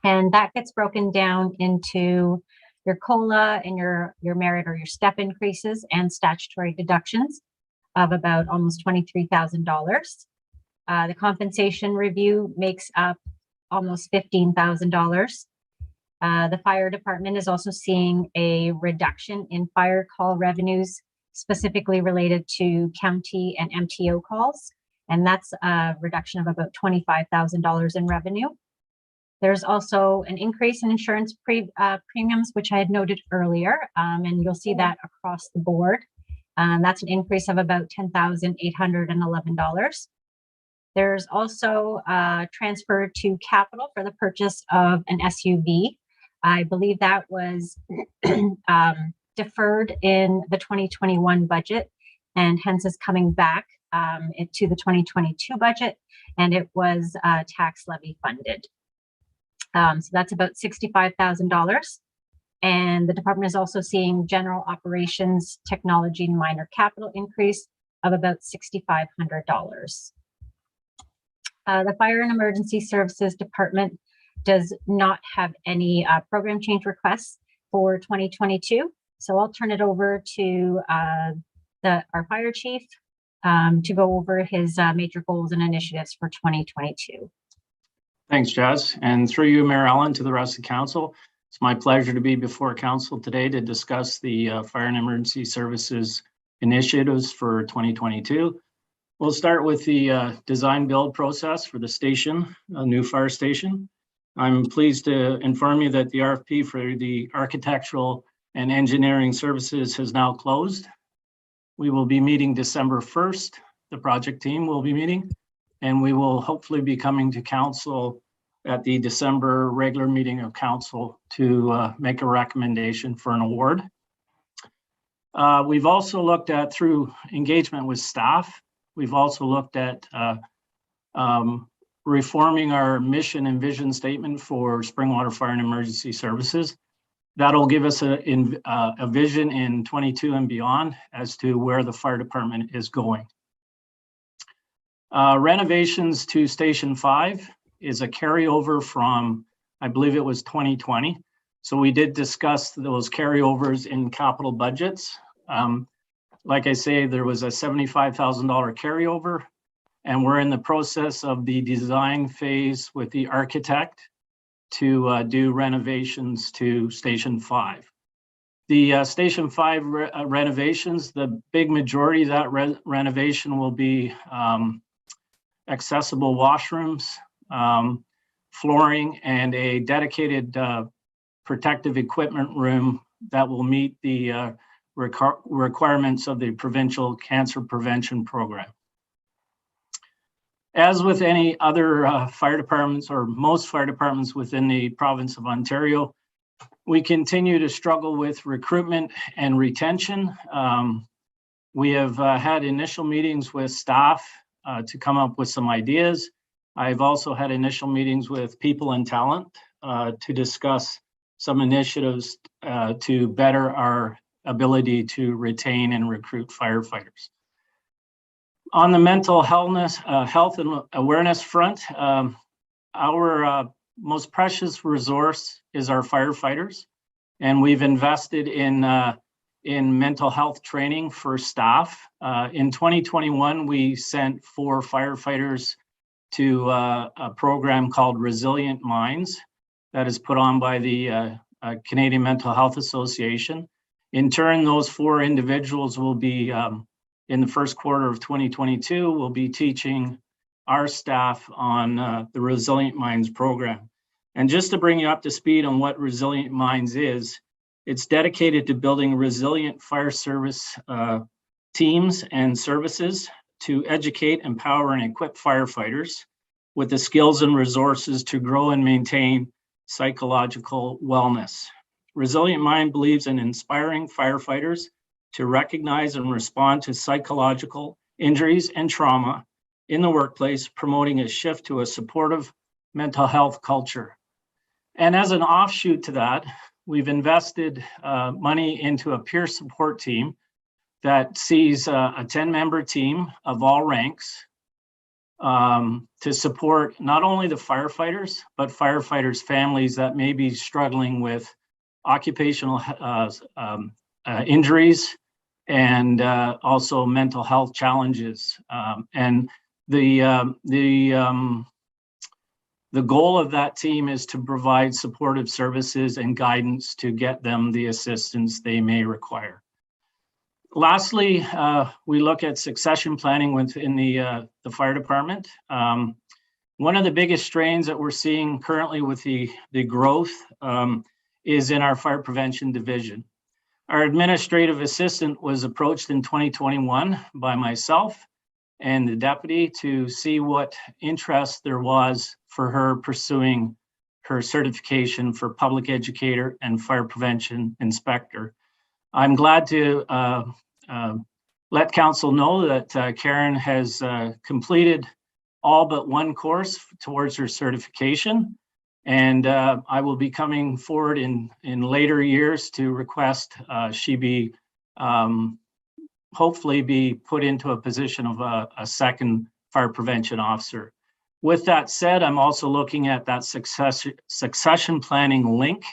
And that gets broken down into your COLA and your merit or your step increases and statutory deductions of about almost $23,000. The compensation review makes up almost $15,000. The fire department is also seeing a reduction in fire call revenues, specifically related to county and MTO calls, and that's a reduction of about $25,000 in revenue. There's also an increase in insurance premiums, which I had noted earlier, and you'll see that across the board. That's an increase of about $10,811. There's also a transfer to capital for the purchase of an SUV. I believe that was deferred in the 2021 budget and hence is coming back into the 2022 budget, and it was tax levy funded. So that's about $65,000. And the department is also seeing general operations, technology, and minor capital increase of about $6,500. The Fire and Emergency Services Department does not have any program change requests for 2022. So I'll turn it over to our fire chief to go over his major goals and initiatives for 2022. Thanks, Jess. And through you, Mayor Allen, to the rest of council. It's my pleasure to be before council today to discuss the Fire and Emergency Services initiatives for 2022. We'll start with the design build process for the station, a new fire station. I'm pleased to inform you that the RFP for the architectural and engineering services has now closed. We will be meeting December 1st. The project team will be meeting, and we will hopefully be coming to council at the December regular meeting of council to make a recommendation for an award. We've also looked at, through engagement with staff, we've also looked at reforming our mission and vision statement for Springwater Fire and Emergency Services. That'll give us a vision in 22 and beyond as to where the fire department is going. Renovations to Station 5 is a carryover from, I believe it was 2020. So we did discuss those carryovers in capital budgets. Like I say, there was a $75,000 carryover, and we're in the process of the design phase with the architect to do renovations to Station 5. The Station 5 renovations, the big majority of that renovation will be accessible washrooms, flooring, and a dedicated protective equipment room that will meet the requirements of the Provincial Cancer Prevention Program. As with any other fire departments, or most fire departments within the province of Ontario, we continue to struggle with recruitment and retention. We have had initial meetings with staff to come up with some ideas. I've also had initial meetings with people and talent to discuss some initiatives to better our ability to retain and recruit firefighters. On the mental health and awareness front, our most precious resource is our firefighters, and we've invested in mental health training for staff. In 2021, we sent 4 firefighters to a program called Resilient Minds that is put on by the Canadian Mental Health Association. In turn, those 4 individuals will be, in the first quarter of 2022, will be teaching our staff on the Resilient Minds program. And just to bring you up to speed on what Resilient Minds is, it's dedicated to building resilient fire service teams and services to educate, empower, and equip firefighters with the skills and resources to grow and maintain psychological wellness. Resilient Mind believes in inspiring firefighters to recognize and respond to psychological injuries and trauma in the workplace, promoting a shift to a supportive mental health culture. And as an offshoot to that, we've invested money into a peer support team that sees a 10-member team of all ranks to support not only the firefighters, but firefighters' families that may be struggling with occupational injuries and also mental health challenges. And the goal of that team is to provide supportive services and guidance to get them the assistance they may require. Lastly, we look at succession planning within the fire department. One of the biggest strains that we're seeing currently with the growth is in our fire prevention division. Our administrative assistant was approached in 2021 by myself and the deputy to see what interest there was for her pursuing her certification for public educator and fire prevention inspector. I'm glad to let council know that Karen has completed all but one course towards her certification. And I will be coming forward in later years to request she be hopefully be put into a position of a second fire prevention officer. With that said, I'm also looking at that succession planning link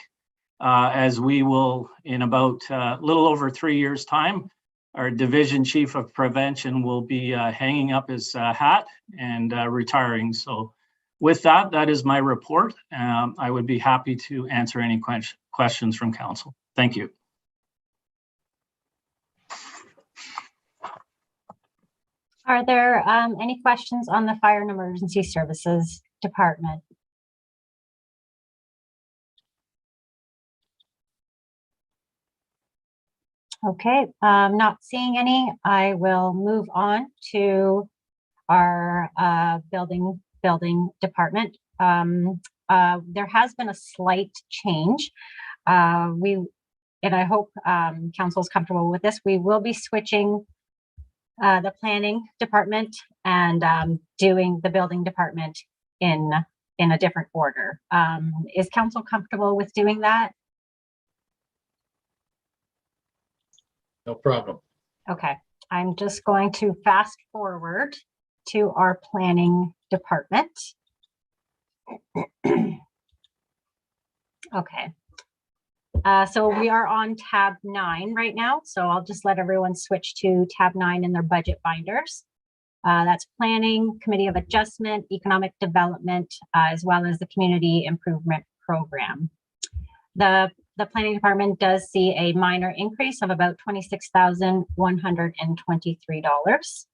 as we will, in about a little over 3 years' time, our division chief of prevention will be hanging up his hat and retiring. So with that, that is my report. I would be happy to answer any questions from council. Thank you. Are there any questions on the Fire and Emergency Services Department? Okay, not seeing any. I will move on to our building department. There has been a slight change. And I hope council is comfortable with this. We will be switching the planning department and doing the building department in a different order. Is council comfortable with doing that? No problem. Okay, I'm just going to fast forward to our planning department. Okay. So we are on tab 9 right now. So I'll just let everyone switch to tab 9 in their budget binders. That's planning, committee of adjustment, economic development, as well as the community improvement program. The planning department does see a minor increase of about $26,123.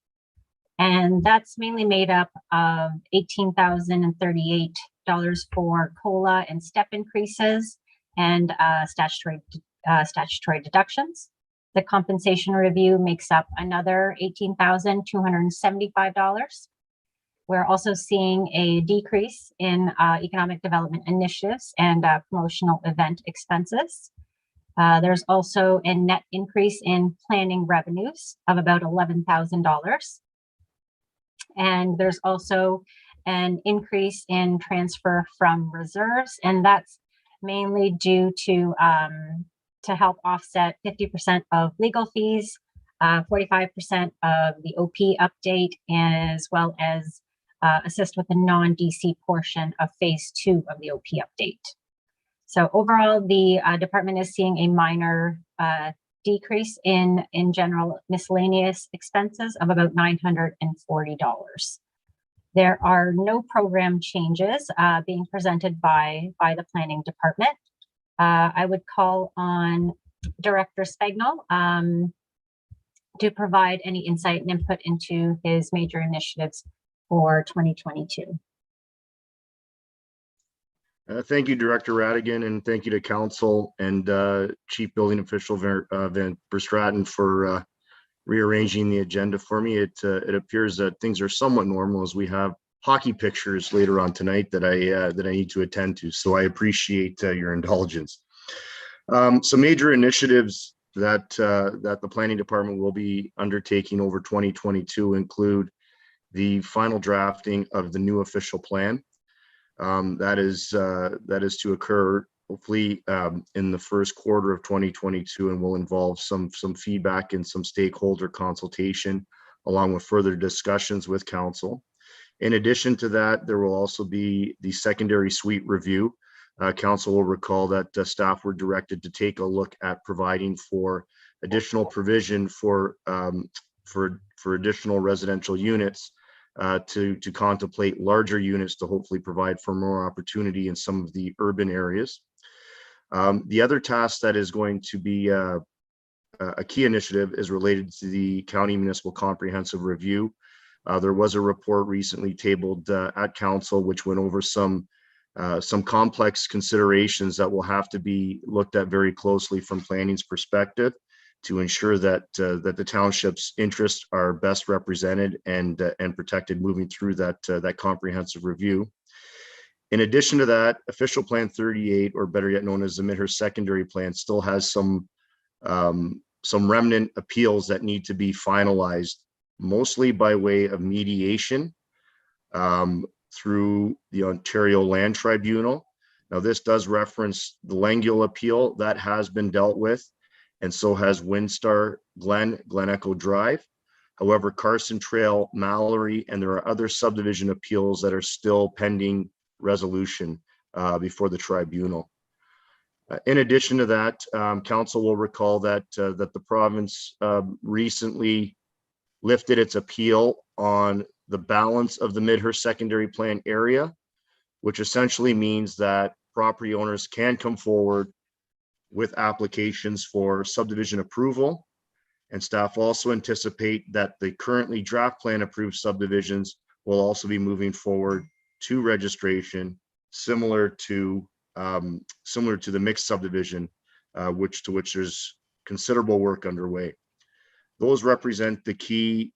And that's mainly made up of $18,038 for COLA and step increases and statutory deductions. The compensation review makes up another $18,275. We're also seeing a decrease in economic development initiatives and promotional event expenses. There's also a net increase in planning revenues of about $11,000. And there's also an increase in transfer from reserves, and that's mainly due to help offset 50% of legal fees, 45% of the OP update, as well as assist with the non-DC portion of phase 2 of the OP update. So overall, the department is seeing a minor decrease in general miscellaneous expenses of about $940. There are no program changes being presented by the planning department. I would call on Director Spagnol to provide any insight and input into his major initiatives for 2022. Thank you, Director Radigan, and thank you to Council and Chief Building Official Van Verstraeten for rearranging the agenda for me. It appears that things are somewhat normal as we have hockey pictures later on tonight that I need to attend to. So I appreciate your indulgence. Some major initiatives that the Planning Department will be undertaking over 2022 include the final drafting of the new official plan. That is to occur hopefully in the first quarter of 2022, and will involve some feedback and some stakeholder consultation, along with further discussions with Council. In addition to that, there will also be the secondary suite review. Council will recall that staff were directed to take a look at providing for additional provision for additional residential units, to contemplate larger units to hopefully provide for more opportunity in some of the urban areas. The other task that is going to be a key initiative is related to the County Municipal Comprehensive Review. There was a report recently tabled at Council which went over some complex considerations that will have to be looked at very closely from planning's perspective to ensure that the township's interests are best represented and protected moving through that comprehensive review. In addition to that, Official Plan 38, or better yet known as the Midhurst Secondary Plan, still has some remnant appeals that need to be finalized, mostly by way of mediation through the Ontario Land Tribunal. Now, this does reference the Lenguel appeal that has been dealt with, and so has Windstar Glen Echo Drive. However, Carson Trail, Mallory, and there are other subdivision appeals that are still pending resolution before the tribunal. In addition to that, Council will recall that the province recently lifted its appeal on the balance of the Midhurst Secondary Plan area, which essentially means that property owners can come forward with applications for subdivision approval, and staff also anticipate that the currently draft plan approved subdivisions will also be moving forward to registration, similar to the mixed subdivision, which there's considerable work underway. Those represent the key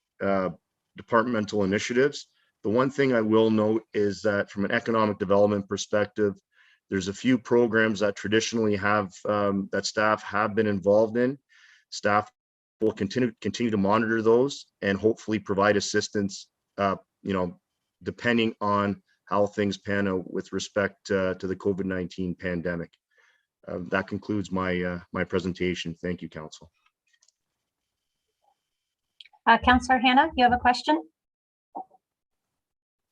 departmental initiatives. The one thing I will note is that from an economic development perspective, there's a few programs that traditionally have that staff have been involved in. Staff will continue to monitor those and hopefully provide assistance, depending on how things pan out with respect to the COVID-19 pandemic. That concludes my presentation. Thank you, Council. Councillor Hanna, you have a question?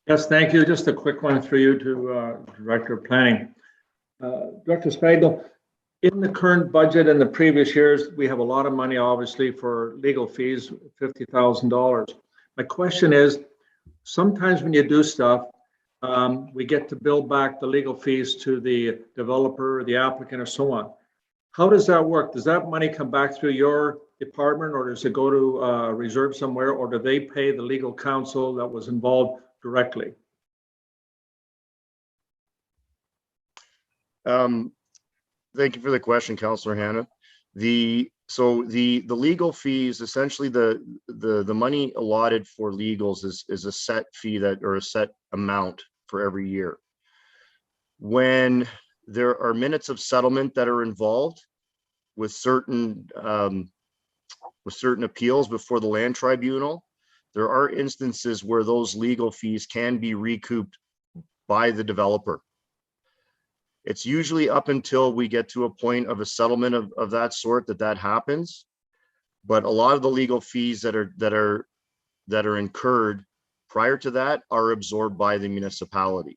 Yes, thank you. Just a quick one for you to Director of Planning. Director Spagnol, in the current budget and the previous years, we have a lot of money, obviously, for legal fees, $50,000. My question is, sometimes when you do stuff, we get to bill back the legal fees to the developer, the applicant, or so on. How does that work? Does that money come back through your department, or does it go to reserve somewhere, or do they pay the legal counsel that was involved directly? Thank you for the question, Councillor Hanna. The legal fees, essentially the money allotted for legals is a set fee or a set amount for every year. When there are minutes of settlement that are involved with certain appeals before the Land Tribunal, there are instances where those legal fees can be recouped by the developer. It's usually up until we get to a point of a settlement of that sort that happens. But a lot of the legal fees that are incurred prior to that are absorbed by the municipality.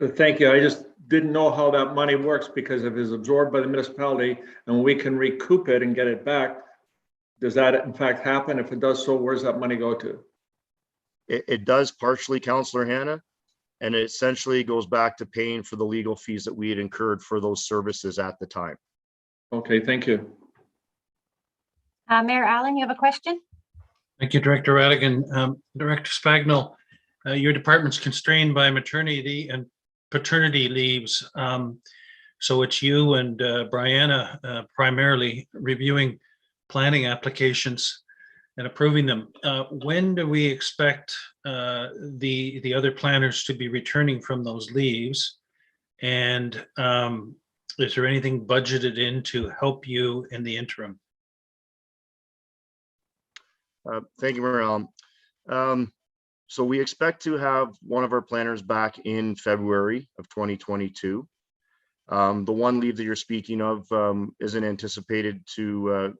Thank you. I just didn't know how that money works, because if it's absorbed by the municipality and we can recoup it and get it back, does that in fact happen? If it does so, where's that money go to? It does partially, Councillor Hanna. And it essentially goes back to paying for the legal fees that we had incurred for those services at the time. Okay, thank you. Mayor Allen, you have a question? Thank you, Director Radigan. Director Spagnell, your department's constrained by maternity and paternity leaves. So it's you and Brianna primarily reviewing planning applications and approving them. When do we expect the other planners to be returning from those leaves? And is there anything budgeted in to help you in the interim? Thank you, Mayor Allen. So we expect to have one of our planners back in February of 2022. The one leave that you're speaking of isn't anticipated to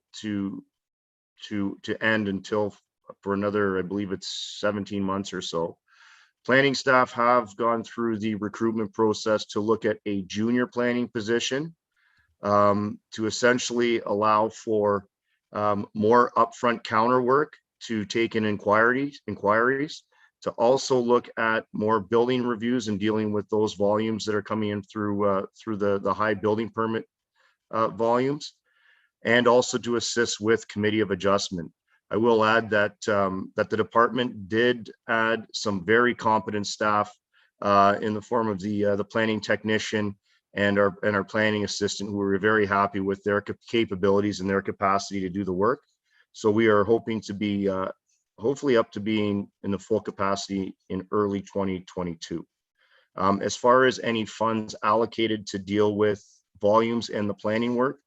end until for another, I believe it's 17 months or so. Planning staff have gone through the recruitment process to look at a junior planning position to essentially allow for more upfront counter work to take in inquiries, to also look at more building reviews and dealing with those volumes that are coming in through the high building permit volumes, and also to assist with committee of adjustment. I will add that that the department did add some very competent staff in the form of the planning technician and our planning assistant, who were very happy with their capabilities and their capacity to do the work. So we are hoping to be hopefully up to being in the full capacity in early 2022. As far as any funds allocated to deal with volumes and the planning work,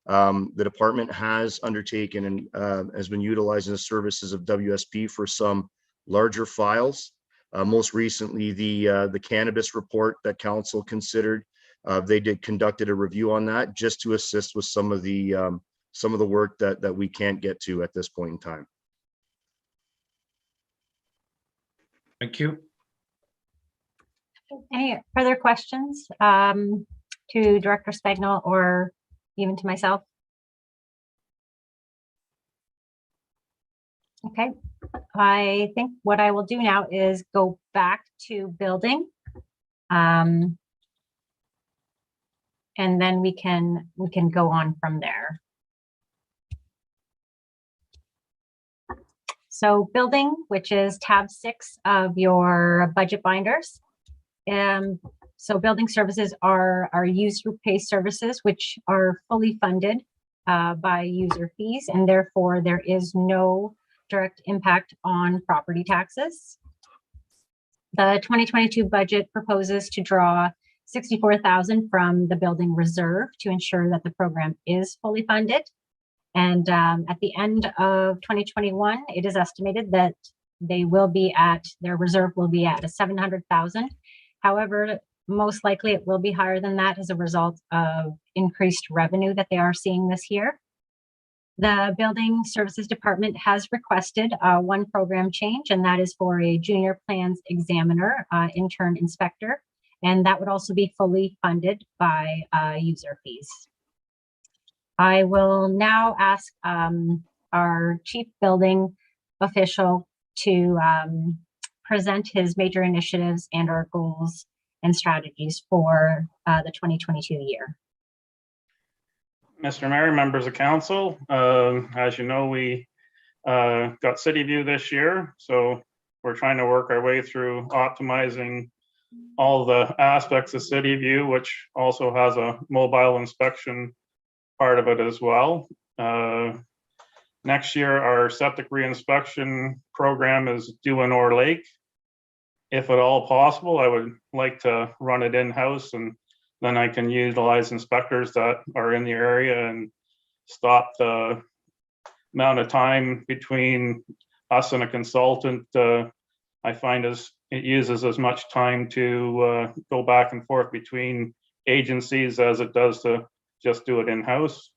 the department has undertaken and has been utilizing the services of WSP for some larger files. Most recently, the cannabis report that council considered, they conducted a review on that just to assist with some of the work that we can't get to at this point in time. Thank you. Any further questions to Director Spagnell or even to myself? Okay, I think what I will do now is go back to building. And then we can go on from there. So building, which is tab 6 of your budget binders. So building services are user-pay services, which are fully funded by user fees, and therefore there is no direct impact on property taxes. The 2022 budget proposes to draw $64,000 from the building reserve to ensure that the program is fully funded. And at the end of 2021, it is estimated that their reserve will be at $700,000. However, most likely it will be higher than that as a result of increased revenue that they are seeing this year. The Building Services Department has requested one program change, and that is for a junior plans examiner, intern inspector, and that would also be fully funded by user fees. I will now ask our chief building official to present his major initiatives and our goals and strategies for the 2022 year. Mr. Mayor, members of council, as you know, we got City View this year, so we're trying to work our way through optimizing all the aspects of City View, which also has a mobile inspection part of it as well. Next year, our septic reinspection program is due in Orr Lake. If at all possible, I would like to run it in-house, and then I can utilize inspectors that are in the area and stop the amount of time between us and a consultant. I find it uses as much time to go back and forth between agencies as it does to just do it in-house.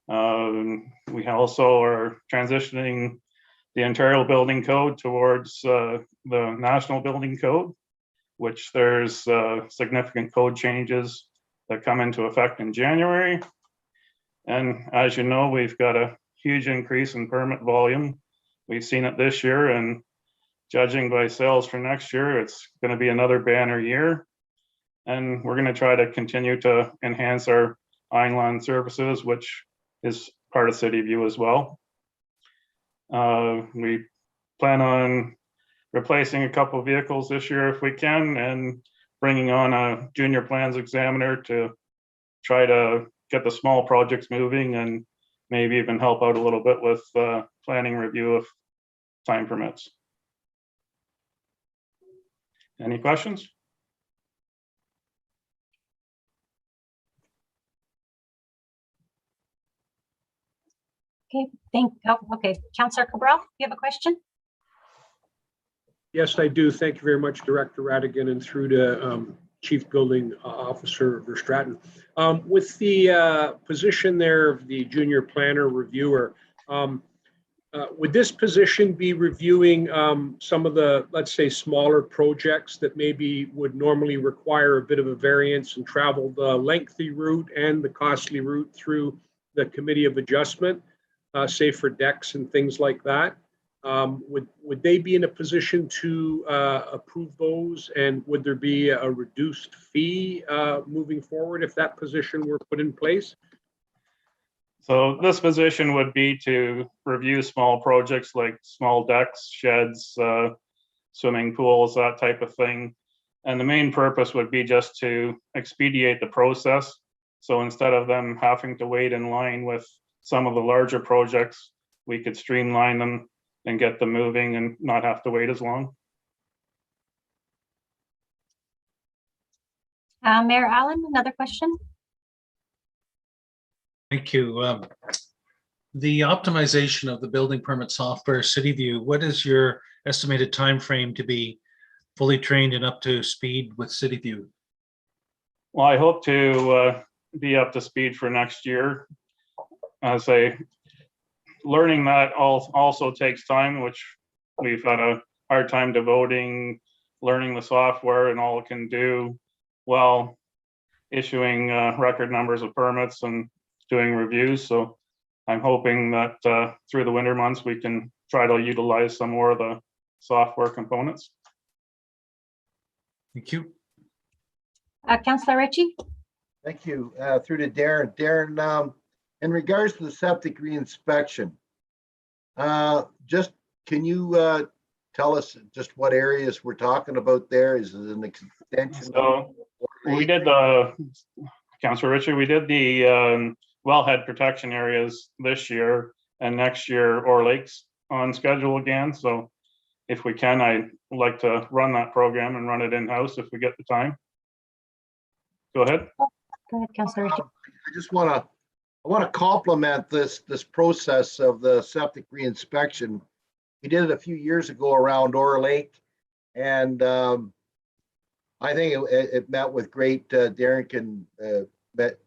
We also are transitioning the Ontario Building Code towards the National Building Code, which there's significant code changes that come into effect in January. And as you know, we've got a huge increase in permit volume. We've seen it this year, and judging by sales for next year, it's going to be another banner year. And we're going to try to continue to enhance our Einland services, which is part of City View as well. We plan on replacing a couple of vehicles this year if we can, and bringing on a junior plans examiner to try to get the small projects moving and maybe even help out a little bit with planning review if time permits. Any questions? Okay, Councillor Cabral, you have a question? Yes, I do. Thank you very much, Director Radigan, and through to Chief Building Officer Verstraeten. With the position there of the junior planner reviewer, would this position be reviewing some of the, let's say, smaller projects that maybe would normally require a bit of a variance and travel the lengthy route and the costly route through the Committee of Adjustment, say for decks and things like that? Would they be in a position to approve those, and would there be a reduced fee moving forward if that position were put in place? So this position would be to review small projects like small decks, sheds, swimming pools, that type of thing. And the main purpose would be just to expedite the process. So instead of them having to wait in line with some of the larger projects, we could streamline them and get them moving and not have to wait as long. Mayor Allen, another question? Thank you. The optimization of the building permit software, CityView, what is your estimated time frame to be fully trained and up to speed with CityView? Well, I hope to be up to speed for next year. As learning that also takes time, which we've had a hard time devoting learning the software and all it can do while issuing record numbers of permits and doing reviews. So I'm hoping that through the winter months, we can try to utilize some more of the software components. Thank you. Councillor Ritchie? Thank you. Through to Darren. Darren, in regards to the septic reinspection, just can you tell us just what areas we're talking about there? Is it an extension? So we did Councillor Richard, we did the wellhead protection areas this year, and next year Orr Lake's on schedule again. So if we can, I'd like to run that program and run it in-house if we get the time. Go ahead. Go ahead, Councillor Ritchie. I just want to compliment this process of the septic reinspection. We did it a few years ago around Orr Lake, and I think it met with great. Darren can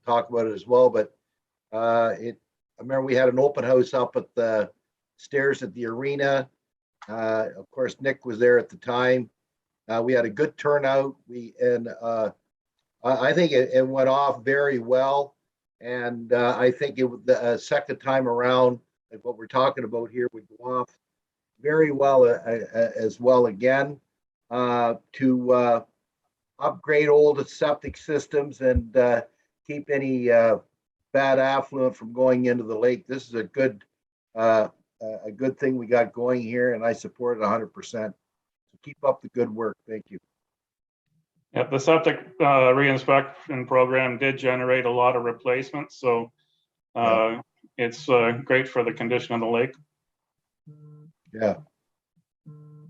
talk about it as well, but I remember we had an open house up at the stairs at the arena. Of course, Nick was there at the time. We had a good turnout. I think it went off very well, and I think the second time around, like what we're talking about here, would go off very well as well again, to upgrade old septic systems and keep any bad affluent from going into the lake. This is a good thing we got going here, and I support it 100%. So keep up the good work. Thank you. Yeah, the septic reinspection program did generate a lot of replacements, so it's great for the condition of the lake. Yeah.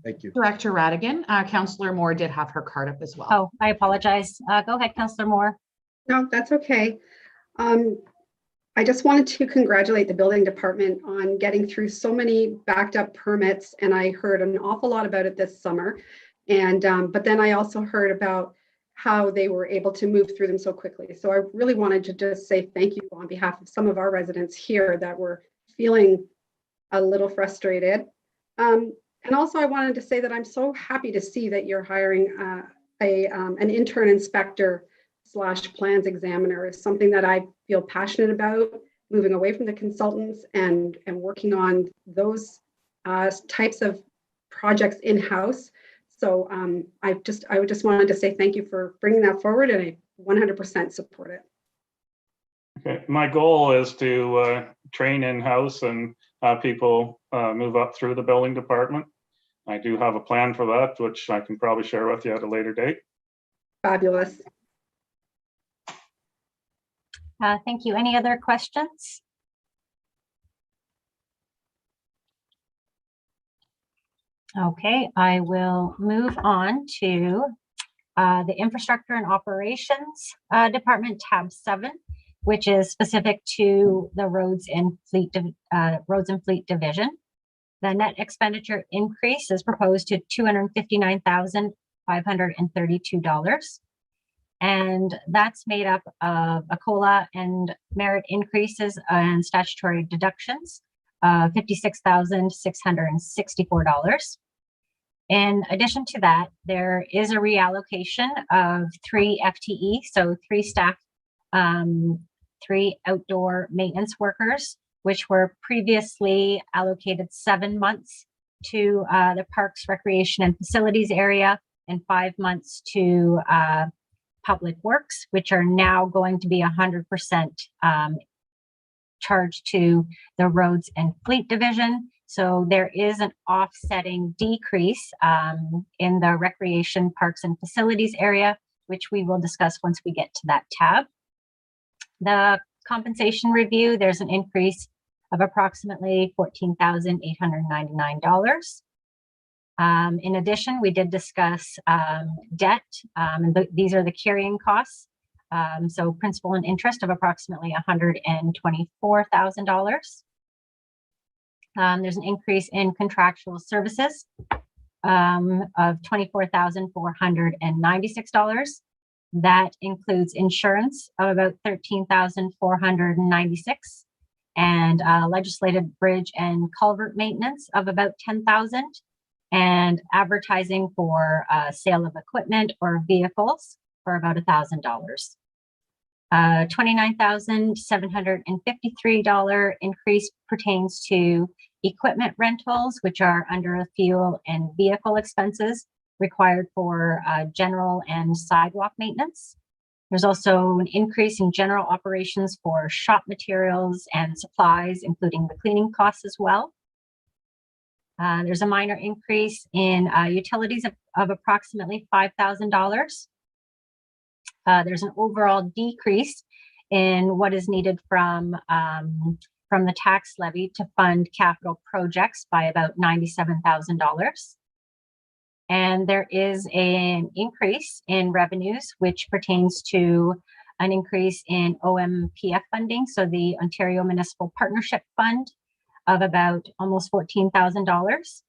Thank you. Director Radigan, Councillor Moore did have her card up as well. Oh, I apologize. Go ahead, Councillor Moore. No, that's okay. I just wanted to congratulate the building department on getting through so many backed up permits, and I heard an awful lot about it this summer. And but then I also heard about how they were able to move through them so quickly. So I really wanted to just say thank you on behalf of some of our residents here that were feeling a little frustrated. And also I wanted to say that I'm so happy to see that you're hiring an intern inspector / plans examiner. Is something that I feel passionate about, moving away from the consultants and working on those types of projects in-house. So I would just wanted to say thank you for bringing that forward, and I 100% support it. Okay, my goal is to train in-house and have people move up through the building department. I do have a plan for that, which I can probably share with you at a later date. Fabulous. Thank you. Any other questions? Okay, I will move on to the Infrastructure and Operations Department, tab 7, which is specific to the Roads and Fleet Division. The net expenditure increase is proposed to $259,532. And that's made up of a COLA and merit increases and statutory deductions of $56,664. In addition to that, there is a reallocation of 3 FTE, so 3 staff, 3 outdoor maintenance workers, which were previously allocated 7 months to the Parks, Recreation, and Facilities area and 5 months to Public Works, which are now going to be 100% charged to the Roads and Fleet Division. So there is an offsetting decrease in the Recreation, Parks, and Facilities area, which we will discuss once we get to that tab. The compensation review, there's an increase of approximately $14,899. In addition, we did discuss debt, and these are the carrying costs. So principal and interest of approximately $124,000. There's an increase in contractual services of $24,496. That includes insurance of about $13,496 and legislative bridge and culvert maintenance of about $10,000 and advertising for sale of equipment or vehicles for about $1,000. $29,753 increase pertains to equipment rentals, which are under the fuel and vehicle expenses required for general and sidewalk maintenance. There's also an increase in general operations for shop materials and supplies, including the cleaning costs as well. There's a minor increase in utilities of approximately $5,000. There's an overall decrease in what is needed from the tax levy to fund capital projects by about $97,000. And there is an increase in revenues, which pertains to an increase in OMPF funding, so the Ontario Municipal Partnership Fund of about almost $14,000.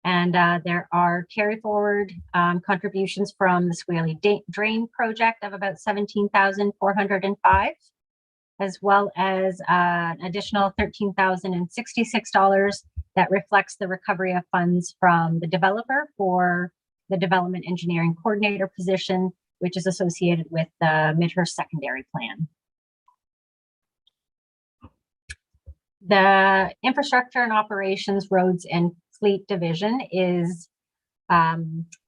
And there are carry forward contributions from the Swaley Drain project of about $17,405, as well as an additional $13,066 that reflects the recovery of funds from the developer for the development engineering coordinator position, which is associated with the Midhurst secondary plan. The Infrastructure and Operations, Roads and Fleet Division is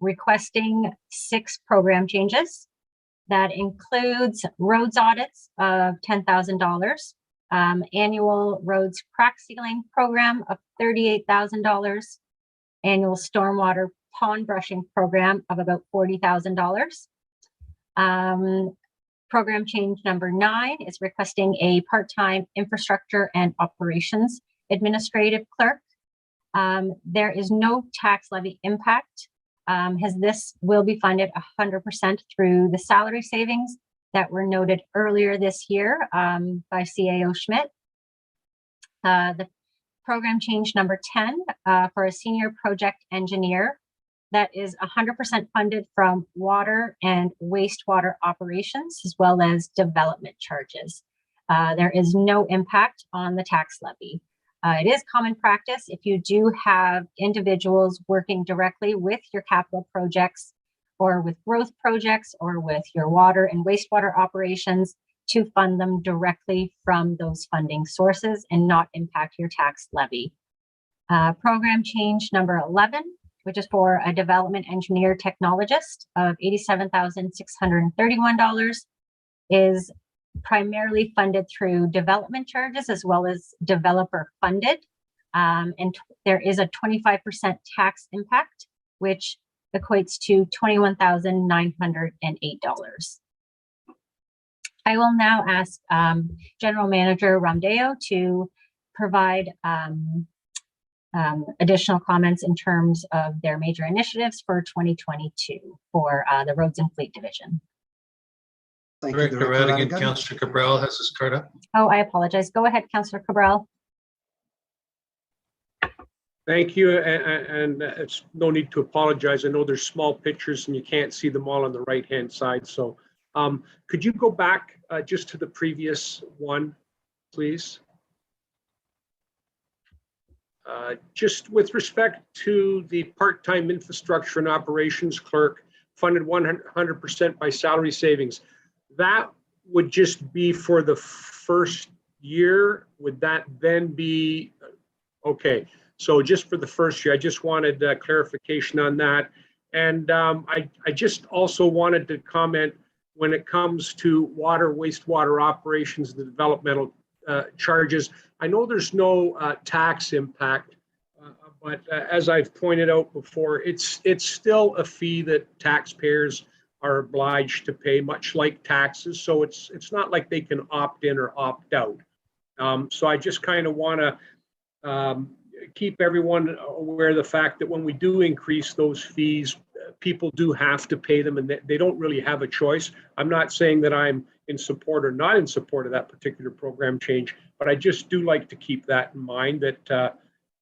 requesting 6 program changes. That includes roads audits of $10,000, annual roads crack sealing program of $38,000, annual stormwater pond brushing program of about $40,000. Program change number 9 is requesting a part-time infrastructure and operations administrative clerk. There is no tax levy impact, as this will be funded 100% through the salary savings that were noted earlier this year by CAO Schmidt. The program change number 10 for a senior project engineer that is 100% funded from water and wastewater operations, as well as development charges. There is no impact on the tax levy. It is common practice if you do have individuals working directly with your capital projects or with growth projects or with your water and wastewater operations to fund them directly from those funding sources and not impact your tax levy. Program change number 11 which is for a development engineer technologist of $87,631, is primarily funded through development charges as well as developer funded. There is a 25% tax impact, which equates to $21,908. I will now ask General Manager Ramdeo to provide additional comments in terms of their major initiatives for 2022 for the Roads and Fleet Division. Thank you, Director Director Radigan, Radigan. Councillor Cabral has his card up. Oh, I apologize. Go ahead, Councillor Cabral. Thank you, and it's no need to apologize. I know there's small pictures and you can't see them all on the right-hand side. So could you go back just to the previous one, please? Just with respect to the part-time infrastructure and operations clerk, funded 100% by salary savings, that would just be for the first year? Would that then be, okay, so just for the first year, I just wanted clarification on that. And I just also wanted to comment when it comes to water, wastewater operations, the developmental charges. I know there's no tax impact, but as I've pointed out before, it's still a fee that taxpayers are obliged to pay, much like taxes. So it's not like they can opt in or opt out. So I just kind of want to keep everyone aware of the fact that when we do increase those fees, people do have to pay them, and they don't really have a choice. I'm not saying that I'm in support or not in support of that particular program change, but I just do like to keep that in mind, that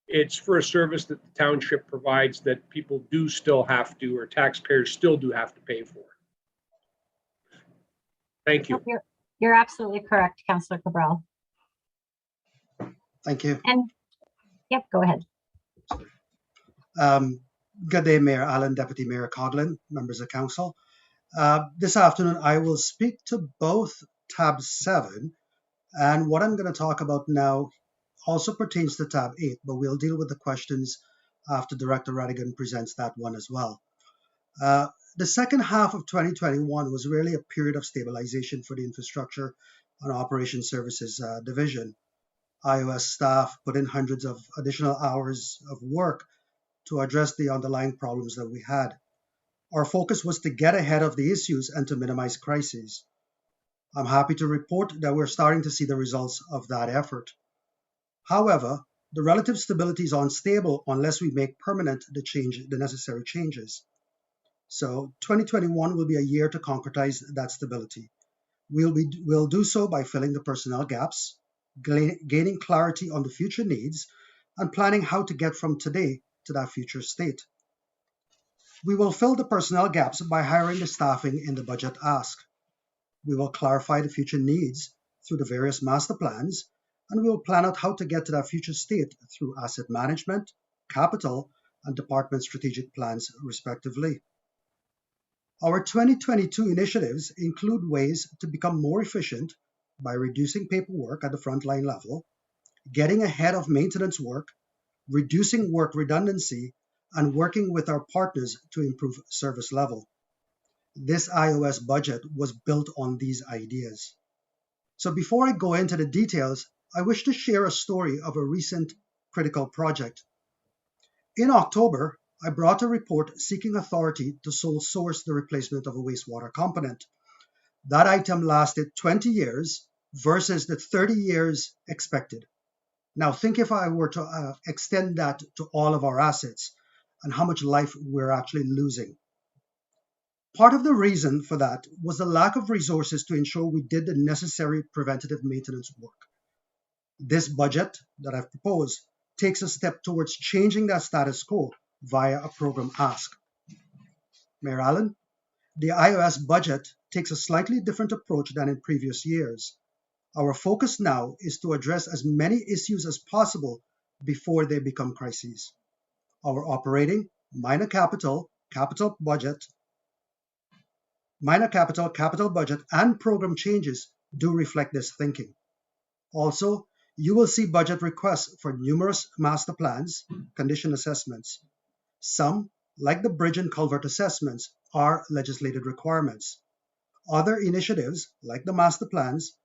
it's for a service that the township provides that people do still have to, or taxpayers still do have to pay for. Thank you. You're absolutely correct, Councillor Cabral. Thank you. And yep, go ahead. Good day, Mayor Allen, Deputy Mayor Coughlin, members of council. This afternoon, I will speak to both tab 7, and what I'm going to talk about now also pertains to tab 8, but we'll deal with the questions after Director Radigan presents that one as well. The second half of 2021 was really a period of stabilization for the Infrastructure and Operations Services Division. IOS staff put in hundreds of additional hours of work to address the underlying problems that we had. Our focus was to get ahead of the issues and to minimize crises. I'm happy to report that we're starting to see the results of that effort. However, the relative stability is unstable unless we make permanent the necessary changes. So 2021 will be a year to concretize that stability. We'll do so by filling the personnel gaps, gaining clarity on the future needs, and planning how to get from today to that future state. We will fill the personnel gaps by hiring the staffing in the budget ask. We will clarify the future needs through the various master plans, and we will plan out how to get to that future state through asset management, capital, and department strategic plans, respectively. Our 2022 initiatives include ways to become more efficient by reducing paperwork at the frontline level, getting ahead of maintenance work, reducing work redundancy, and working with our partners to improve service level. This IOS budget was built on these ideas. So before I go into the details, I wish to share a story of a recent critical project. In October, I brought a report seeking authority to sole source the replacement of a wastewater component. That item lasted 20 years versus the 30 years expected. Now think if I were to extend that to all of our assets and how much life we're actually losing. Part of the reason for that was the lack of resources to ensure we did the necessary preventative maintenance work. This budget that I've proposed takes a step towards changing that status quo via a program ask. Mayor Allen, the IOS budget takes a slightly different approach than in previous years. Our focus now is to address as many issues as possible before they become crises. Our operating, minor capital budget, and program changes do reflect this thinking. Also, you will see budget requests for numerous master plans, condition assessments, Some, like the bridge and culvert assessments, are legislated requirements. Other initiatives, like the master plans,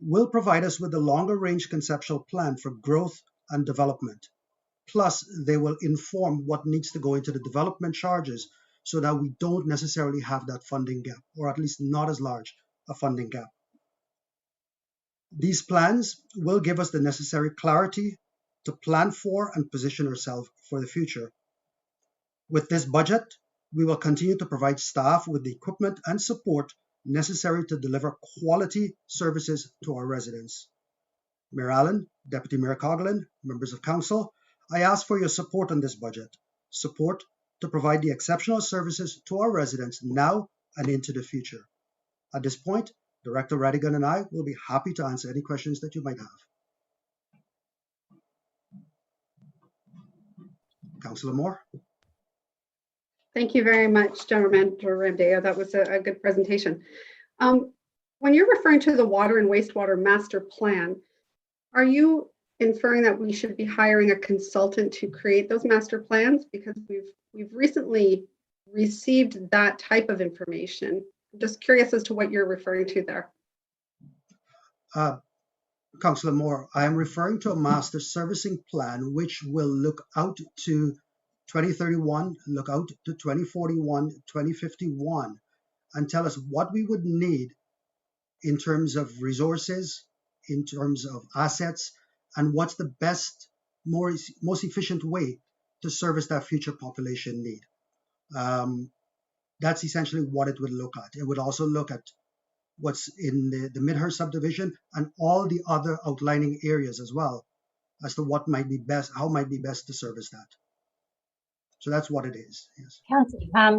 will provide us with a longer range conceptual plan for growth and development. Plus, they will inform what needs to go into the development charges so that we don't necessarily have that funding gap, or at least not as large a funding gap. These plans will give us the necessary clarity to plan for and position ourselves for the future. With this budget, we will continue to provide staff with the equipment and support necessary to deliver quality services to our residents. Mayor Allen, Deputy Mayor Coughlin, members of council, I ask for your support on this budget, support to provide the exceptional services to our residents now and into the future. At this point, Director Radigan and I will be happy to answer any questions that you might have. Councillor Moore. Thank you very much, General Manager Ramdeo. That was a good presentation. When you're referring to the water and wastewater master plan, are you inferring that we should be hiring a consultant to create those master plans? Because we've recently received that type of information. I'm just curious as to what you're referring to there. Councillor Moore, I am referring to a master servicing plan which will look out to 2031, look out to 2041, 2051, and tell us what we would need in terms of resources, in terms of assets, and what's the best, most efficient way to service that future population need. That's essentially what it would look at. It would also look at what's in the Midhurst subdivision and all the other outlining areas as well, as to what might be best, how might be best to service that. So that's what it is. Yes.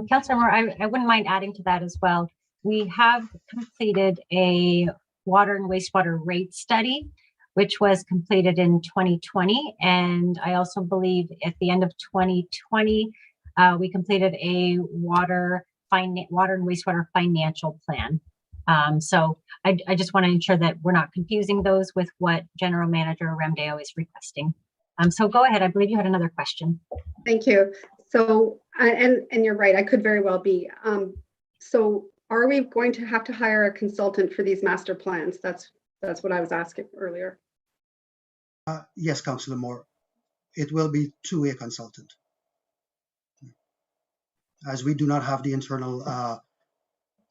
Councillor Moore, I wouldn't mind adding to that as well. We have completed a water and wastewater rate study, which was completed in 2020. And I also believe at the end of 2020, we completed a water and wastewater financial plan. So I just want to ensure that we're not confusing those with what General Manager Ramdeo is requesting. So go ahead. I believe you had another question. Thank you. So, and you're right, I could very well be. So are we going to have to hire a consultant for these master plans? That's what I was asking earlier. Yes, Councillor Moore. It will be to a consultant, as we do not have the internal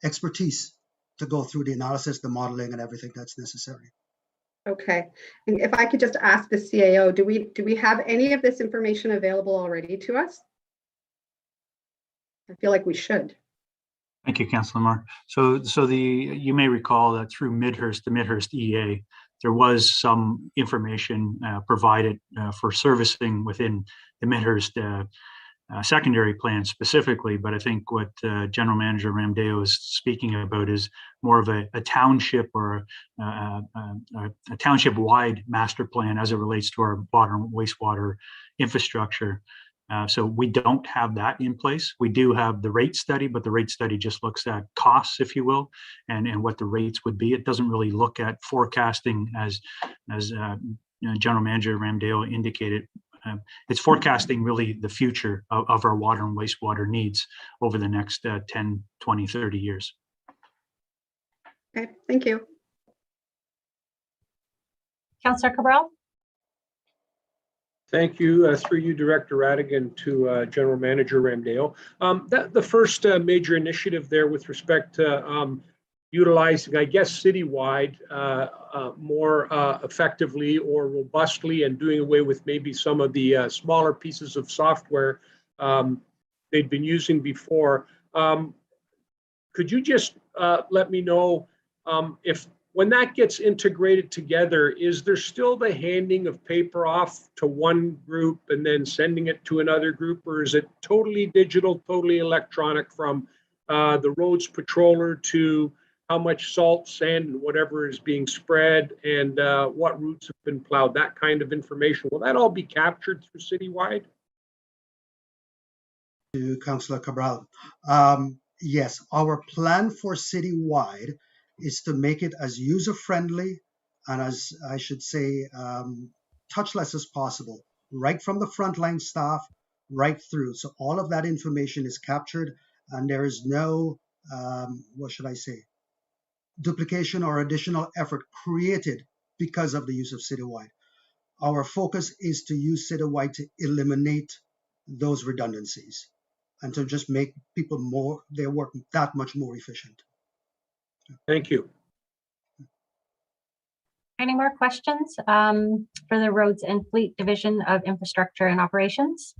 expertise to go through the analysis, the modeling, and everything that's necessary. Okay, and if I could just ask the CAO, do we have any of this information available already to us? I feel like we should. Thank you, Councillor Moore. So you may recall that through Midhurst, the Midhurst EA, there was some information provided for servicing within the Midhurst secondary plan specifically, but I think what General Manager Ramdeo is speaking about is more of a township or a township-wide master plan as it relates to our water and wastewater infrastructure. So we don't have that in place. We do have the rate study, but the rate study just looks at costs, if you will, and what the rates would be. It doesn't really look at forecasting as General Manager Ramdeo indicated. It's forecasting really the future of our water and wastewater needs over the next 10, 20, 30 years. Okay, thank you. Councillor Cabral? Thank you. Through you, Director Radigan, to General Manager Ramdeo. The first major initiative there with respect to utilizing, I guess, citywide more effectively or robustly, and doing away with maybe some of the smaller pieces of software they'd been using before. Could you just let me know if when that gets integrated together, is there still the handing of paper off to one group and then sending it to another group, or is it totally digital, totally electronic from the roads patroller to how much salt, sand, and whatever is being spread, and what routes have been plowed, that kind of information? Will that all be captured through citywide? To Councillor Cabral. Yes, our plan for citywide is to make it as user-friendly and as, I should say, touchless as possible, right from the frontline staff right through. So all of that information is captured, and there is no, what should I say, duplication or additional effort created because of the use of Citywide. Our focus is to use Citywide to eliminate those redundancies and to just make people their work that much more efficient. Thank you. Any more questions for the Roads and Fleet Division of Infrastructure and Operations?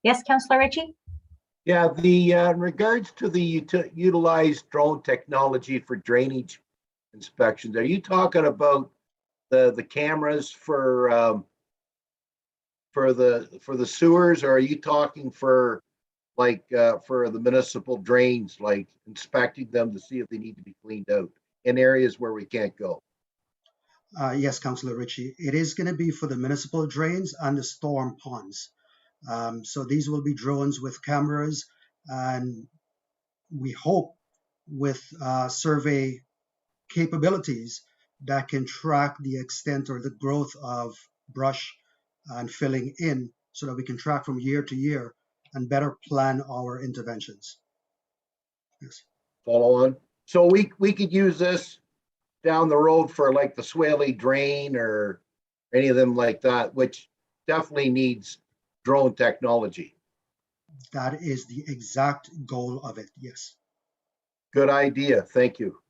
Yes, Councillor Ritchie? Yeah, in regards to the utilized drone technology for drainage inspections, are you talking about the cameras for the sewers, or are you talking for for the municipal drains, like inspecting them to see if they need to be cleaned out in areas where we can't go? Yes, Councillor Ritchie, it is going to be for the municipal drains and the storm ponds. So these will be drones with cameras, and we hope with survey capabilities that can track the extent or the growth of brush and filling in, so that we can track from year to year and better plan our interventions. Yes. Follow on. So we could use this down the road for like the Swaley Drain or any of them like that, which definitely needs drone technology. That is the exact goal of it, yes. Good idea. Thank you.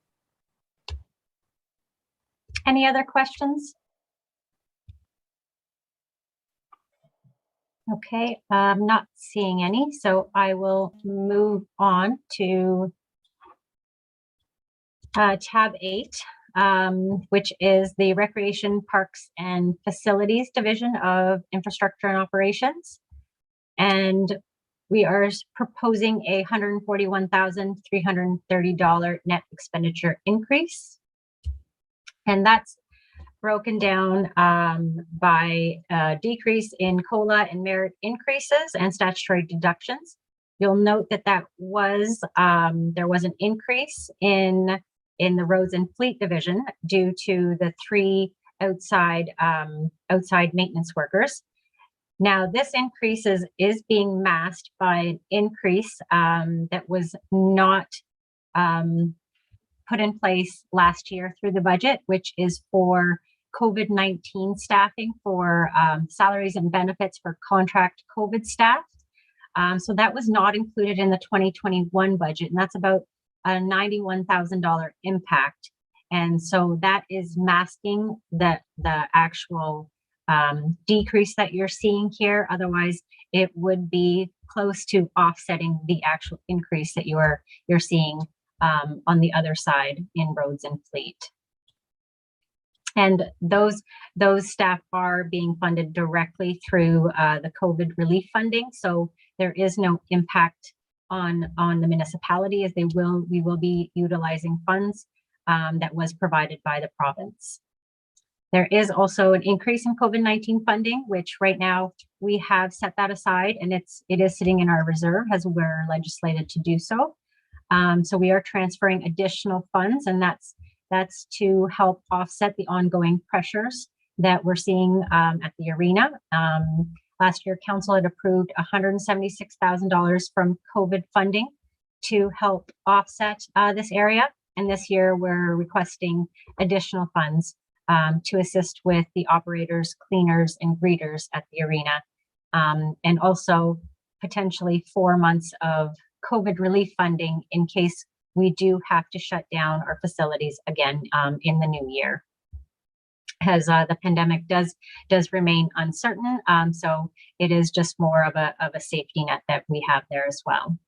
Any other questions? Okay, I'm not seeing any, so I will move on to tab 8, which is the Recreation, Parks and Facilities Division of Infrastructure and Operations. And we are proposing a $141,330 net expenditure increase. And that's broken down by decrease in COLA and merit increases and statutory deductions. You'll note that there was an increase in the Roads and Fleet Division due to the 3 outside maintenance workers. Now, this increase is being masked by an increase that was not put in place last year through the budget, which is for COVID-19 staffing, for salaries and benefits for contract COVID staff. So that was not included in the 2021 budget, and that's about a $91,000 impact. And so that is masking the actual decrease that you're seeing here. Otherwise, it would be close to offsetting the actual increase that you're seeing on the other side in Roads and Fleet. And those staff are being funded directly through the COVID relief funding. So there is no impact on the municipality, as we will be utilizing funds that was provided by the province. There is also an increase in COVID-19 funding, which right now we have set that aside, and it is sitting in our reserve as we're legislated to do so. So we are transferring additional funds, and that's to help offset the ongoing pressures that we're seeing at the arena. Last year, council had approved $176,000 from COVID funding to help offset this area. And this year, we're requesting additional funds to assist with the operators, cleaners, and greeters at the arena, and also potentially 4 months of COVID relief funding in case we do have to shut down our facilities again in the new year, as the pandemic does remain uncertain. So it is just more of a safety net that we have there as well.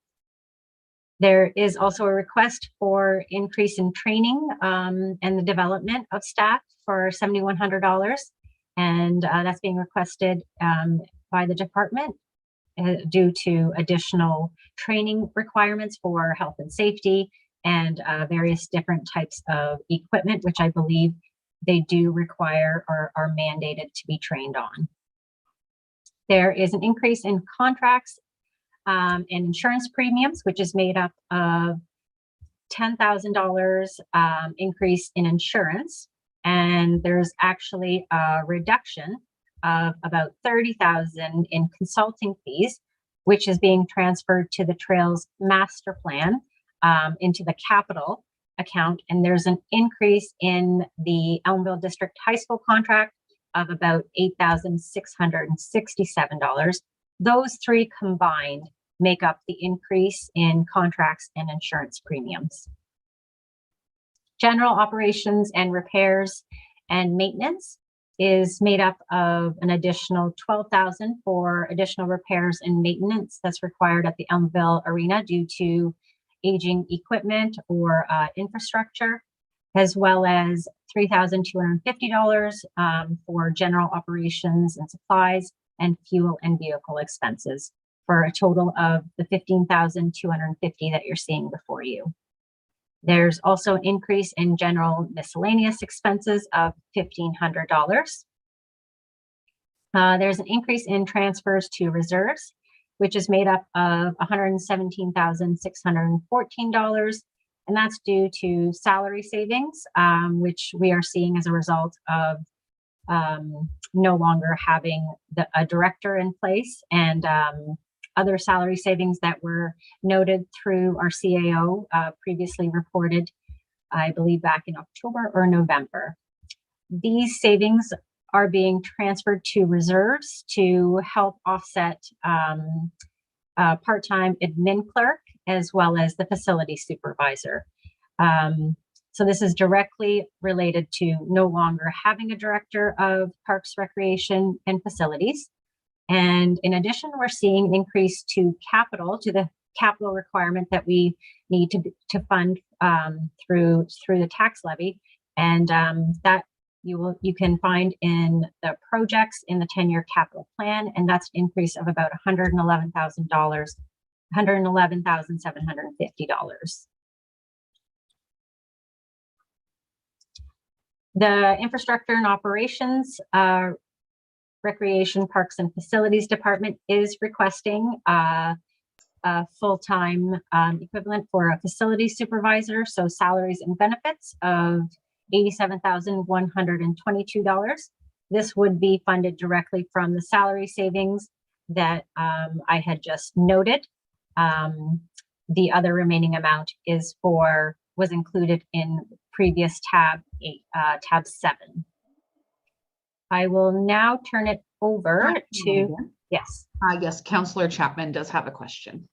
There is also a request for increase in training and the development of staff for $7,100, and that's being requested by the department due to additional training requirements for health and safety and various different types of equipment, which I believe they do require or are mandated to be trained on. There is an increase in contracts and insurance premiums, which is made up of $10,000 increase in insurance. And there's actually a reduction of about 30,000 in consulting fees, which is being transferred to the Trails Master Plan into the capital account. And there's an increase in the Ellenville District High School contract of about $8,667. Those three combined make up the increase in contracts and insurance premiums. General operations and repairs and maintenance is made up of an additional $12,000 for additional repairs and maintenance that's required at the Ellenville Arena due to aging equipment or infrastructure, as well as $3,250 for general operations and supplies and fuel and vehicle expenses, for a total of the $15,250 that you're seeing before you. There's also an increase in general miscellaneous expenses of $1,500. There's an increase in transfers to reserves, which is made up of $117,614. And that's due to salary savings, which we are seeing as a result of no longer having a director in place, and other salary savings that were noted through our CAO previously reported, I believe, back in October or November. These savings are being transferred to reserves to help offset part-time admin clerk as well as the facility supervisor. So this is directly related to no longer having a director of Parks, Recreation, and Facilities. And in addition, we're seeing an increase to the capital requirement that we need to fund through the tax levy, and that you can find in the projects in the 10-year capital plan, and that's an increase of about $111,000, $111,750. The infrastructure and operations Recreation, Parks, and Facilities Department is requesting a full-time equivalent for a facility supervisor, so salaries and benefits of $87,122. This would be funded directly from the salary savings that I had just noted. The other remaining amount was included in previous tab 7. I will now turn it over to, yes. Yes, Councillor Chapman does have a question.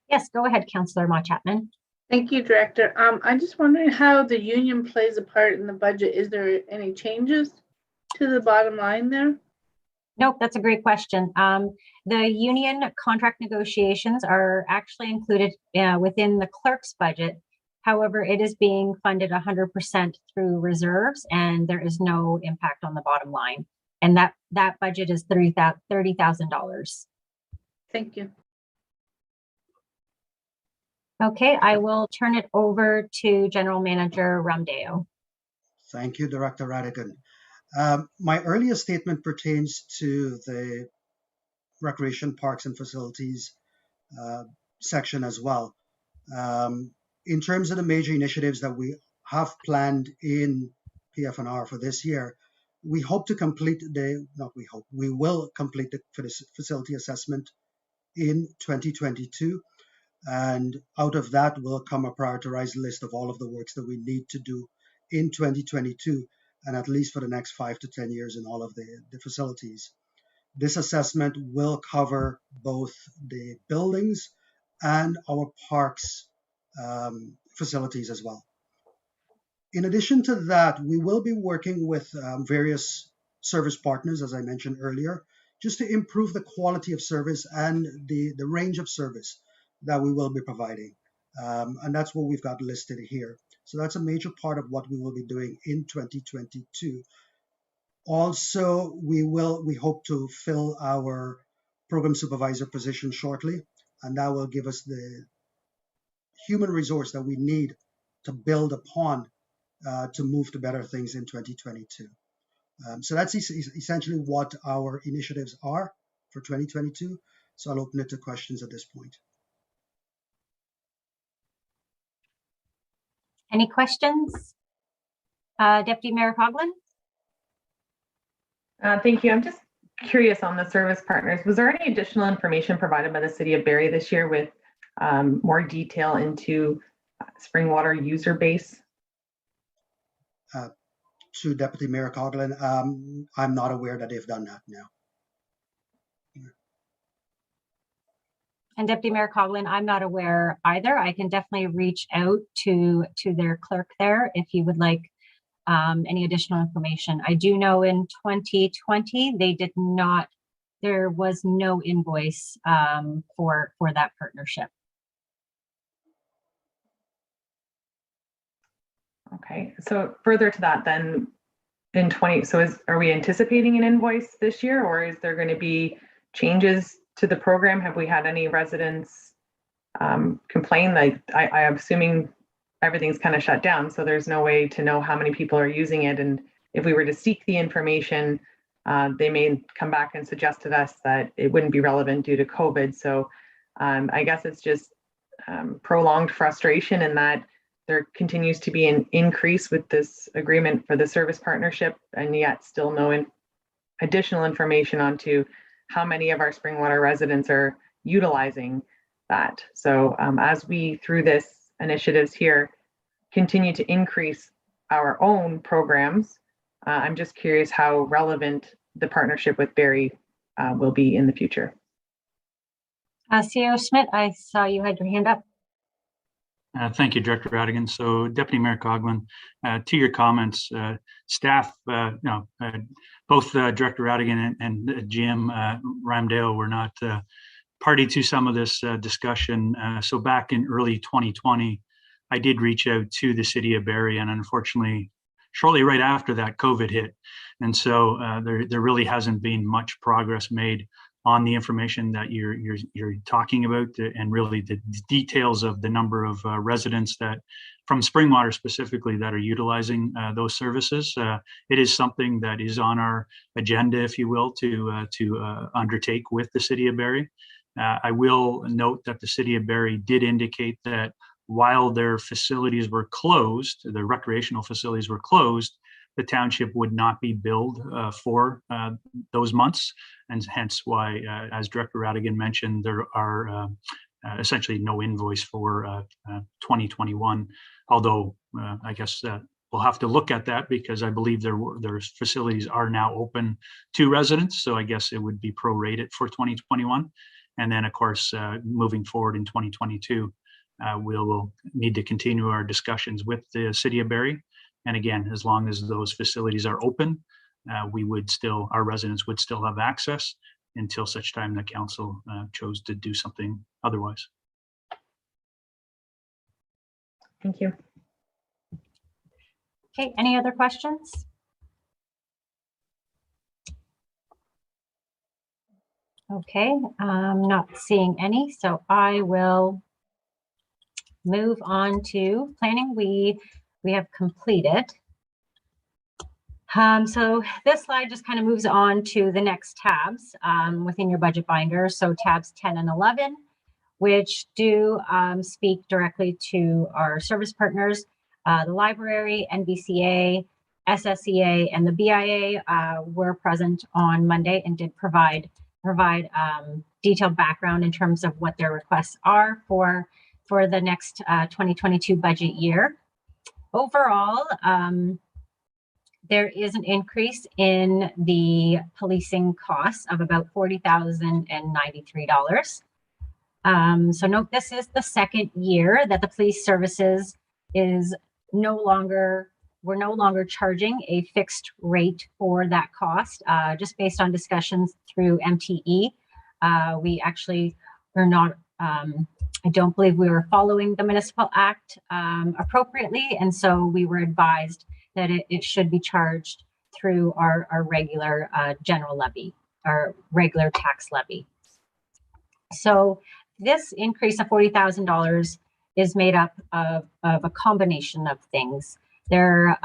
Yes, go ahead, Councillor Ma Chapman. Thank you, Director. I'm just wondering how the union plays a part in the budget. Is there any changes to the bottom line there? Nope, that's a great question. The union contract negotiations are actually included within the clerk's budget. However, it is being funded 100% through reserves, and there is no impact on the bottom line. And that budget is $30,000. Thank you. Okay, I will turn it over to General Manager Ramdeo. Thank you, Director Radigan. My earlier statement pertains to the Recreation, Parks, and Facilities section as well. In terms of the major initiatives that we have planned in PF&R for this year, we will complete the facility assessment in 2022. And out of that will come a prioritized list of all of the works that we need to do in 2022, and at least for the next 5 to 10 years in all of the facilities. This assessment will cover both the buildings and our parks facilities as well. In addition to that, we will be working with various service partners, as I mentioned earlier, just to improve the quality of service and the range of service that we will be providing. And that's what we've got listed here. So that's a major part of what we will be doing in 2022. Also, we hope to fill our program supervisor position shortly, and that will give us the human resource that we need to build upon to move to better things in 2022. So that's essentially what our initiatives are for 2022. So I'll open it to questions at this point. Any questions? Deputy Mayor Coughlin? Thank you. I'm just curious on the service partners, was there any additional information provided by the city of Barrie this year with more detail into spring water user base? To Deputy Mayor Coughlin, I'm not aware that they've done that now. And Deputy Mayor Coughlin, I'm not aware either. I can definitely reach out to their clerk there if you would like any additional information. I do know in 2020, they did not, there was no invoice for that partnership. Okay, so further to that then in 20, so are we anticipating an invoice this year, or is there going to be changes to the program? Have we had any residents complain? Like I'm assuming everything's kind of shut down, so there's no way to know how many people are using it. And if we were to seek the information, they may come back and suggest to us that it wouldn't be relevant due to COVID. So I guess it's just prolonged frustration in that there continues to be an increase with this agreement for the service partnership, and yet still no additional information onto how many of our spring water residents are utilizing that. So as we, through this initiatives here, continue to increase our own programs, I'm just curious how relevant the partnership with Barrie will be in the future. CEO Schmidt, I saw you had your hand up. Thank you, Director Radigan. So Deputy Mayor Coughlin, to your comments, staff, both Director Radigan and Jim Ramdale were not party to some of this discussion. So back in early 2020, I did reach out to the city of Barrie, and unfortunately, shortly right after that, COVID hit. And so there really hasn't been much progress made on the information that you're talking about, and really the details of the number of residents that, from Springwater specifically, that are utilizing those services. It is something that is on our agenda, if you will, to undertake with the city of Barrie. I will note that the city of Barrie did indicate that while their facilities were closed, the recreational facilities were closed, the township would not be billed for those months, and hence why, as Director Radigan mentioned, there are essentially no invoice for 2021. Although I guess we'll have to look at that, because I believe their facilities are now open to residents. So I guess it would be prorated for 2021, and then of course moving forward in 2022, we'll need to continue our discussions with the city of Barrie. And again, as long as those facilities are open, our residents would still have access until such time the council chose to do something otherwise. Thank you. Okay, any other questions? Okay, I'm not seeing any, so I will move on to planning. We have completed. So this slide just kind of moves on to the next tabs within your budget binder. So tabs 10 and 11, which do speak directly to our service partners, the library, NVCA, SSEA, and the BIA were present on Monday and did provide detailed background in terms of what their requests are for the next 2022 budget year. Overall, there is an increase in the policing costs of about $40,093. So note, this is the second year that the police services we're no longer charging a fixed rate for that cost, just based on discussions through MTE. We actually are not, I don't believe we were following the Municipal Act appropriately, and so we were advised that it should be charged through our regular general levy, our regular tax levy. So this increase of $40,000 is made up of a combination of things. There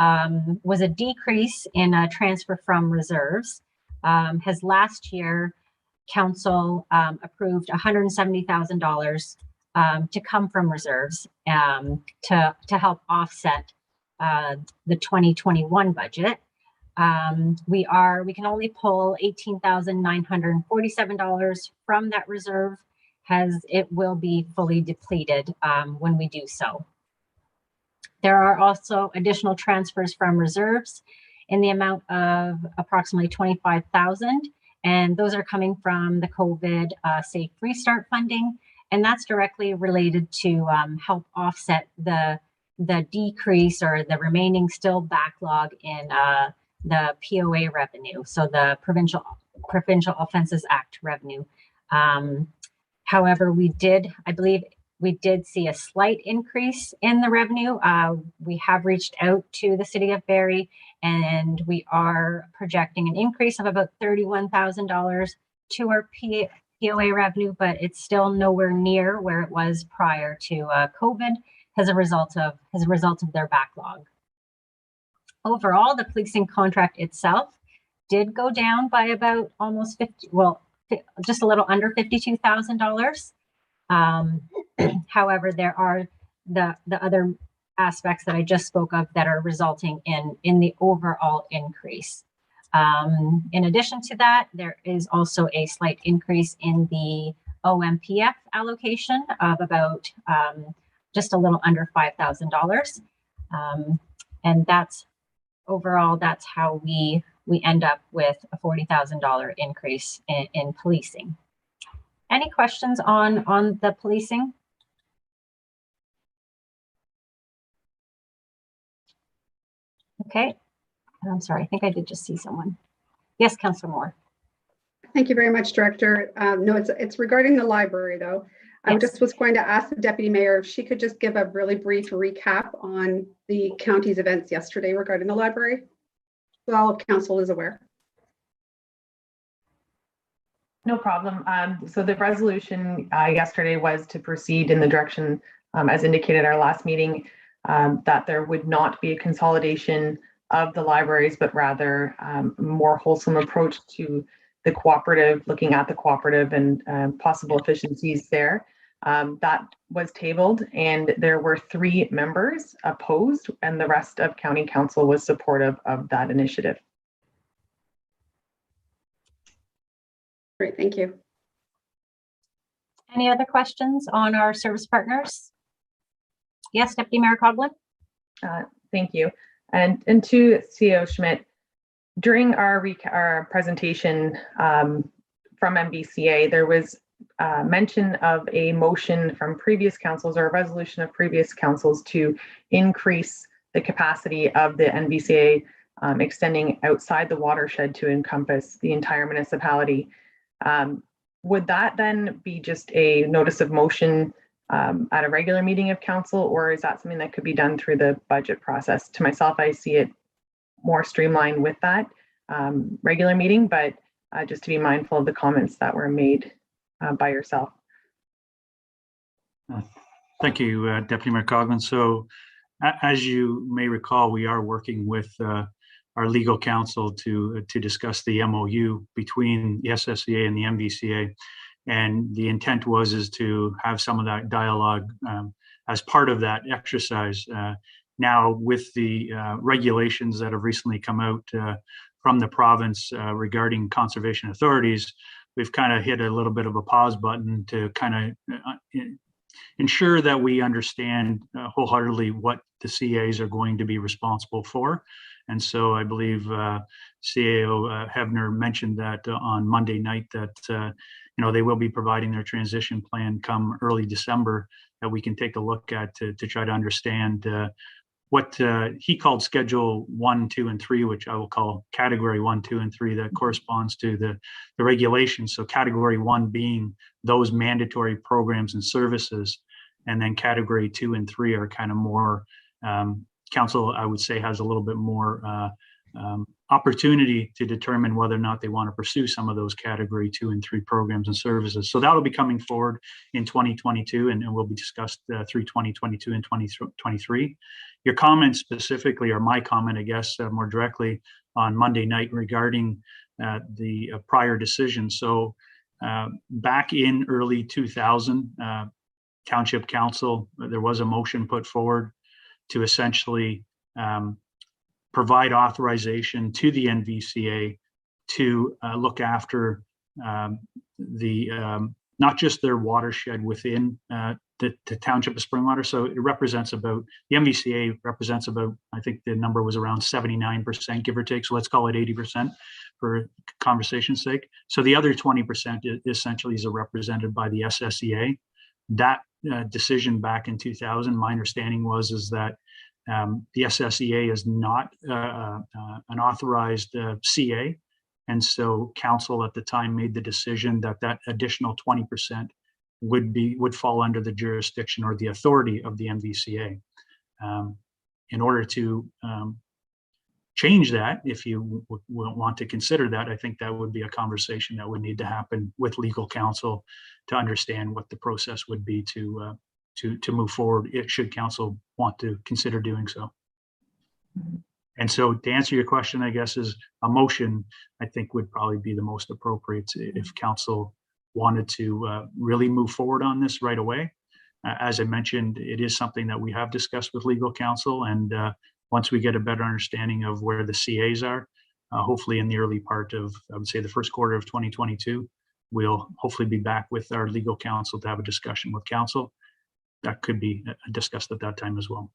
was a decrease in a transfer from reserves. Has last year, Council approved $170,000 to come from reserves to help offset the 2021 budget. We can only pull $18,947 from that reserve, as it will be fully depleted when we do so. There are also additional transfers from reserves in the amount of approximately $25,000, and those are coming from the COVID Safe Restart funding, and that's directly related to help offset the decrease or the remaining still backlog in the POA revenue, so the Provincial Offences Act revenue. However, I believe we did see a slight increase in the revenue. We have reached out to the City of Barrie, and we are projecting an increase of about $31,000 to our POA revenue, but it's still nowhere near where it was prior to COVID as a result of their backlog. Overall, the policing contract itself did go down by about almost just a little under $52,000. However, there are the other aspects that I just spoke of that are resulting in the overall increase. In addition to that, there is also a slight increase in the OMPF allocation of about just a little under $5,000. And that's overall, that's how we end up with a $40,000 increase in policing. Any questions on the policing? Okay, I'm sorry, I think I did just see someone. Yes, Councillor Moore. Thank you very much, Director. No, it's regarding the library, though. I just was going to ask the Deputy Mayor if she could just give a really brief recap on the county's events yesterday regarding the library, so all of Council is aware. No problem. So the resolution yesterday was to proceed in the direction, as indicated at our last meeting, that there would not be a consolidation of the libraries, but rather a more wholesome approach to the cooperative, looking at the cooperative and possible efficiencies there. That was tabled, and there were 3 members opposed, and the rest of County Council was supportive of that initiative. Great, thank you. Any other questions on our service partners? Yes, Deputy Mayor Coughlin. Thank you. And to CEO Schmidt, during our presentation from MBCA, there was mention of a motion from previous councils or a resolution of previous councils to increase the capacity of the NBCA, extending outside the watershed to encompass the entire municipality. Would that then be just a notice of motion at a regular meeting of council, or is that something that could be done through the budget process? To myself, I see it more streamlined with that regular meeting, but just to be mindful of the comments that were made by yourself. Thank you, Deputy Mayor Coughlin. So as you may recall, we are working with our legal counsel to discuss the MOU between the SSCA and the MVCA. And the intent is to have some of that dialogue as part of that exercise. Now, with the regulations that have recently come out from the province regarding conservation authorities, we've kind of hit a little bit of a pause button to kind of ensure that we understand wholeheartedly what the CAs are going to be responsible for. And so I believe CAO Hebner mentioned that on Monday night that they will be providing their transition plan come early December that we can take a look at to try to understand what he called Schedule 1, 2, and 3, which I will call Category 1, 2, and 3, that corresponds to the regulations. So Category 1 being those mandatory programs and services, and then Category 2 and 3 are kind of more council, I would say, has a little bit more opportunity to determine whether or not they want to pursue some of those Category 2 and 3 programs and services. So that'll be coming forward in 2022 and will be discussed through 2022 and 2023. Your comment specifically, or my comment, I guess, more directly on Monday night regarding the prior decision. So back in early 2000, Township Council, there was a motion put forward to essentially provide authorization to the NVCA to look after not just their watershed within the Township of Springwater. So it represents about, the MVCA represents about, I think the number was around 79%, give or take. So let's call it 80% for conversation's sake. So the other 20% essentially is represented by the SSEA. That decision back in 2000, my understanding is that the SSEA is not an authorized CA. And so council at the time made the decision that that additional 20% would fall under the jurisdiction or the authority of the MVCA. In order to change that, if you want to consider that, I think that would be a conversation that would need to happen with legal counsel to understand what the process would be to move forward, should council want to consider doing so. And so to answer your question, I guess, is a motion, I think, would probably be the most appropriate if council wanted to really move forward on this right away. As I mentioned, it is something that we have discussed with legal counsel, and once we get a better understanding of where the CAs are, hopefully in the early part of, I would say, the first quarter of 2022, we'll hopefully be back with our legal counsel to have a discussion with council. That could be discussed at that time as well.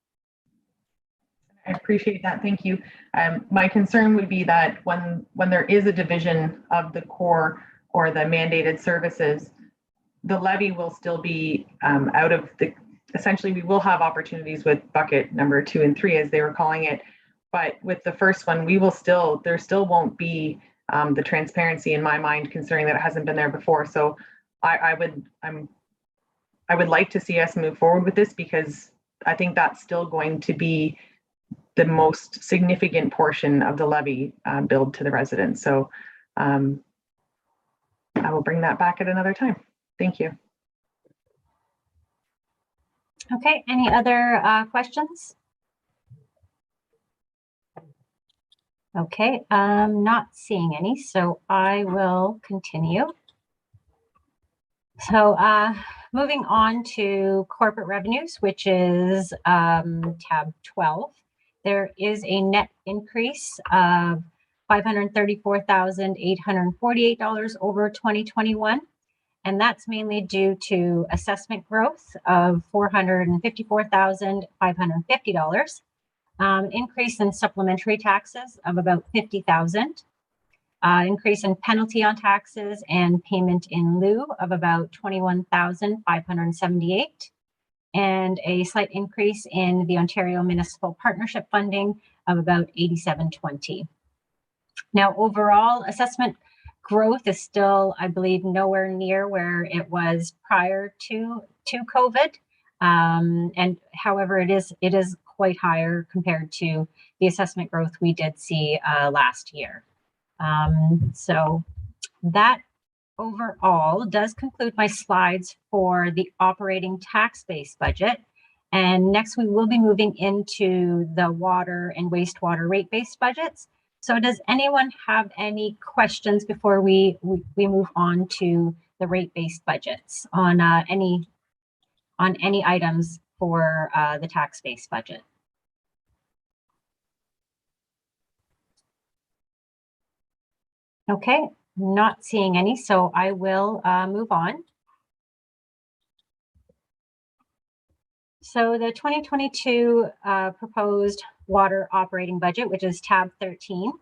I appreciate that. Thank you. My concern would be that when there is a division of the core or the mandated services, the levy will still be out of the, essentially we will have opportunities with bucket number 2 and 3 as they were calling it. But with the first one, there still won't be the transparency in my mind, considering that it hasn't been there before. So I would like to see us move forward with this, because I think that's still going to be the most significant portion of the levy billed to the residents. So I will bring that back at another time. Thank you. Okay, any other questions? Okay, I'm not seeing any, so I will continue. So moving on to corporate revenues, which is tab 12. There is a net increase of $534,848 over 2021. And that's mainly due to assessment growth of $454,550, increase in supplementary taxes of about $50,000, increase in penalty on taxes and payment in lieu of about $21,578, and a slight increase in the Ontario Municipal Partnership funding of about $8720. Now, overall assessment growth is still, I believe, nowhere near where it was prior to COVID. And however, it is quite higher compared to the assessment growth we did see last year. So that overall does conclude my slides for the operating tax-based budget. And next we will be moving into the water and wastewater rate-based budgets. So does anyone have any questions before we move on to the rate-based budgets on any items for the tax-based budget? Okay, not seeing any, so I will move on. So the 2022 proposed water operating budget, which is tab 13.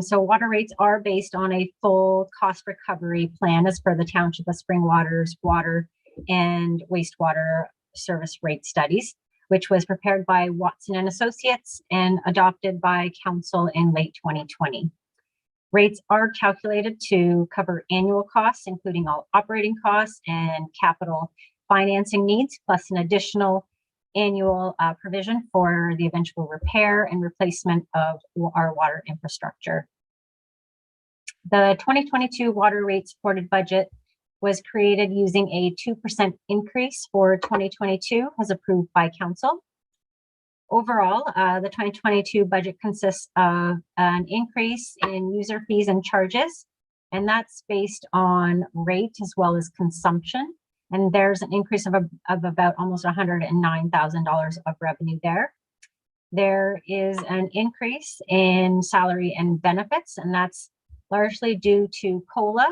So water rates are based on a full cost recovery plan as per the Township of Springwater's water and wastewater service rate studies, which was prepared by Watson and Associates and adopted by Council in late 2020. Rates are calculated to cover annual costs, including all operating costs and capital financing needs, plus an additional annual provision for the eventual repair and replacement of our water infrastructure. The 2022 water rate supported budget was created using a 2% increase for 2022 as approved by Council. Overall, the 2022 budget consists of an increase in user fees and charges, and that's based on rate as well as consumption. And there's an increase of about almost $109,000 of revenue there. There is an increase in salary and benefits, and that's largely due to COLA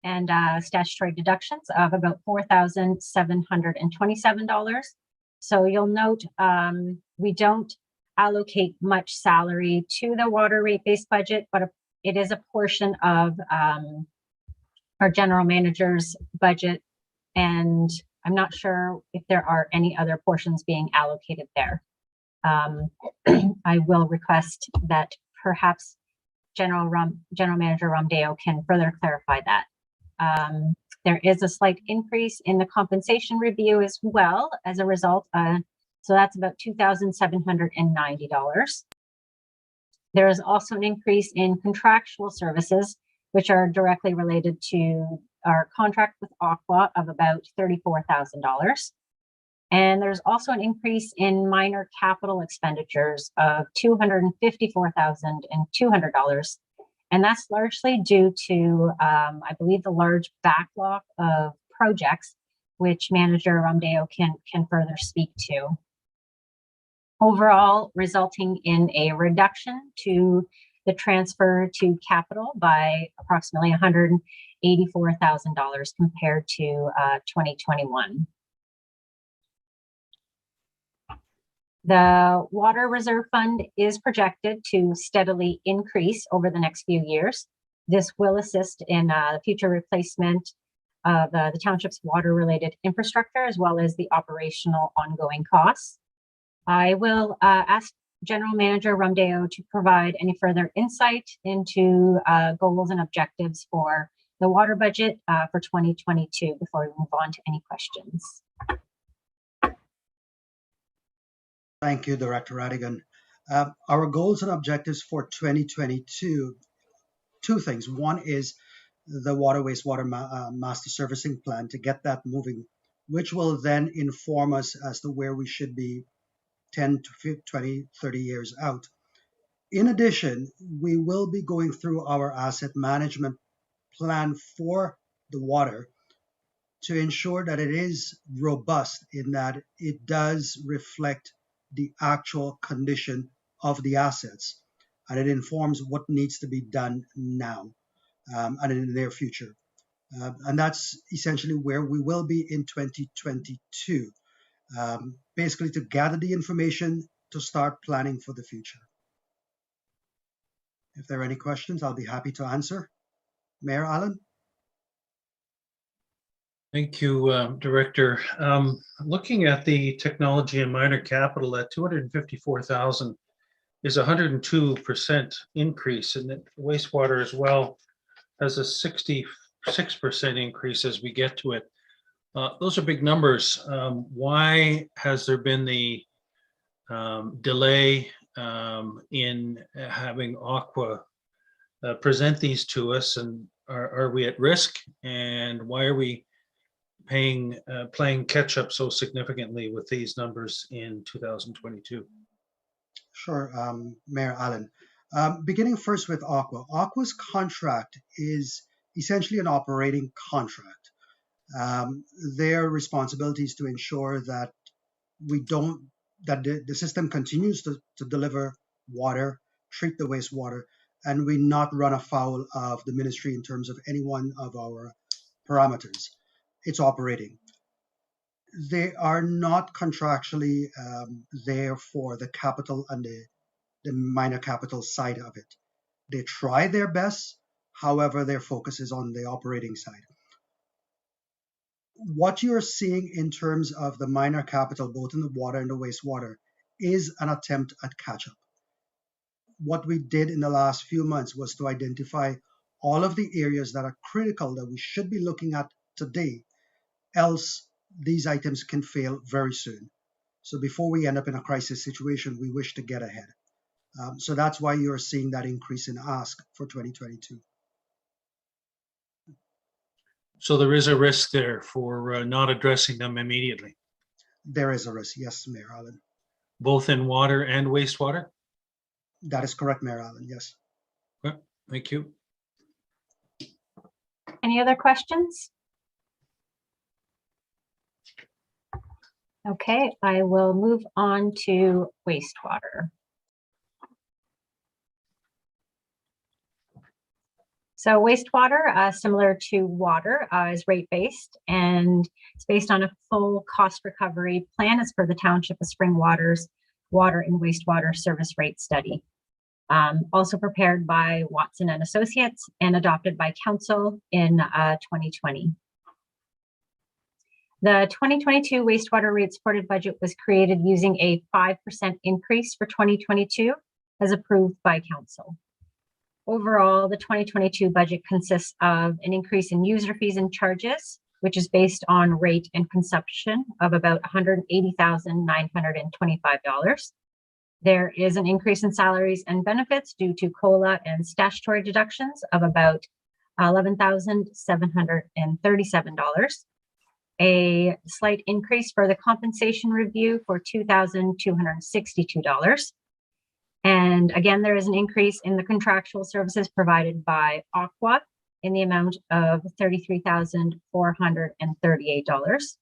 and statutory deductions of about $4,727. So you'll note we don't allocate much salary to the water rate-based budget, but it is a portion of our general manager's budget, and I'm not sure if there are any other portions being allocated there. I will request that perhaps General Manager Romdeo can further clarify that. There is a slight increase in the compensation review as well as a result. So that's about $2,790. There is also an increase in contractual services, which are directly related to our contract with Aqua of about $34,000. And there's also an increase in minor capital expenditures of $254,200. And that's largely due to, I believe, the large backlog of projects, which Manager Romdeo can further speak to. Overall, resulting in a reduction to the transfer to capital by approximately $184,000 compared to 2021. The Water Reserve Fund is projected to steadily increase over the next few years. This will assist in the future replacement of the township's water-related infrastructure, as well as the operational ongoing costs. I will ask General Manager Romdeo to provide any further insight into goals and objectives for the water budget for 2022 before we move on to any questions. Thank you, Director Radigan. Our goals and objectives for 2022, two things. One is the water wastewater master servicing plan, to get that moving, which will then inform us as to where we should be 10 to 15, 20, 30 years out. In addition, we will be going through our asset management plan for the water to ensure that it is robust, in that it does reflect the actual condition of the assets, and it informs what needs to be done now and in the near future. And that's essentially where we will be in 2022, basically to gather the information to start planning for the future. If there are any questions, I'll be happy to answer. Mayor Allen? Thank you, Director. Looking at the technology and minor capital, at 254,000 is 102% increase, and the wastewater as well has a 66% increase as we get to it. Those are big numbers. Why has there been the delay in having Aqua present these to us, and are we at risk, and why are we playing catch up so significantly with these numbers in 2022? Sure, Mayor Allen. Beginning first with Aqua. Aqua's contract is essentially an operating contract. Their responsibility is to ensure that the system continues to deliver water, treat the wastewater, and we not run afoul of the ministry in terms of any one of our parameters. It's operating. They are not contractually there for the capital and the minor capital side of it. They try their best, however, their focus is on the operating side. What you're seeing in terms of the minor capital, both in the water and the wastewater, is an attempt at catch-up. What we did in the last few months was to identify all of the areas that are critical that we should be looking at today, else these items can fail very soon. So before we end up in a crisis situation, we wish to get ahead. So that's why you're seeing that increase in ask for 2022. So there is a risk there for not addressing them immediately, There is a risk, yes, Mayor Allen. both in water and wastewater? That is correct, Mayor Allen, yes. Okay, thank you. Any other questions? Okay, I will move on to wastewater. So wastewater, similar to water, is rate-based, and it's based on a full cost recovery plan as per the Township of Spring Water's Water and Wastewater Service Rate Study. Also prepared by Watson and Associates and adopted by Council in 2020. The 2022 wastewater rate supported budget was created using a 5% increase for 2022 as approved by Council. Overall, the 2022 budget consists of an increase in user fees and charges, which is based on rate and consumption of about $180,925. There is an increase in salaries and benefits due to COLA and statutory deductions of about $11,737. A slight increase for the compensation review for $2,262. And again, there is an increase in the contractual services provided by Aqua in the amount of $33,438.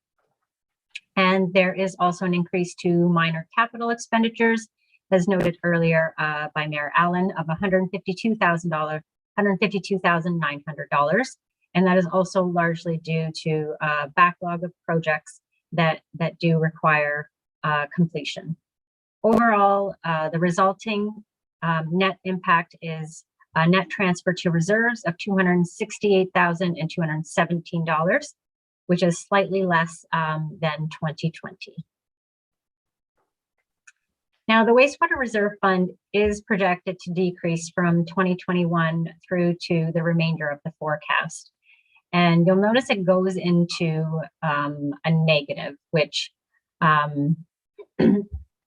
And there is also an increase to minor capital expenditures, as noted earlier by Mayor Allen, of $152,900. And that is also largely due to a backlog of projects that do require completion. Overall, the resulting net impact is a net transfer to reserves of $268,217, which is slightly less than 2020. Now, the wastewater reserve fund is projected to decrease from 2021 through to the remainder of the forecast. And you'll notice it goes into a negative, which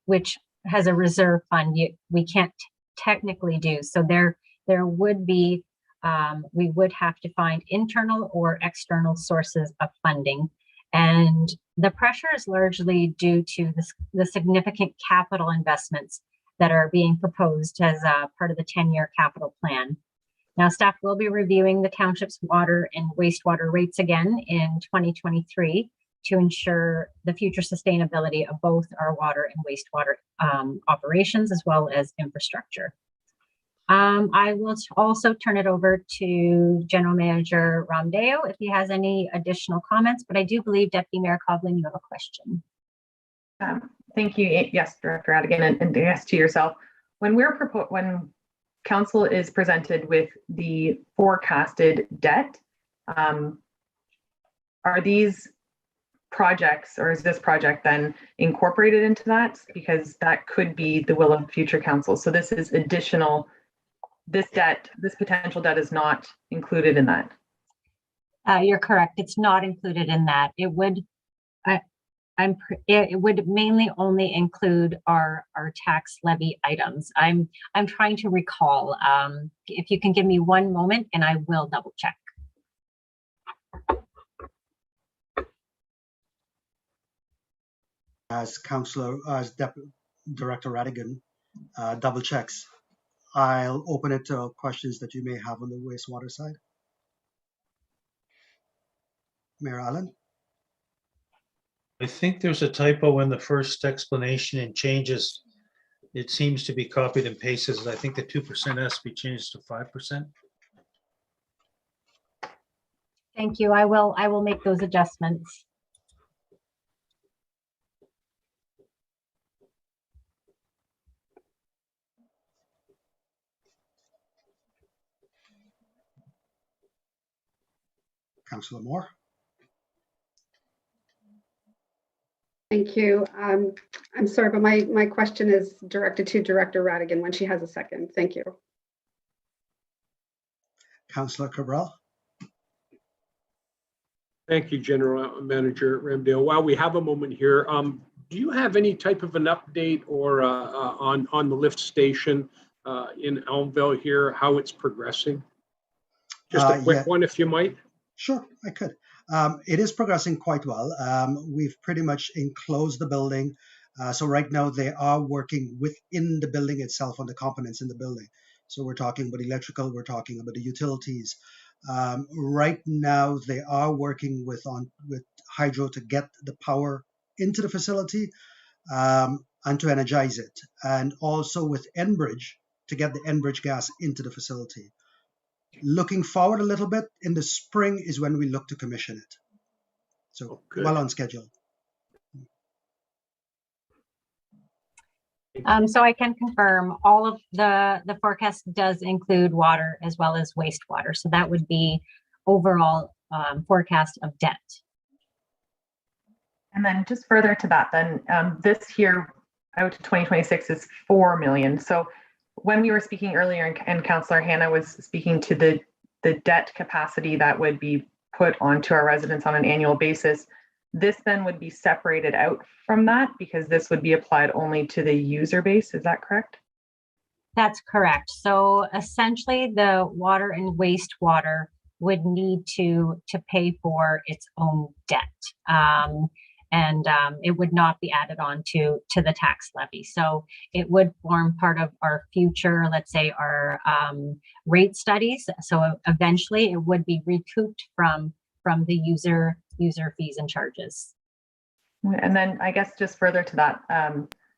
which has a reserve fund we can't technically do. So there would be, we would have to find internal or external sources of funding. And the pressure is largely due to the significant capital investments that are being proposed as part of the 10-year capital plan. Now, staff will be reviewing the township's water and wastewater rates again in 2023 to ensure the future sustainability of both our water and wastewater operations as well as infrastructure. I will also turn it over to General Manager Ramdeo if he has any additional comments, but I do believe Deputy Mayor Coughlin, you have a question. Thank you. Yes, Director Radigan, and yes to yourself. When Council is presented with the forecasted debt, are these projects, or is this project then incorporated into that? Because that could be the will of future council. So this is additional, this potential debt is not included in that. You're correct. It's not included in that. It would, it would mainly only include our tax levy items. I'm trying to recall. If you can give me one moment and I will double check. As Director Radigan double checks, I'll open it to questions that you may have on the wastewater side. Mayor Allen? I think there's a typo in the first explanation and changes. It seems to be copied and pasted. I think the 2% has to be changed to 5%. Thank you. I will make those adjustments. Councillor Moore? Thank you. I'm sorry, but my question is directed to Director Radigan when she has a second. Thank you. Councillor Cabral? Thank you, General Manager Ramdale. While we have a moment here, do you have any type of an update or on the lift station in Ellenville here, how it's progressing? Just a quick one, if you might. Sure, I could. It is progressing quite well. We've pretty much enclosed the building. So right now they are working within the building itself on the components in the building. So we're talking about electrical, we're talking about the utilities. Right now they are working with hydro to get the power into the facility and to energize it. And also with Enbridge to get the Enbridge gas into the facility. Looking forward a little bit, in the spring is when we look to commission it. So good. well on schedule. So I can confirm all of the forecast does include water as well as wastewater. So that would be overall forecast of debt. And then just further to that, then this year out to 2026 is 4 million. So when we were speaking earlier, and Councillor Hannah was speaking to the debt capacity that would be put onto our residents on an annual basis, this then would be separated out from that because this would be applied only to the user base. Is that correct? That's correct. So essentially the water and wastewater would need to pay for its own debt. It would not be added on to the tax levy. So it would form part of our future, let's say our rate studies. So eventually it would be recouped from the user fees and charges. And then I guess just further to that,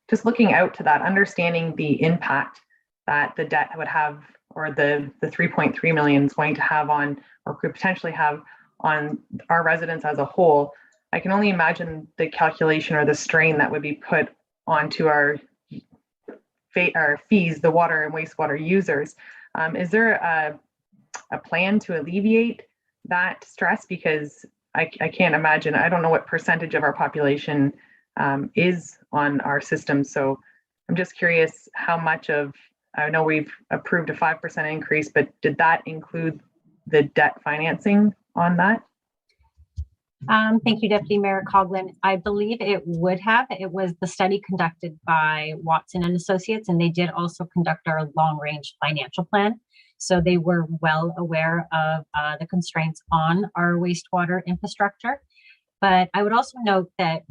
just looking out to that, understanding the impact that the debt would have, or the 3.3 million is going to have on, or could potentially have on our residents as a whole, I can only imagine the calculation or the strain that would be put onto our fees, the water and wastewater users. Is there a plan to alleviate that stress? Because I can't imagine, I don't know what percentage of our population is on our system. So I'm just curious how much of, I know we've approved a 5% increase, but did that include the debt financing on that? Thank you, Deputy Mayor Coughlin. I believe it would have. It was the study conducted by Watson and Associates, and they did also conduct our long-range financial plan. So they were well aware of the constraints on our wastewater infrastructure. But I would also note that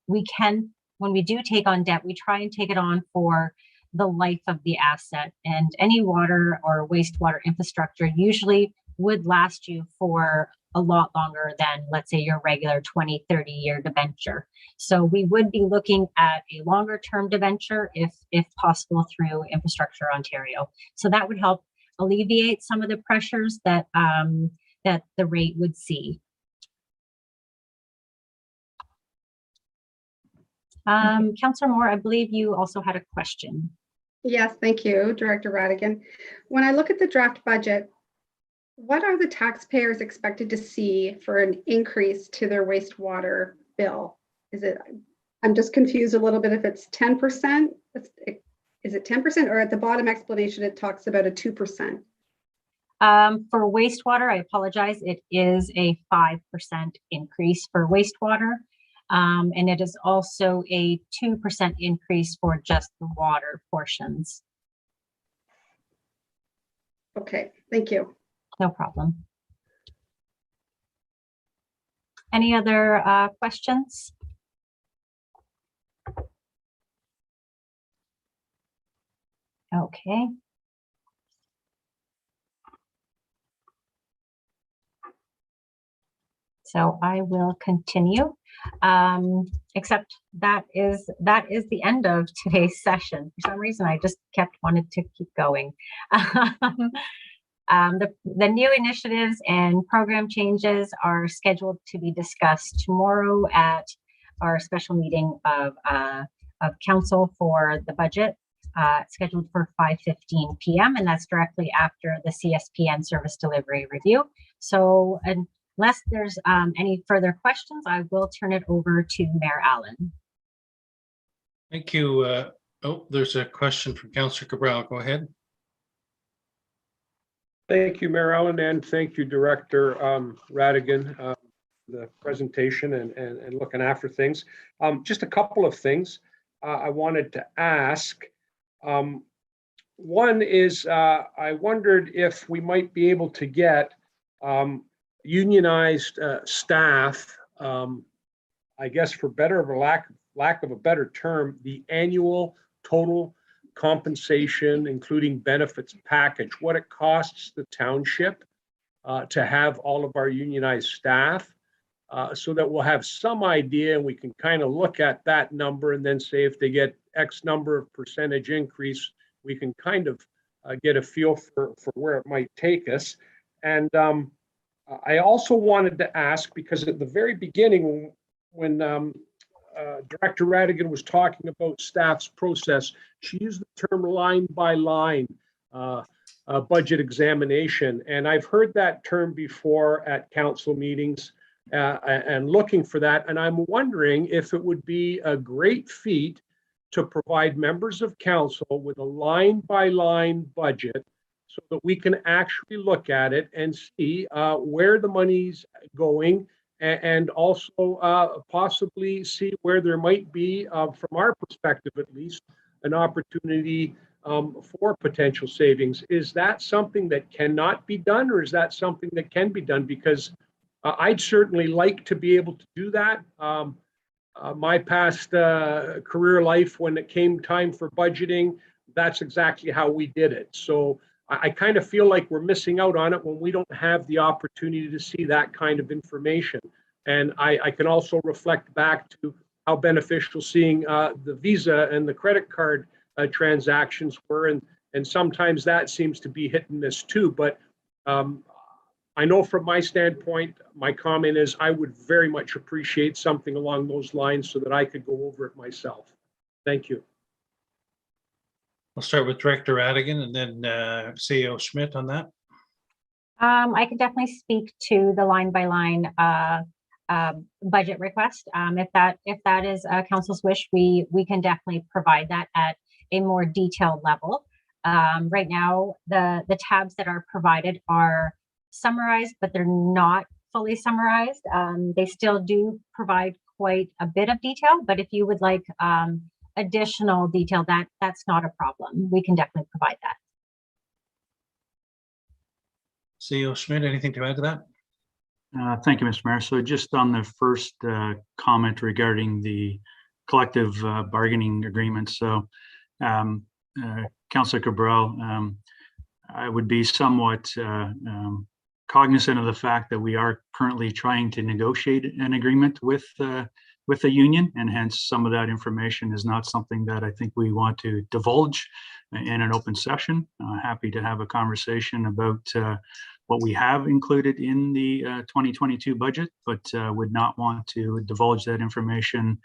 we can, when we do take on debt, we try and take it on for the life of the asset, and any water or wastewater infrastructure usually would last you for a lot longer than, let's say, your regular 20, 30-year debenture. So we would be looking at a longer term debenture if possible through Infrastructure Ontario. So that would help alleviate some of the pressures that that the rate would see. Councillor Moore, I believe you also had a question. Yes, thank you, Director Radigan. When I look at the draft budget, what are the taxpayers expected to see for an increase to their wastewater bill? I'm just confused a little bit if it's 10%. Is it 10%, or at the bottom explanation, it talks about a 2%? For wastewater, I apologize, it is a 5% increase for wastewater. And it is also a 2% increase for just the water portions. Okay, thank you. No problem. Any other questions? Okay. So I will continue, except that is the end of today's session. For some reason, I just wanted to keep going. The new initiatives and program changes are scheduled to be discussed tomorrow at our special meeting of council for the budget, scheduled for 5:15 p.m. and that's directly after the CSPN service delivery review. So unless there's any further questions, I will turn it over to Mayor Allen. Thank you. Oh, there's a question from Councillor Cabral. Go ahead. Thank you, Mayor Allen, and thank you, Director Radigan, the presentation and looking after things. Just a couple of things I wanted to ask. One is I wondered if we might be able to get unionized staff, I guess for better of a lack of a better term, the annual total compensation, including benefits package, what it costs the township to have all of our unionized staff, so that we'll have some idea and we can kind of look at that number and then say if they get X number of percentage increase, we can kind of get a feel for where it might take us. And I also wanted to ask, because at the very beginning, when Director Radigan was talking about staff's process, she used the term line by line budget examination. And I've heard that term before at council meetings and looking for that. And I'm wondering if it would be a great feat to provide members of council with a line by line budget so that we can actually look at it and see where the money's going, and also possibly see where there might be, from our perspective at least, an opportunity for potential savings. Is that something that cannot be done, or is that something that can be done? Because I'd certainly like to be able to do that. My past career life, when it came time for budgeting, that's exactly how we did it. So I kind of feel like we're missing out on it when we don't have the opportunity to see that kind of information. And I can also reflect back to how beneficial seeing the Visa and the credit card transactions were. And sometimes that seems to be hit and miss too. But I know from my standpoint, my comment is I would very much appreciate something along those lines so that I could go over it myself. Thank you. We'll start with Director Radigan and then CEO Schmidt on that. I can definitely speak to the line by line budget request. If that is council's wish, we can definitely provide that at a more detailed level. Right now, the tabs that are provided are summarized, but they're not fully summarized. They still do provide quite a bit of detail, but if you would like additional detail, that's not a problem. We can definitely provide that. CEO Schmidt, anything to add to that? Thank you, Mr. Mayor. So just on the first comment regarding the collective bargaining agreement. So Councillor Cabral, I would be somewhat cognizant of the fact that we are currently trying to negotiate an agreement with the union, and hence some of that information is not something that I think we want to divulge in an open session. Happy to have a conversation about what we have included in the 2022 budget, but would not want to divulge that information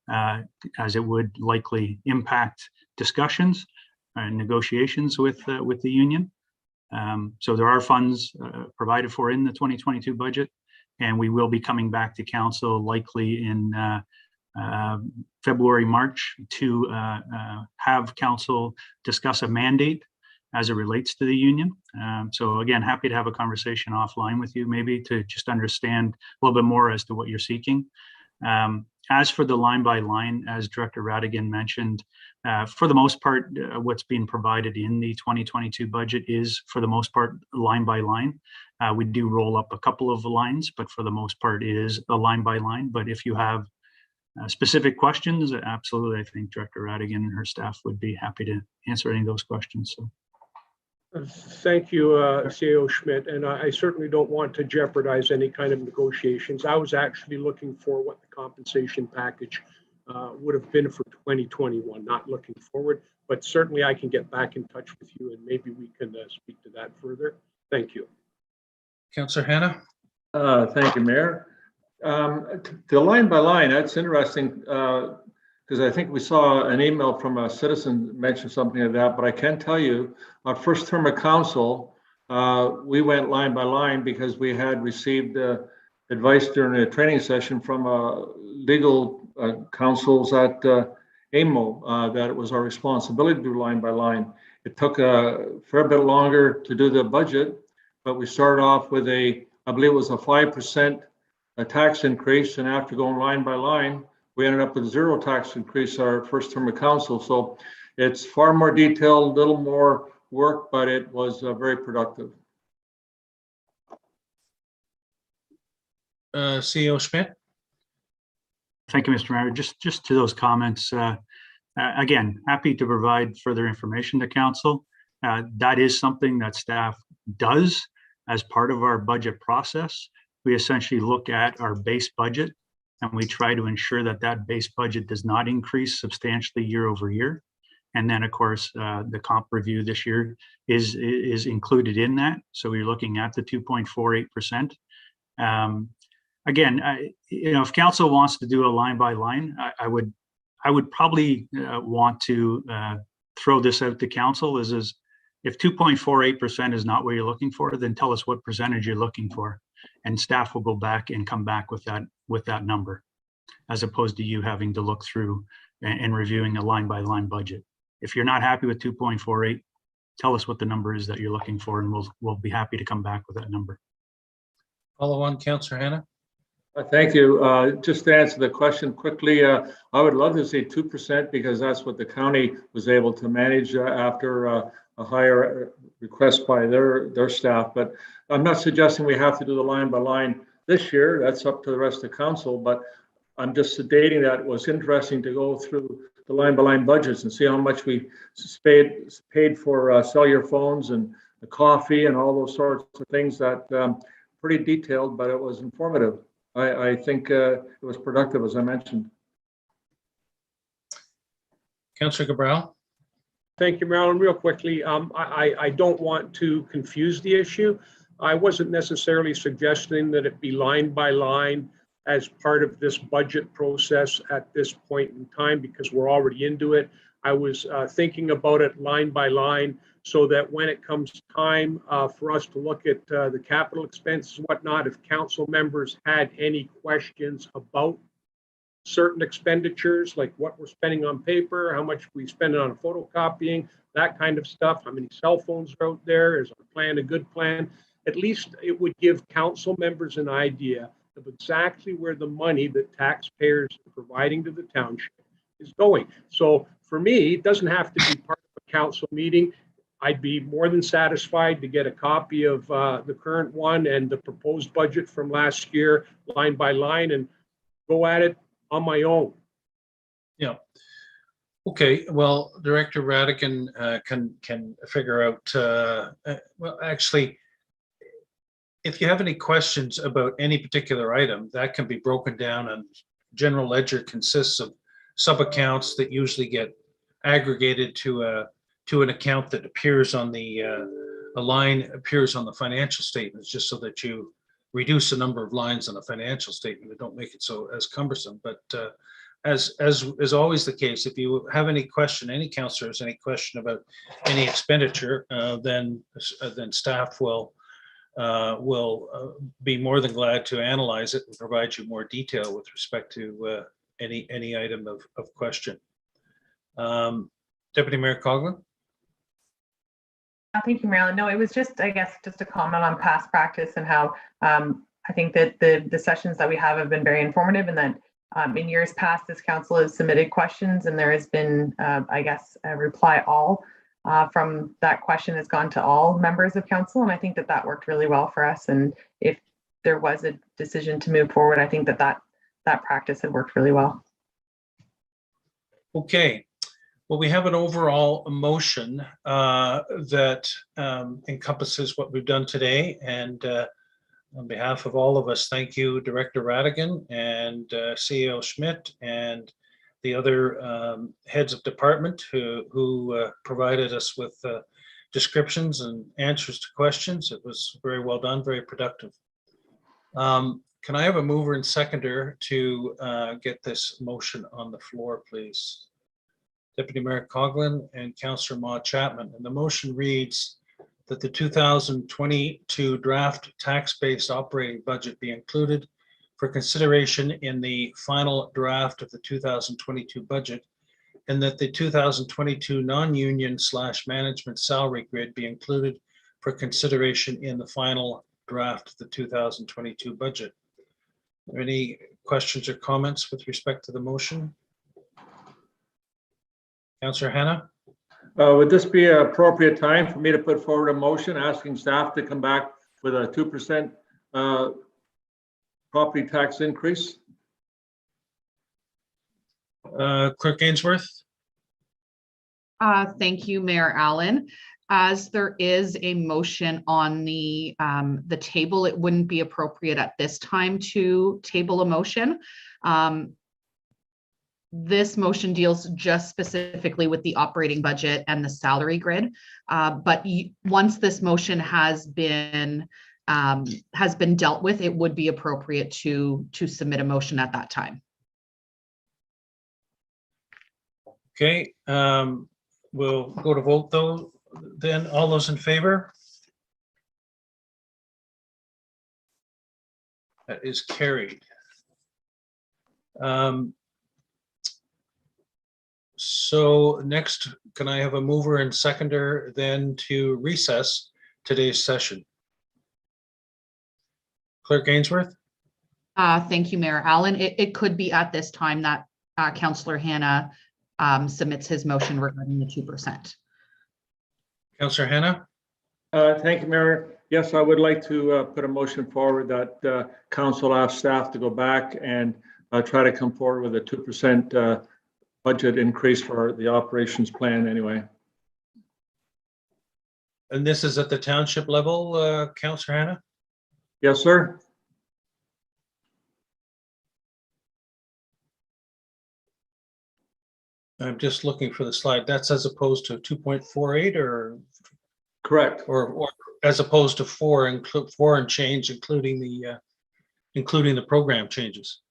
as it would likely impact discussions and negotiations with the union. So there are funds provided for in the 2022 budget, and we will be coming back to council likely in February, March to have council discuss a mandate as it relates to the union. So again, happy to have a conversation offline with you, maybe to just understand a little bit more as to what you're seeking. As for the line by line, as Director Radigan mentioned, for the most part, what's being provided in the 2022 budget is, for the most part, line by line. We do roll up a couple of lines, but for the most part, it is a line by line. But if you have specific questions, absolutely, I think Director Radigan and her staff would be happy to answer any of those questions. So. Thank you, CEO Schmidt, and I certainly don't want to jeopardize any kind of negotiations. I was actually looking for what the compensation package would have been for 2021, not looking forward, but certainly I can get back in touch with you and maybe we can speak to that further. Thank you. Councillor Hanna. Thank you, Mayor. The line by line, that's interesting, because I think we saw an email from a citizen mention something like that, but I can tell you, our first term of council, we went line by line because we had received advice during a training session from legal counsels at AMO that it was our responsibility to do line by line. It took a fair bit longer to do the budget, but we started off with I believe it was a 5% tax increase, and after going line by line, we ended up with 0 tax increase our first term of council. So it's far more detailed, a little more work, but it was very productive. CEO Schmidt. Thank you, Mr. Mayor. Just to those comments, again, happy to provide further information to council. That is something that staff does as part of our budget process. We essentially look at our base budget and we try to ensure that that base budget does not increase substantially year over year. And then, of course, the comp review this year is included in that. So we're looking at the 2.48%. Again, if council wants to do a line by line, I would probably want to throw this out to council is if 2.48% is not what you're looking for, then tell us what percentage you're looking for, and staff will go back and come back with that number, as opposed to you having to look through and reviewing a line by line budget. If you're not happy with 2.48, tell us what the number is that you're looking for, and we'll be happy to come back with that number. Follow on, Councillor Hannah. Thank you. Just to answer the question quickly, I would love to see 2% because that's what the county was able to manage after a higher request by their staff. But I'm not suggesting we have to do the line by line this year. That's up to the rest of the council. But I'm just stating that it was interesting to go through the line by line budgets and see how much we paid for cellular phones and the coffee and all those sorts of things. That pretty detailed, but it was informative. I think it was productive, as I mentioned. Councillor Cabral. Thank you, Marilyn. Real quickly, I don't want to confuse the issue. I wasn't necessarily suggesting that it be line by line as part of this budget process at this point in time, because we're already into it. I was thinking about it line by line so that when it comes time for us to look at the capital expenses and whatnot, if council members had any questions about certain expenditures, like what we're spending on paper, how much we spend on photocopying, that kind of stuff, how many cell phones are out there, is our plan a good plan? At least it would give council members an idea of exactly where the money that taxpayers are providing to the township is going. So for me, it doesn't have to be part of a council meeting. I'd be more than satisfied to get a copy of the current one and the proposed budget from last year, line by line, and go at it on my own. Yeah. Okay. Well, Director Radigan can figure out. Well, actually, if you have any questions about any particular item, that can be broken down. And general ledger consists of sub-accounts that usually get aggregated to an account that appears on the a line appears on the financial statements, just so that you reduce the number of lines on a financial statement and don't make it so as cumbersome. But as is always the case, if you have any question, any councillors, any question about any expenditure, then staff will be more than glad to analyze it and provide you more detail with respect to any item of question. Deputy Mayor Coughlin. Thank you, Marilyn. No, it was just, I guess, just a comment on past practice and how I think that the sessions that we have been very informative, and that in years past, this council has submitted questions and there has been, I guess, a reply all from that question has gone to all members of council. And I think that worked really well for us. And if there was a decision to move forward, I think that practice had worked really well. Okay. Well, we have an overall motion that encompasses what we've done today. And on behalf of all of us, thank you, Director Radigan and CEO Schmidt and the other heads of department who provided us with descriptions and answers to questions. It was very well done, very productive. Can I have a mover and seconder to get this motion on the floor, please? Deputy Mayor Coughlin and Councillor Maud Chapman. And the motion reads that the 2022 draft tax-based operating budget be included for consideration in the final draft of the 2022 budget, and that the 2022 non-union / management salary grid be included for consideration in the final draft of the 2022 budget. Are there any questions or comments with respect to the motion? Councillor Hannah? Would this be an appropriate time for me to put forward a motion asking staff to come back with a 2% property tax increase? Clerk Ainsworth? Thank you, Mayor Allen. As there is a motion on the table, it wouldn't be appropriate at this time to table a motion. this motion deals just specifically with the operating budget and the salary grid. But once this motion has been dealt with, it would be appropriate to submit a motion at that time. Okay, we'll go to vote though. Then all those in favor? That is carried. So next, can I have a mover and seconder then to recess today's session? Clerk Ainsworth? Thank you, Mayor Allen. It could be at this time that Councillor Hannah submits his motion regarding the 2%. Councillor Hannah? Thank you, Mayor. Yes, I would like to put a motion forward that council asks staff to go back and try to come forward with a 2% budget increase for the operations plan anyway. And this is at the township level, Councillor Hannah? Yes, sir. I'm just looking for the slide. That's as opposed to 2.48 or? Correct. Or as opposed to 4 and change, including the program changes.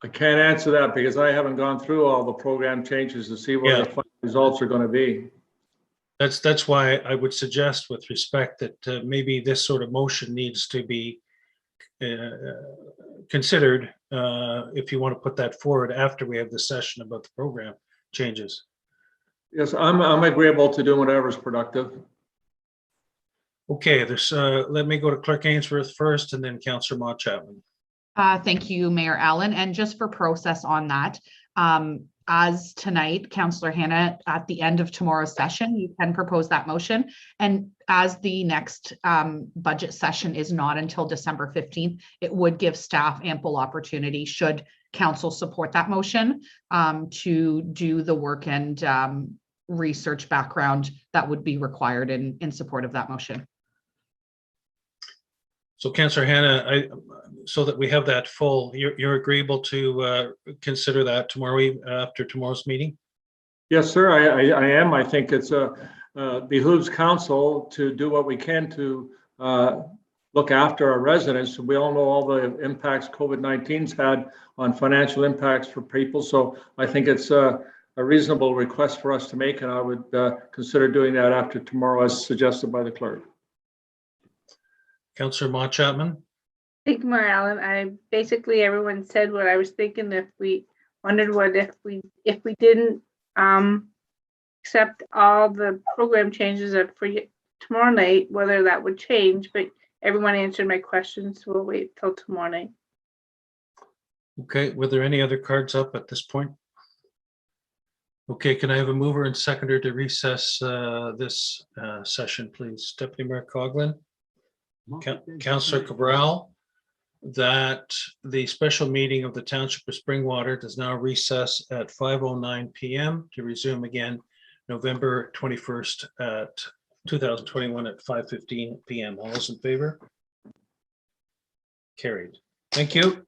I can't answer that because I haven't gone through all the program changes to see what the final results are going to be. That's why I would suggest with respect that maybe this sort of motion needs to be considered if you want to put that forward after we have the session about the program changes. Yes, I'm agreeable to doing whatever is productive. Okay, let me go to Clerk Ainsworth first and then Councillor Mott Chapman. Thank you, Mayor Allen. And just for process on that, as tonight, Councillor Hannah, at the end of tomorrow's session, you can propose that motion. And as the next budget session is not until December 15th, it would give staff ample opportunity, should council support that motion, to do the work and research background that would be required in support of that motion. So Councillor Hannah, so that we have that full, you're agreeable to consider that tomorrow after tomorrow's meeting? Yes, sir, I am. I think it's behooves council to do what we can to look after our residents. We all know all the impacts COVID-19's had on financial impacts for people. So I think it's a reasonable request for us to make, and I would consider doing that after tomorrow as suggested by the clerk. Councillor Mott Chapman? Thank you, Mayor Allen. Basically everyone said what I was thinking. If we wondered what if we didn't accept all the program changes for tomorrow night, whether that would change, but everyone answered my questions, so we'll wait till tomorrow night. Okay, were there any other cards up at this point? Okay, can I have a mover and seconder to recess this session, please? Deputy Mayor Coughlin? Councillor Cabral, that the special meeting of the Township of Springwater does now recess at 5:09 p.m. to resume again November 21st at 2021 at 5:15 p.m. All those in favor? Carried. Thank you.